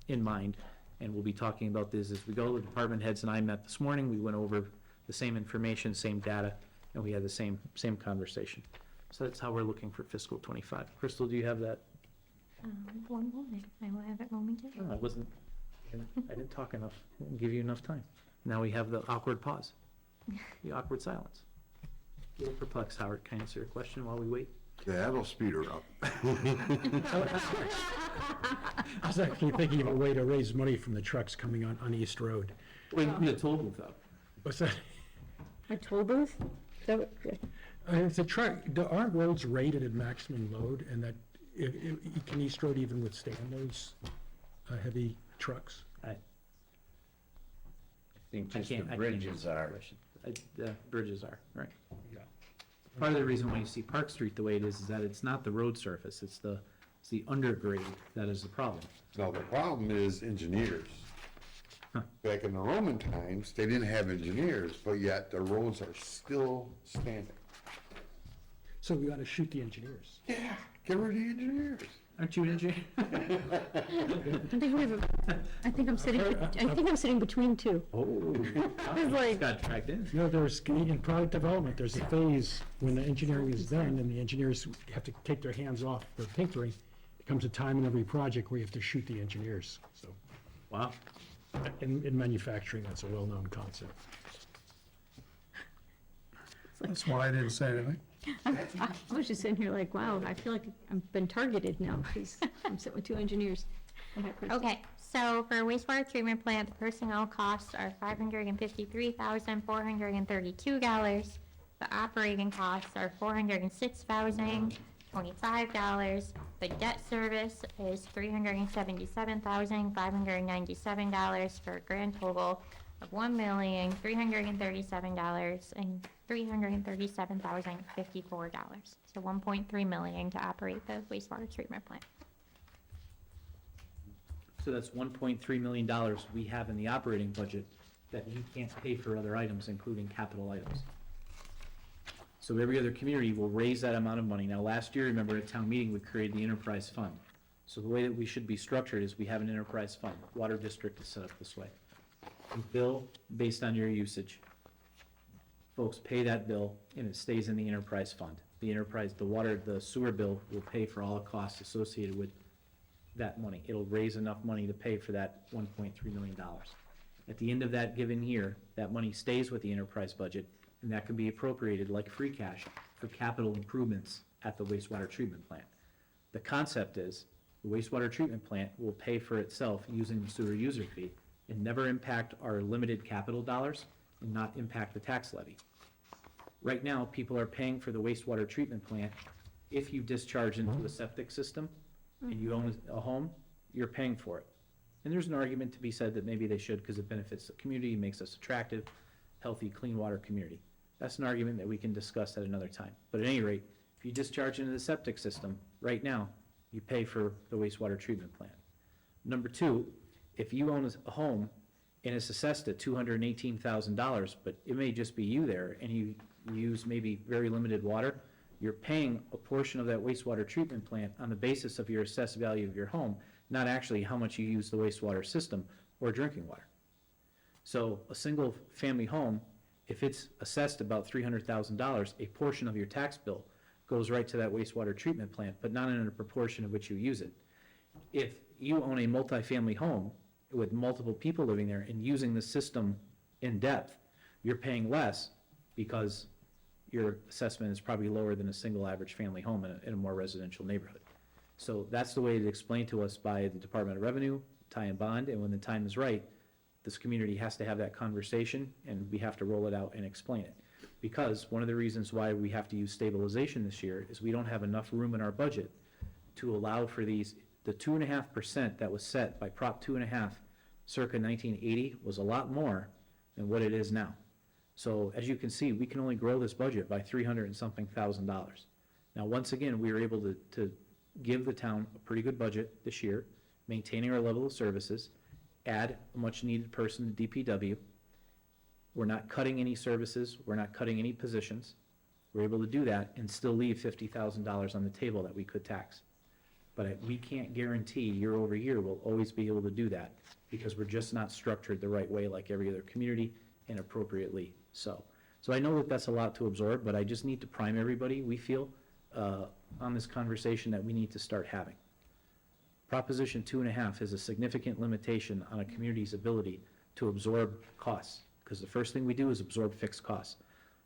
in mind. And we'll be talking about this as we go. The department heads and I met this morning. We went over the same information, same data, and we had the same conversation. So that's how we're looking for fiscal '25. Crystal, do you have that? One moment, I will have it momentarily. Oh, I didn't talk enough, I didn't give you enough time. Now we have the awkward pause, the awkward silence. A little perplexed, Howard, can I answer your question while we wait? Yeah, that'll speed her up. I was actually thinking of a way to raise money from the trucks coming on East Road. Wait, the toll booth up. What's that? A toll booth? It's a truck, aren't roads rated at maximum load, and that, can East Road even withstand those heavy trucks? I think I just the can't bridges answer that are. question. The bridges are, right. Yeah. Part of the reason why you see Park Street the way it is that it's not the road surface, it's the undergrade that is the problem. Now, the problem is engineers. Back in the Roman times, they didn't have engineers, but yet the roads are still standing. So we ought to shoot the engineers. Yeah, get rid of the engineers. Aren't you an engineer? I think I'm sitting between two. Oh. It's like- Got tracked in. You know, in product development, there's a phase when the engineering is done and the engineers have to take their hands off their tinkering. There comes a time in every project where you have to shoot the engineers. So Wow. in manufacturing, that's a well-known concept. That's why I didn't say anything. I was just sitting here like, wow, I feel like I've been targeted now because I'm sitting with two engineers. Okay, so for wastewater treatment plant, the personnel costs are $553,432. The operating costs are $406,025. The debt service is $377,597 for a grand total of $1,337,337,054. So $1.3 million to operate the wastewater treatment plant. So that's $1.3 million we have in the operating budget that we can't pay for other items, including capital items. So every other community will raise that amount of money. Now, last year, remember at town meeting, we created the enterprise fund. So the way that we should be structured is we have an enterprise fund. Water district is set up this way. You bill based on your usage. Folks pay that bill and it stays in the enterprise fund. The sewer bill will pay for all the costs associated with that money. It'll raise enough money to pay for that $1.3 million. At the end of that given year, that money stays with the enterprise budget, and that can be appropriated like free cash for capital improvements at the wastewater treatment plant. The concept is the wastewater treatment plant will pay for itself using the sewer user fee and never impact our limited capital dollars and not impact the tax levy. Right now, people are paying for the wastewater treatment plant. If you discharge into a septic system and you own a home, you're paying for it. And there's an argument to be said that maybe they should because it benefits the community, makes us attractive, healthy, clean water community. That's an argument that we can discuss at another time. But at any rate, if you discharge into the septic system, right now, you pay for the wastewater treatment plant. Number two, if you own a home and it's assessed at $218,000, but it may just be you there and you use maybe very limited water, you're paying a portion of that wastewater treatment plant on the basis of your assessed value of your home, not actually how much you use the wastewater system or drinking water. So a single family home, if it's assessed about $300,000, a portion of your tax bill goes right to that wastewater treatment plant, but not in a proportion of which you use it. If you own a multifamily home with multiple people living there and using the system in depth, you're paying less because your assessment is probably lower than a single average family home in a more residential neighborhood. So that's the way it's explained to us by the Department of Revenue, Ty and Bond, and when the time is right, this community has to have that conversation and we have to roll it out and explain it. Because one of the reasons why we have to use stabilization this year is we don't have enough room in our budget to allow for these, the 2.5% that was set by Prop 2.5 circa 1980 was a lot more than what it is now. So as you can see, we can only grow this budget by $300 and something thousand. Now, once again, we were able to give the town a pretty good budget this year, maintaining our level of services, add a much-needed person to DPW. We're not cutting any services, we're not cutting any positions. We're able to do that and still leave $50,000 on the table that we could tax. But we can't guarantee year over year we'll always be able to do that, because we're just not structured the right way like every other community, and appropriately so. So I know that that's a lot to absorb, but I just need to prime everybody, we feel, on this conversation that we need to start having. Proposition 2.5 has a significant limitation on a community's ability to absorb costs, because the first thing we do is absorb fixed costs.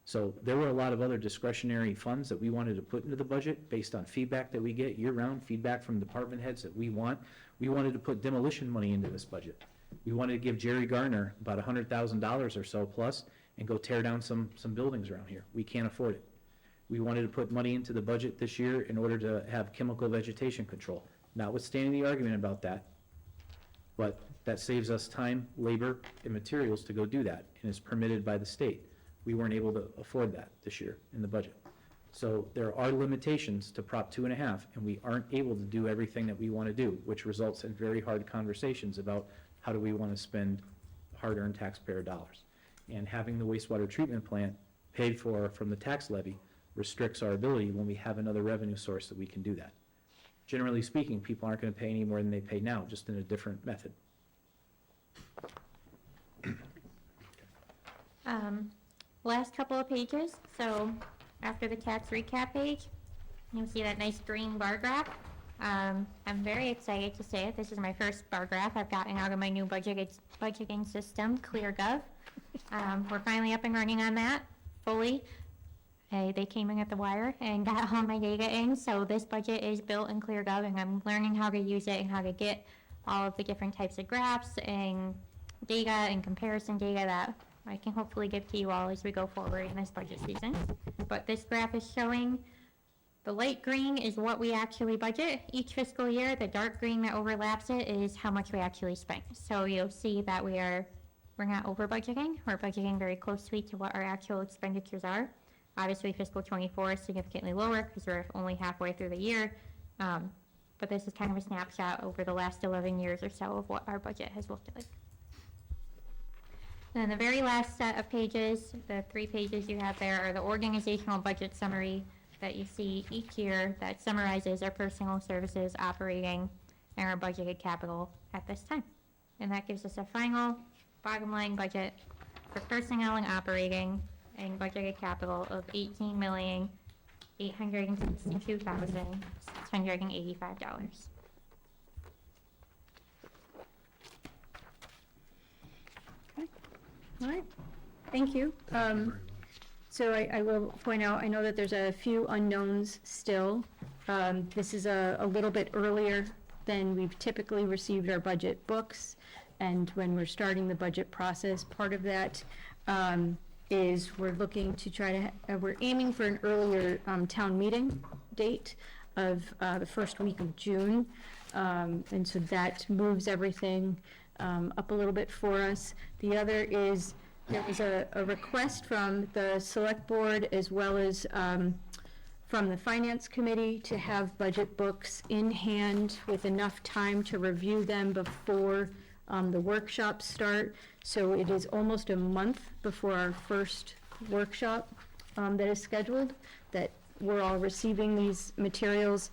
So there were a lot of other discretionary funds that we wanted to put into the budget based on feedback that we get year-round, feedback from department heads that we want. We wanted to put demolition money into this budget. We wanted to give Jerry Garner about $100,000 or so plus and go tear down some buildings around here. We can't afford it. We wanted to put money into the budget this year in order to have chemical vegetation control. Notwithstanding the argument about that, but that saves us time, labor, and materials to go do that, and is permitted by the state. We weren't able to afford that this year in the budget. So there are limitations to Prop 2.5, and we aren't able to do everything that we want to do, which results in very hard conversations about how do we want to spend hard-earned taxpayer dollars. And having the wastewater treatment plant paid for from the tax levy restricts our ability when we have another revenue source that we can do that. Generally speaking, people aren't going to pay any more than they pay now, just in a different method. Last couple of pages, so after the tax recap page, you'll see that nice green bar graph. I'm very excited to say it. This is my first bar graph I've gotten out of my new budgeting system, ClearGov. We're finally up and running on that fully. They came in at the wire and got all my data in, so this budget is built in ClearGov, and I'm learning how to use it and how to get all of the different types of graphs and data and comparison data that I can hopefully give to you all as we go forward in this budget season. But this graph is showing the light green is what we actually budget each fiscal year. The dark green that overlaps it is how much we actually spend. So you'll see that we're not over budgeting. We're budgeting very closely to what our actual expenditures are. Obviously, fiscal 24 is significantly lower because we're only halfway through the year. But this is kind of a snapshot over the last 11 years or so of what our budget has looked like. And then the very last set of pages, the 3 pages you have there, are the organizational budget summary that you see each year that summarizes our personal services, operating, and our budgeted capital at this time. And that gives us a final bottom line budget for personnel and operating and budgeted capital of $18,862,685. All right, thank you. So I will point out, I know that there's a few unknowns still. This is a little bit earlier than we've typically received our budget books, and when we're starting the budget process, part of that is we're looking to try to, we're aiming for an earlier town meeting date of the first week of June, and so that moves everything up a little bit for us. The other is there was a request from the select board as well as from the finance committee to have budget books in hand with enough time to review them before the workshops start. So it is almost a month before our first workshop that is scheduled that we're all receiving these materials.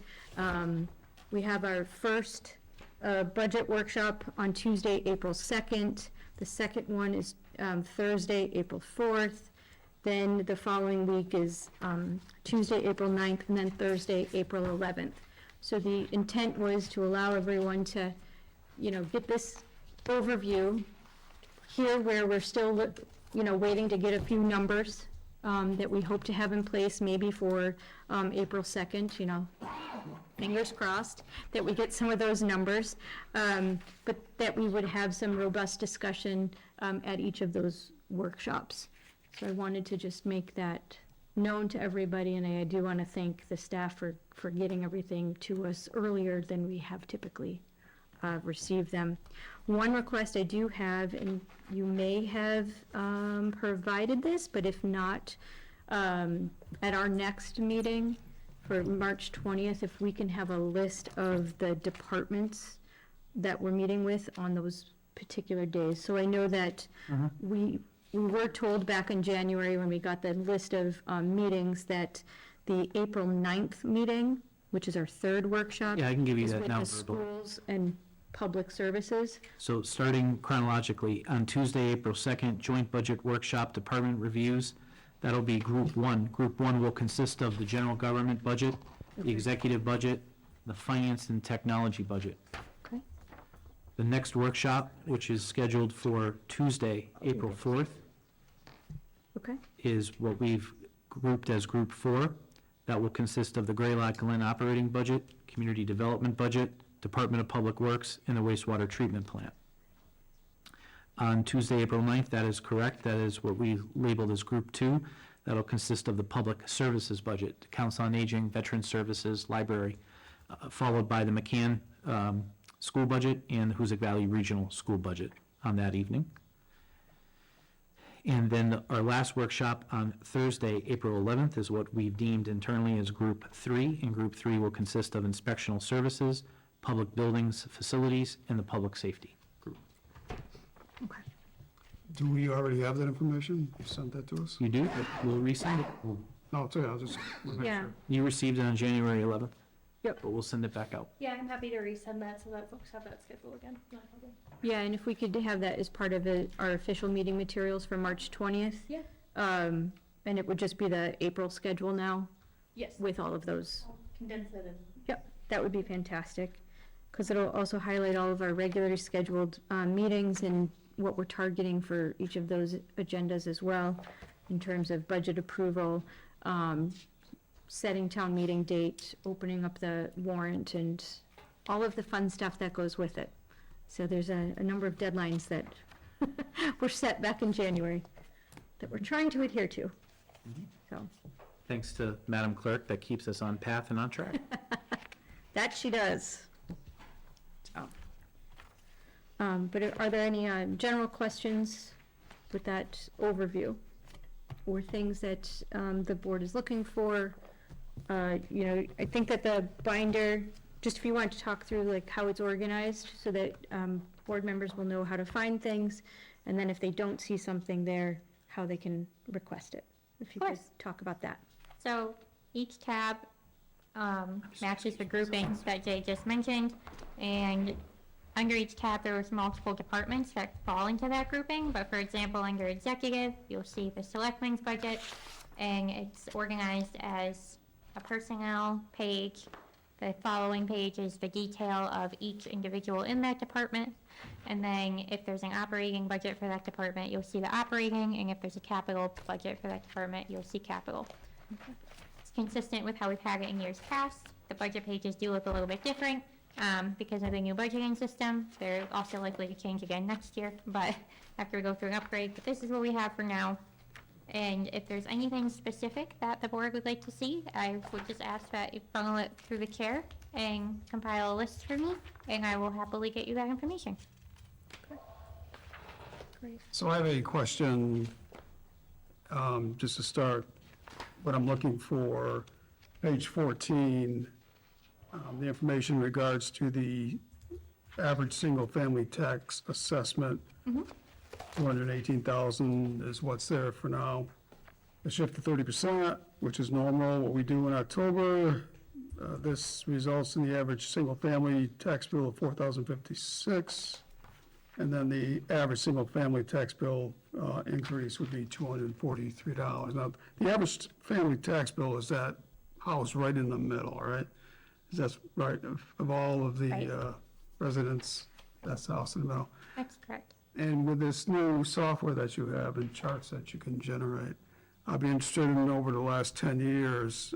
We have our first budget workshop on Tuesday, April 2nd. The second one is Thursday, April 4th. Then the following week is Tuesday, April 9th, and then Thursday, April 11th. So the intent was to allow everyone to, get this overview here where we're still, waiting to get a few numbers that we hope to have in place maybe for April 2nd, fingers crossed that we get some of those numbers, but that we would have some robust discussion at each of those workshops. So I wanted to just make that known to everybody, and I do want to thank the staff for getting everything to us earlier than we have typically received them. One request I do have, and you may have provided this, but if not, at our next meeting for March 20th, if we can have a list of the departments that we're meeting with on those particular days. So I know that we were told back in January when we got the list of meetings that the April 9th meeting, which is our third workshop. Yeah, I can give you is that with now the verbal. schools and public services. So starting chronologically, on Tuesday, April 2nd, Joint Budget Workshop, Department Reviews. That'll be Group 1. Group 1 will consist of the general government budget, the executive budget, the finance and technology budget. Okay. The next workshop, which is scheduled for Tuesday, April 4th, Okay. is what we've grouped as Group 4. That will consist of the Greylock Glen operating budget, community development budget, Department of Public Works, and the wastewater treatment plant. On Tuesday, April 9th, that is correct. That is what we labeled as Group 2. That'll consist of the public services budget, Council on Aging, Veteran Services, Library, followed by the McCann school budget and the Hoosick Valley Regional School budget on that evening. And then our last workshop on Thursday, April 11th, is what we've deemed internally as Group 3. And Group 3 will consist of inspectional services, public buildings, facilities, and the public safety group. Okay. Do we already have that information? You sent that to us? You do, but we'll resend it. No, it's okay, I'll just make Yeah. sure. You received it on January 11th. Yep. But we'll send it back out. Yeah, I'm happy to resend that so that folks have that schedule again. No problem. Yeah, and if we could have that as part of our official meeting materials for March 20th. Yeah. And it would just be the April schedule now Yes. with all of those. I'll condense it and Yep, that would be fantastic, because it'll also highlight all of our regularly scheduled meetings and what we're targeting for each of those agendas as well, in terms of budget approval, setting town meeting date, opening up the warrant, and all of the fun stuff that goes with it. So there's a number of deadlines that were set back in January that we're trying to adhere to. So, Thanks to Madam Clerk, that keeps us on path and on track. that she does. So, but are there any general questions with that overview? Or things that the board is looking for? You know, I think that the binder, just if you want to talk through like how it's organized so that board members will know how to find things, and then if they don't see something there, how they can request it. If you could course. talk about that. So each tab matches the groupings that Jay just mentioned, and under each tab there was multiple departments that fall into that grouping. But for example, under executive, you'll see the selectmen's budget, and it's organized as a personnel page. The following page is the detail of each individual in that department. And then if there's an operating budget for that department, you'll see the operating, and if there's a capital budget for that department, you'll see capital. It's consistent with how we've had it in years past. The budget pages do look a little bit different because of the new budgeting system. They're also likely to change again next year, but after we go through an upgrade. But this is what we have for now. And if there's anything specific that the board would like to see, I would just ask that you funnel it through the chair and compile a list for me, and I will happily get you that information. So I have a question, just to start, what I'm looking for, page 14, the information in regards to the average single-family tax assessment. 218,000 is what's there for now. The shift to 30%, which is normal, what we do in October. This results in the average single-family tax bill of $4,056. And then the average single-family tax bill increase would be $243. Now, the average family tax bill is that house right in the middle, right? Is that right, of all of the Right. residents, that's the house in the middle? That's correct. And with this new software that you have and charts that you can generate, I'd be interested in over the last 10 years,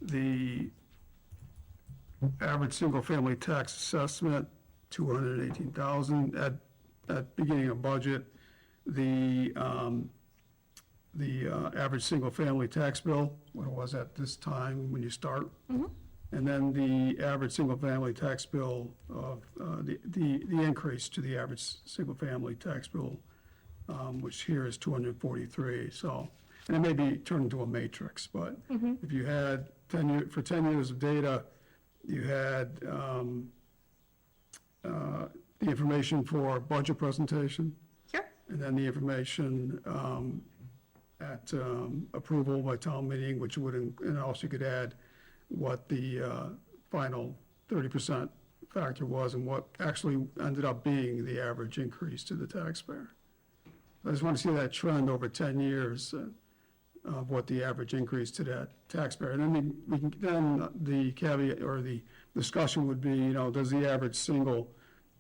the average single-family tax assessment, 218,000 at beginning of budget. The the average single-family tax bill, what it was at this time when you start. And then the average single-family tax bill of, the increase to the average single-family tax bill, which here is 243, so, and it may be turned into a matrix, but if you had 10 years of data, you had the information for budget presentation, Sure. and then the information at approval by town meeting, which would, and also you could add what the final 30% factor was and what actually ended up being the average increase to the taxpayer. I just want to see that trend over 10 years of what the average increase to that taxpayer. And then then the caveat or the discussion would be, does the average single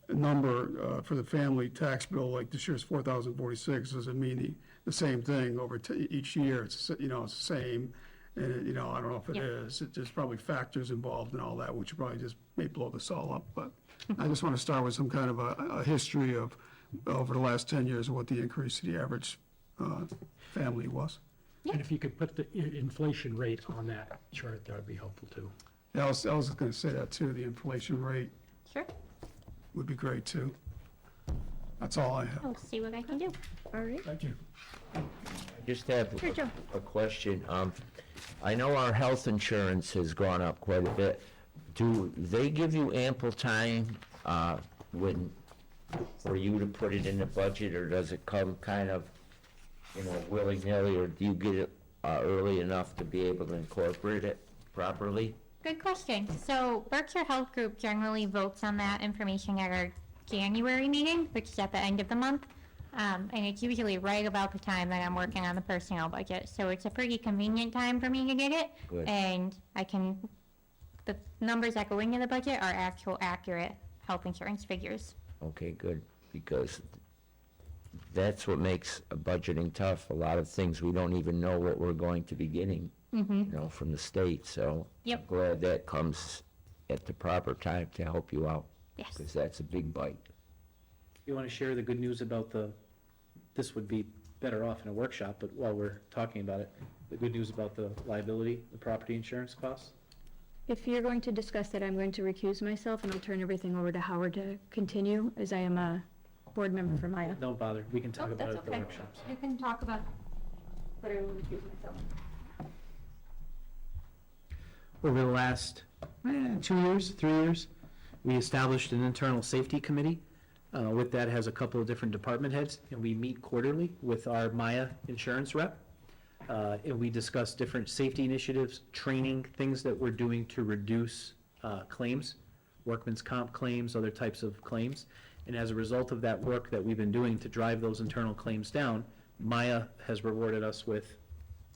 number for the family tax bill, like this year's 4,046, does it mean the same thing over each year? It's, it's the same. And, I don't know if it is. There's probably factors involved and all that, which probably just may blow this all up. But I just want to start with some kind of a history of over the last 10 years of what the increase to the average family was. And if you could put the inflation rate on that chart, that would be helpful too. Yeah, I was going to say that too. The inflation rate Sure, would be great too. That's all I have. I'll see what I can do. All right. Thank you. I just have Sure, Joe. a question. I know our health insurance has gone up quite a bit. Do they give you ample time for you to put it in the budget, or does it come kind of, willy-nilly, or do you get it early enough to be able to incorporate it properly? Good question. So Berkshire Health Group generally votes on that information at our January meeting, which is at the end of the month. And it's usually right about the time that I'm working on the personnel budget. So it's a pretty convenient time for me to get it. Good. And the numbers that go into the budget are actual accurate health insurance figures. Okay, good, because that's what makes budgeting tough. A lot of things, we don't even know what we're going to be getting, from the state, so Yep. I'm glad that comes at the proper time to help you out, Yes. because that's a big bite. You want to share the good news about this would be better off in a workshop, but while we're talking about it, the good news about the liability, the property insurance costs? If you're going to discuss it, I'm going to recuse myself, and I'll turn everything over to Howard to continue, as I am a board member for Maya. Don't bother, we can talk Oh, about it that's at the okay. workshops. You can talk about, but I will recuse myself. Over the last 2 years, 3 years, we established an internal safety committee. With that has a couple of different department heads, and we meet quarterly with our Maya insurance rep. And we discuss different safety initiatives, training, things that we're doing to reduce claims, workman's comp claims, other types of claims. And as a result of that work that we've been doing to drive those internal claims down, Maya has rewarded us with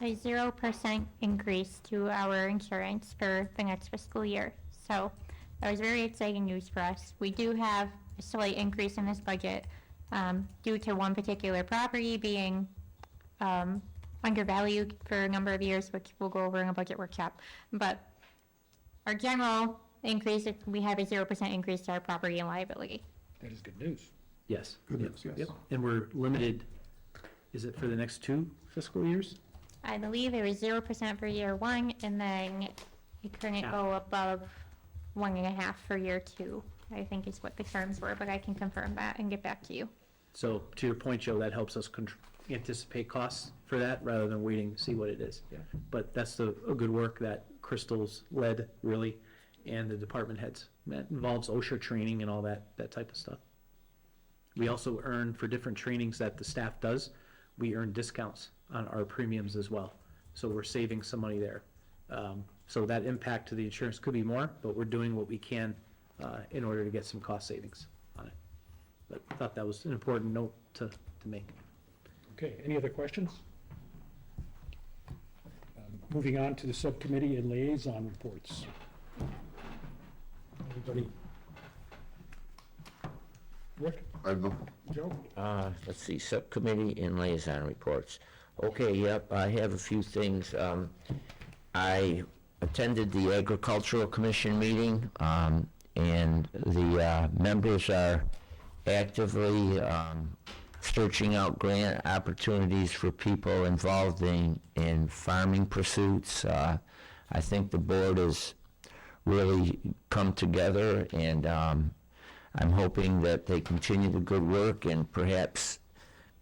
A 0% increase to our insurance for the next fiscal year. So that was very exciting news for us. We do have a slight increase in this budget due to one particular property being undervalued for a number of years, which we'll go over in a budget workshop. But our general increase, we have a 0% increase to our property and liability. That is good news. yes. Good Yep, news, yes. yep. And we're limited, is it for the next 2 fiscal years? I believe it was 0% for year 1, and then it couldn't go above 1.5 for year 2, I think is what the terms were, but I can confirm that and get back to you. So to your point, Joe, that helps us anticipate costs for that rather than waiting to see what it is. Yeah. But that's a good work that Crystal's led, really, and the department heads. That involves OSHA training and all that type of stuff. We also earn, for different trainings that the staff does, we earn discounts on our premiums as well. So we're saving some money there. So that impact to the insurance could be more, but we're doing what we can in order to get some cost savings on it. But I thought that was an important note to make. Okay, any other questions? Moving on to the subcommittee and liaison reports. Anybody? Rick, I don't know. Joe? Let's see, subcommittee and liaison reports. Okay, yep, I have a few things. I attended the Agricultural Commission meeting, and the members are actively searching out grant opportunities for people involved in farming pursuits. I think the board has really come together, and I'm hoping that they continue the good work, and perhaps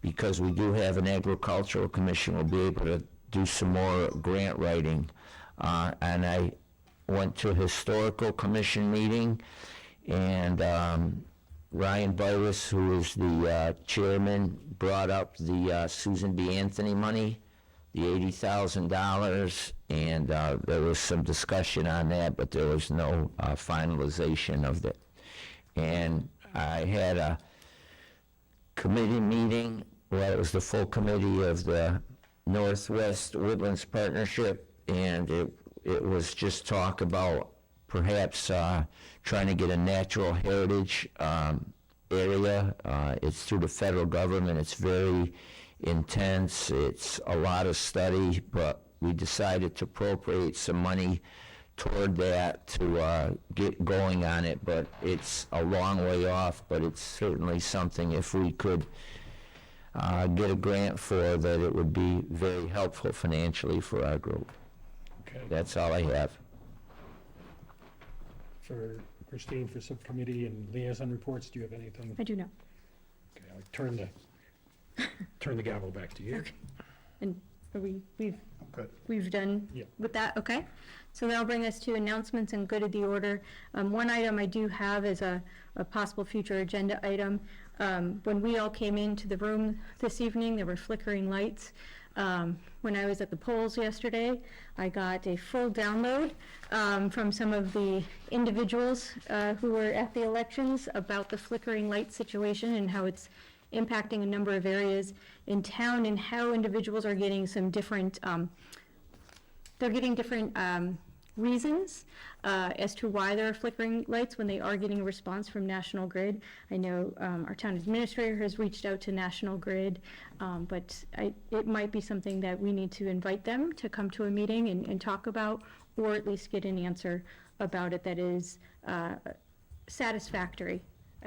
because we do have an agricultural commission, we'll be able to do some more grant writing. And I went to a historical commission meeting, and Ryan Byris, who is the chairman, brought up the Susan B. Anthony money, the $80,000, and there was some discussion on that, but there was no finalization of it. And I had a committee meeting, well, it was the full committee of the Northwest Woodlands Partnership, and it was just talk about perhaps trying to get a natural heritage area. It's through the federal government. It's very intense. It's a lot of study, but we decided to appropriate some money toward that to get going on it, but it's a long way off, but it's certainly something if we could get a grant for that, it would be very helpful financially for our group. Okay. That's all I have. For Christine, for subcommittee and liaison reports, do you have anything? I do know. Okay, I'll turn the gavel back to you. And are we've Good. We've done Yeah. with that, okay? So that'll bring us to announcements and good of the order. One item I do have is a possible future agenda item. When we all came into the room this evening, there were flickering lights. When I was at the polls yesterday, I got a full download from some of the individuals who were at the elections about the flickering light situation and how it's impacting a number of areas in town, and how individuals are getting some different, reasons as to why there are flickering lights when they are getting a response from National Grid. I know our town administrator has reached out to National Grid, but it might be something that we need to invite them to come to a meeting and talk about, or at least get an answer about it that is satisfactory.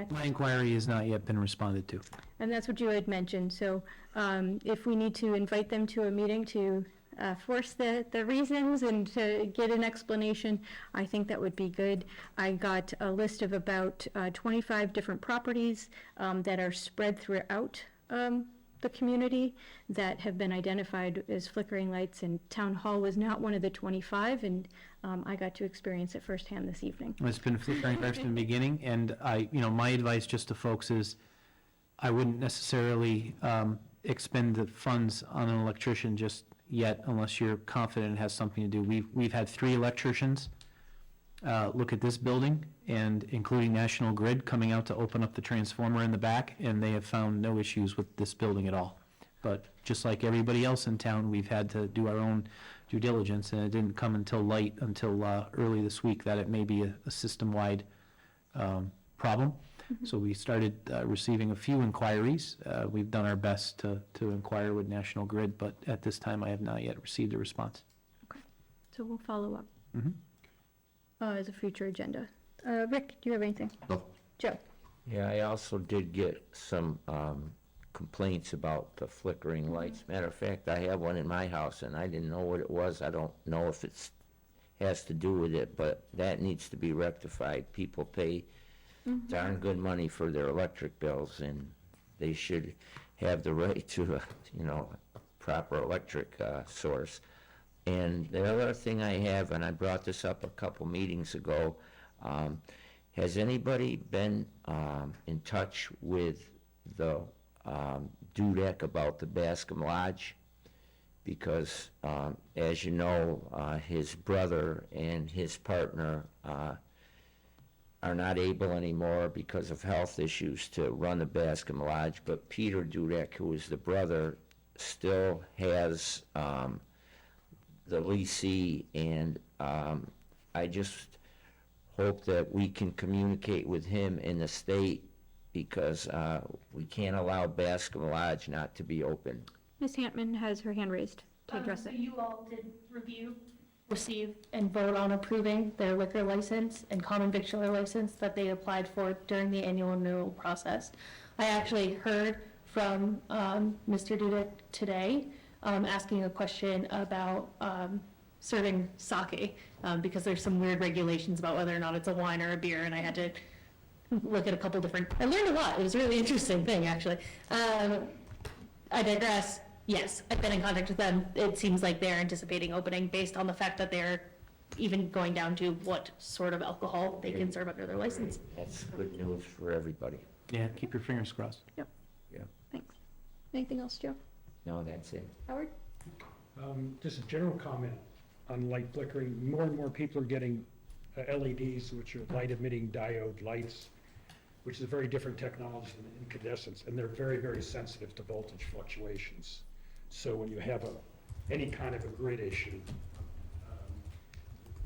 My inquiry has not yet been responded to. And that's what you had mentioned, so if we need to invite them to a meeting to force the reasons and to get an explanation, I think that would be good. I got a list of about 25 different properties that are spread throughout the community that have been identified as flickering lights, and Town Hall was not one of the 25, and I got to experience it firsthand this evening. It's been flickering right from the beginning, and my advice just to folks is, I wouldn't necessarily expend the funds on an electrician just yet unless you're confident it has something to do. We've had 3 electricians look at this building, and including National Grid coming out to open up the transformer in the back, and they have found no issues with this building at all. But just like everybody else in town, we've had to do our own due diligence, and it didn't come until early this week that it may be a system-wide problem. So we started receiving a few inquiries. We've done our best to inquire with National Grid, but at this time, I have not yet received a response. Okay, so we'll follow up Mhm. As a future agenda. Rick, do you have anything? No. Joe? Yeah, I also did get some complaints about the flickering lights. Matter of fact, I have one in my house, and I didn't know what it was. I don't know if it has to do with it, but that needs to be rectified. People pay darn good money for their electric bills, and they should have the right to, a proper electric source. And the other thing I have, and I brought this up a couple meetings ago, has anybody been in touch with the Dudek about the Bascom Lodge? Because, as you know, his brother and his partner are not able anymore because of health issues to run the Bascom Lodge, but Peter Dudek, who is the brother, still has the leasee, and I just hope that we can communicate with him in the state, because we can't allow Bascom Lodge not to be open. Ms. Hantman has her hand raised to address So it. you all did review, receive, and vote on approving their liquor license and common victualler license that they applied for during the annual renewal process. I actually heard from Mr. Duda today, asking a question about serving sake, because there's some weird regulations about whether or not it's a wine or a beer, and I had to look at a couple different, I learned a lot. It was a really interesting thing, actually. I digress. Yes, I've been in contact with them. It seems like they're anticipating opening based on the fact that they're even going down to what sort of alcohol they can serve under their license. That's good news for everybody. Yeah, keep your fingers crossed. Yep. Yeah. Thanks. Anything else, Joe? No, that's it. Howard? Just a general comment on light flickering. More and more people are getting LEDs, which are light emitting diode lights, which is a very different technology than incandescents, and they're very, very sensitive to voltage fluctuations. So when you have any kind of a grid issue,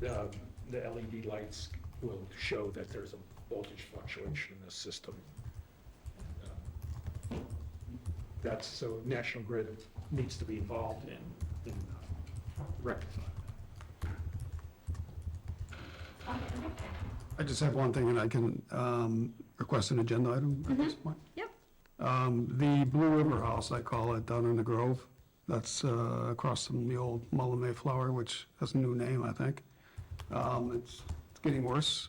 the LED lights will show that there's a voltage fluctuation in the system. That's, so National Grid needs to be involved in rectifying that. I just have one thing, and I can request an agenda item at this point. Yep. The Blue River House, I call it, down in the Grove, that's across from the old Mullen Mayflower, which has a new name, I think. It's getting worse.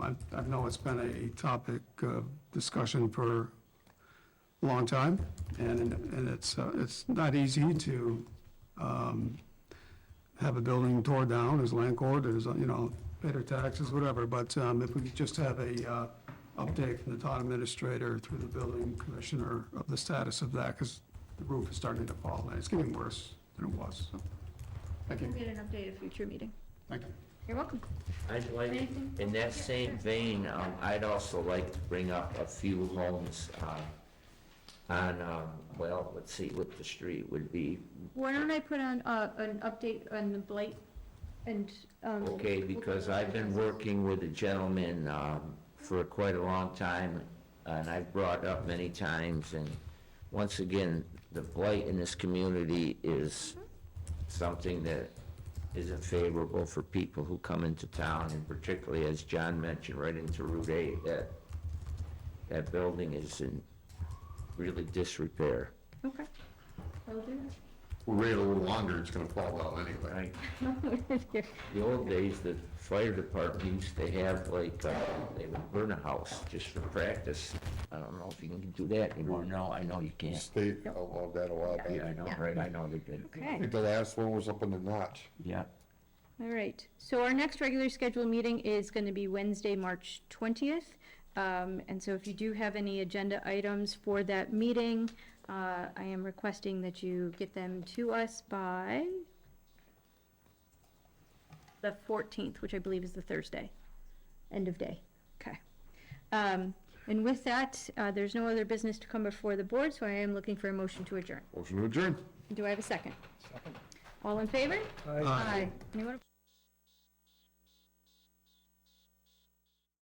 I know it's been a topic of discussion for a long time, and it's not easy to have a building tore down, there's land court, there's, pay their taxes, whatever, but if we could just have a update from the town administrator through the building commissioner of the status of that, because the roof is starting to fall, and it's getting worse than it was, so, thank you. We'll get an update at a future meeting. Thank you. You're welcome. I'd like, Anything? in that same vein, I'd also like to bring up a few homes on, well, let's see what the street would be. Why don't I put on an update on the blight and, Okay, because I've been working with a gentleman for quite a long time, and I've brought up many times, and once again, the blight in this community is something that isn't favorable for people who come into town, and particularly, as John mentioned, right into Route 8, that building is in really disrepair. okay. I'll do We'll wait a little longer, it's gonna fall out anyway. Right. The old days, the fire department used to have like, they would burn a house just for practice. I don't know if you can do that anymore. No, I know you can't. State outlawed that a while back. Yeah, I know, right, I know they did. I Okay. think the last one was up in the Notch. Yeah. All right, so our next regular scheduled meeting is going to be Wednesday, March 20th. And so if you do have any agenda items for that meeting, I am requesting that you get them to us by the 14th, which I believe is the Thursday, end of day. Okay. And with that, there's no other business to come before the board, so I am looking for a motion to adjourn. Motion to adjourn. Do I have a second? Second. All in favor? Aye. Anyone?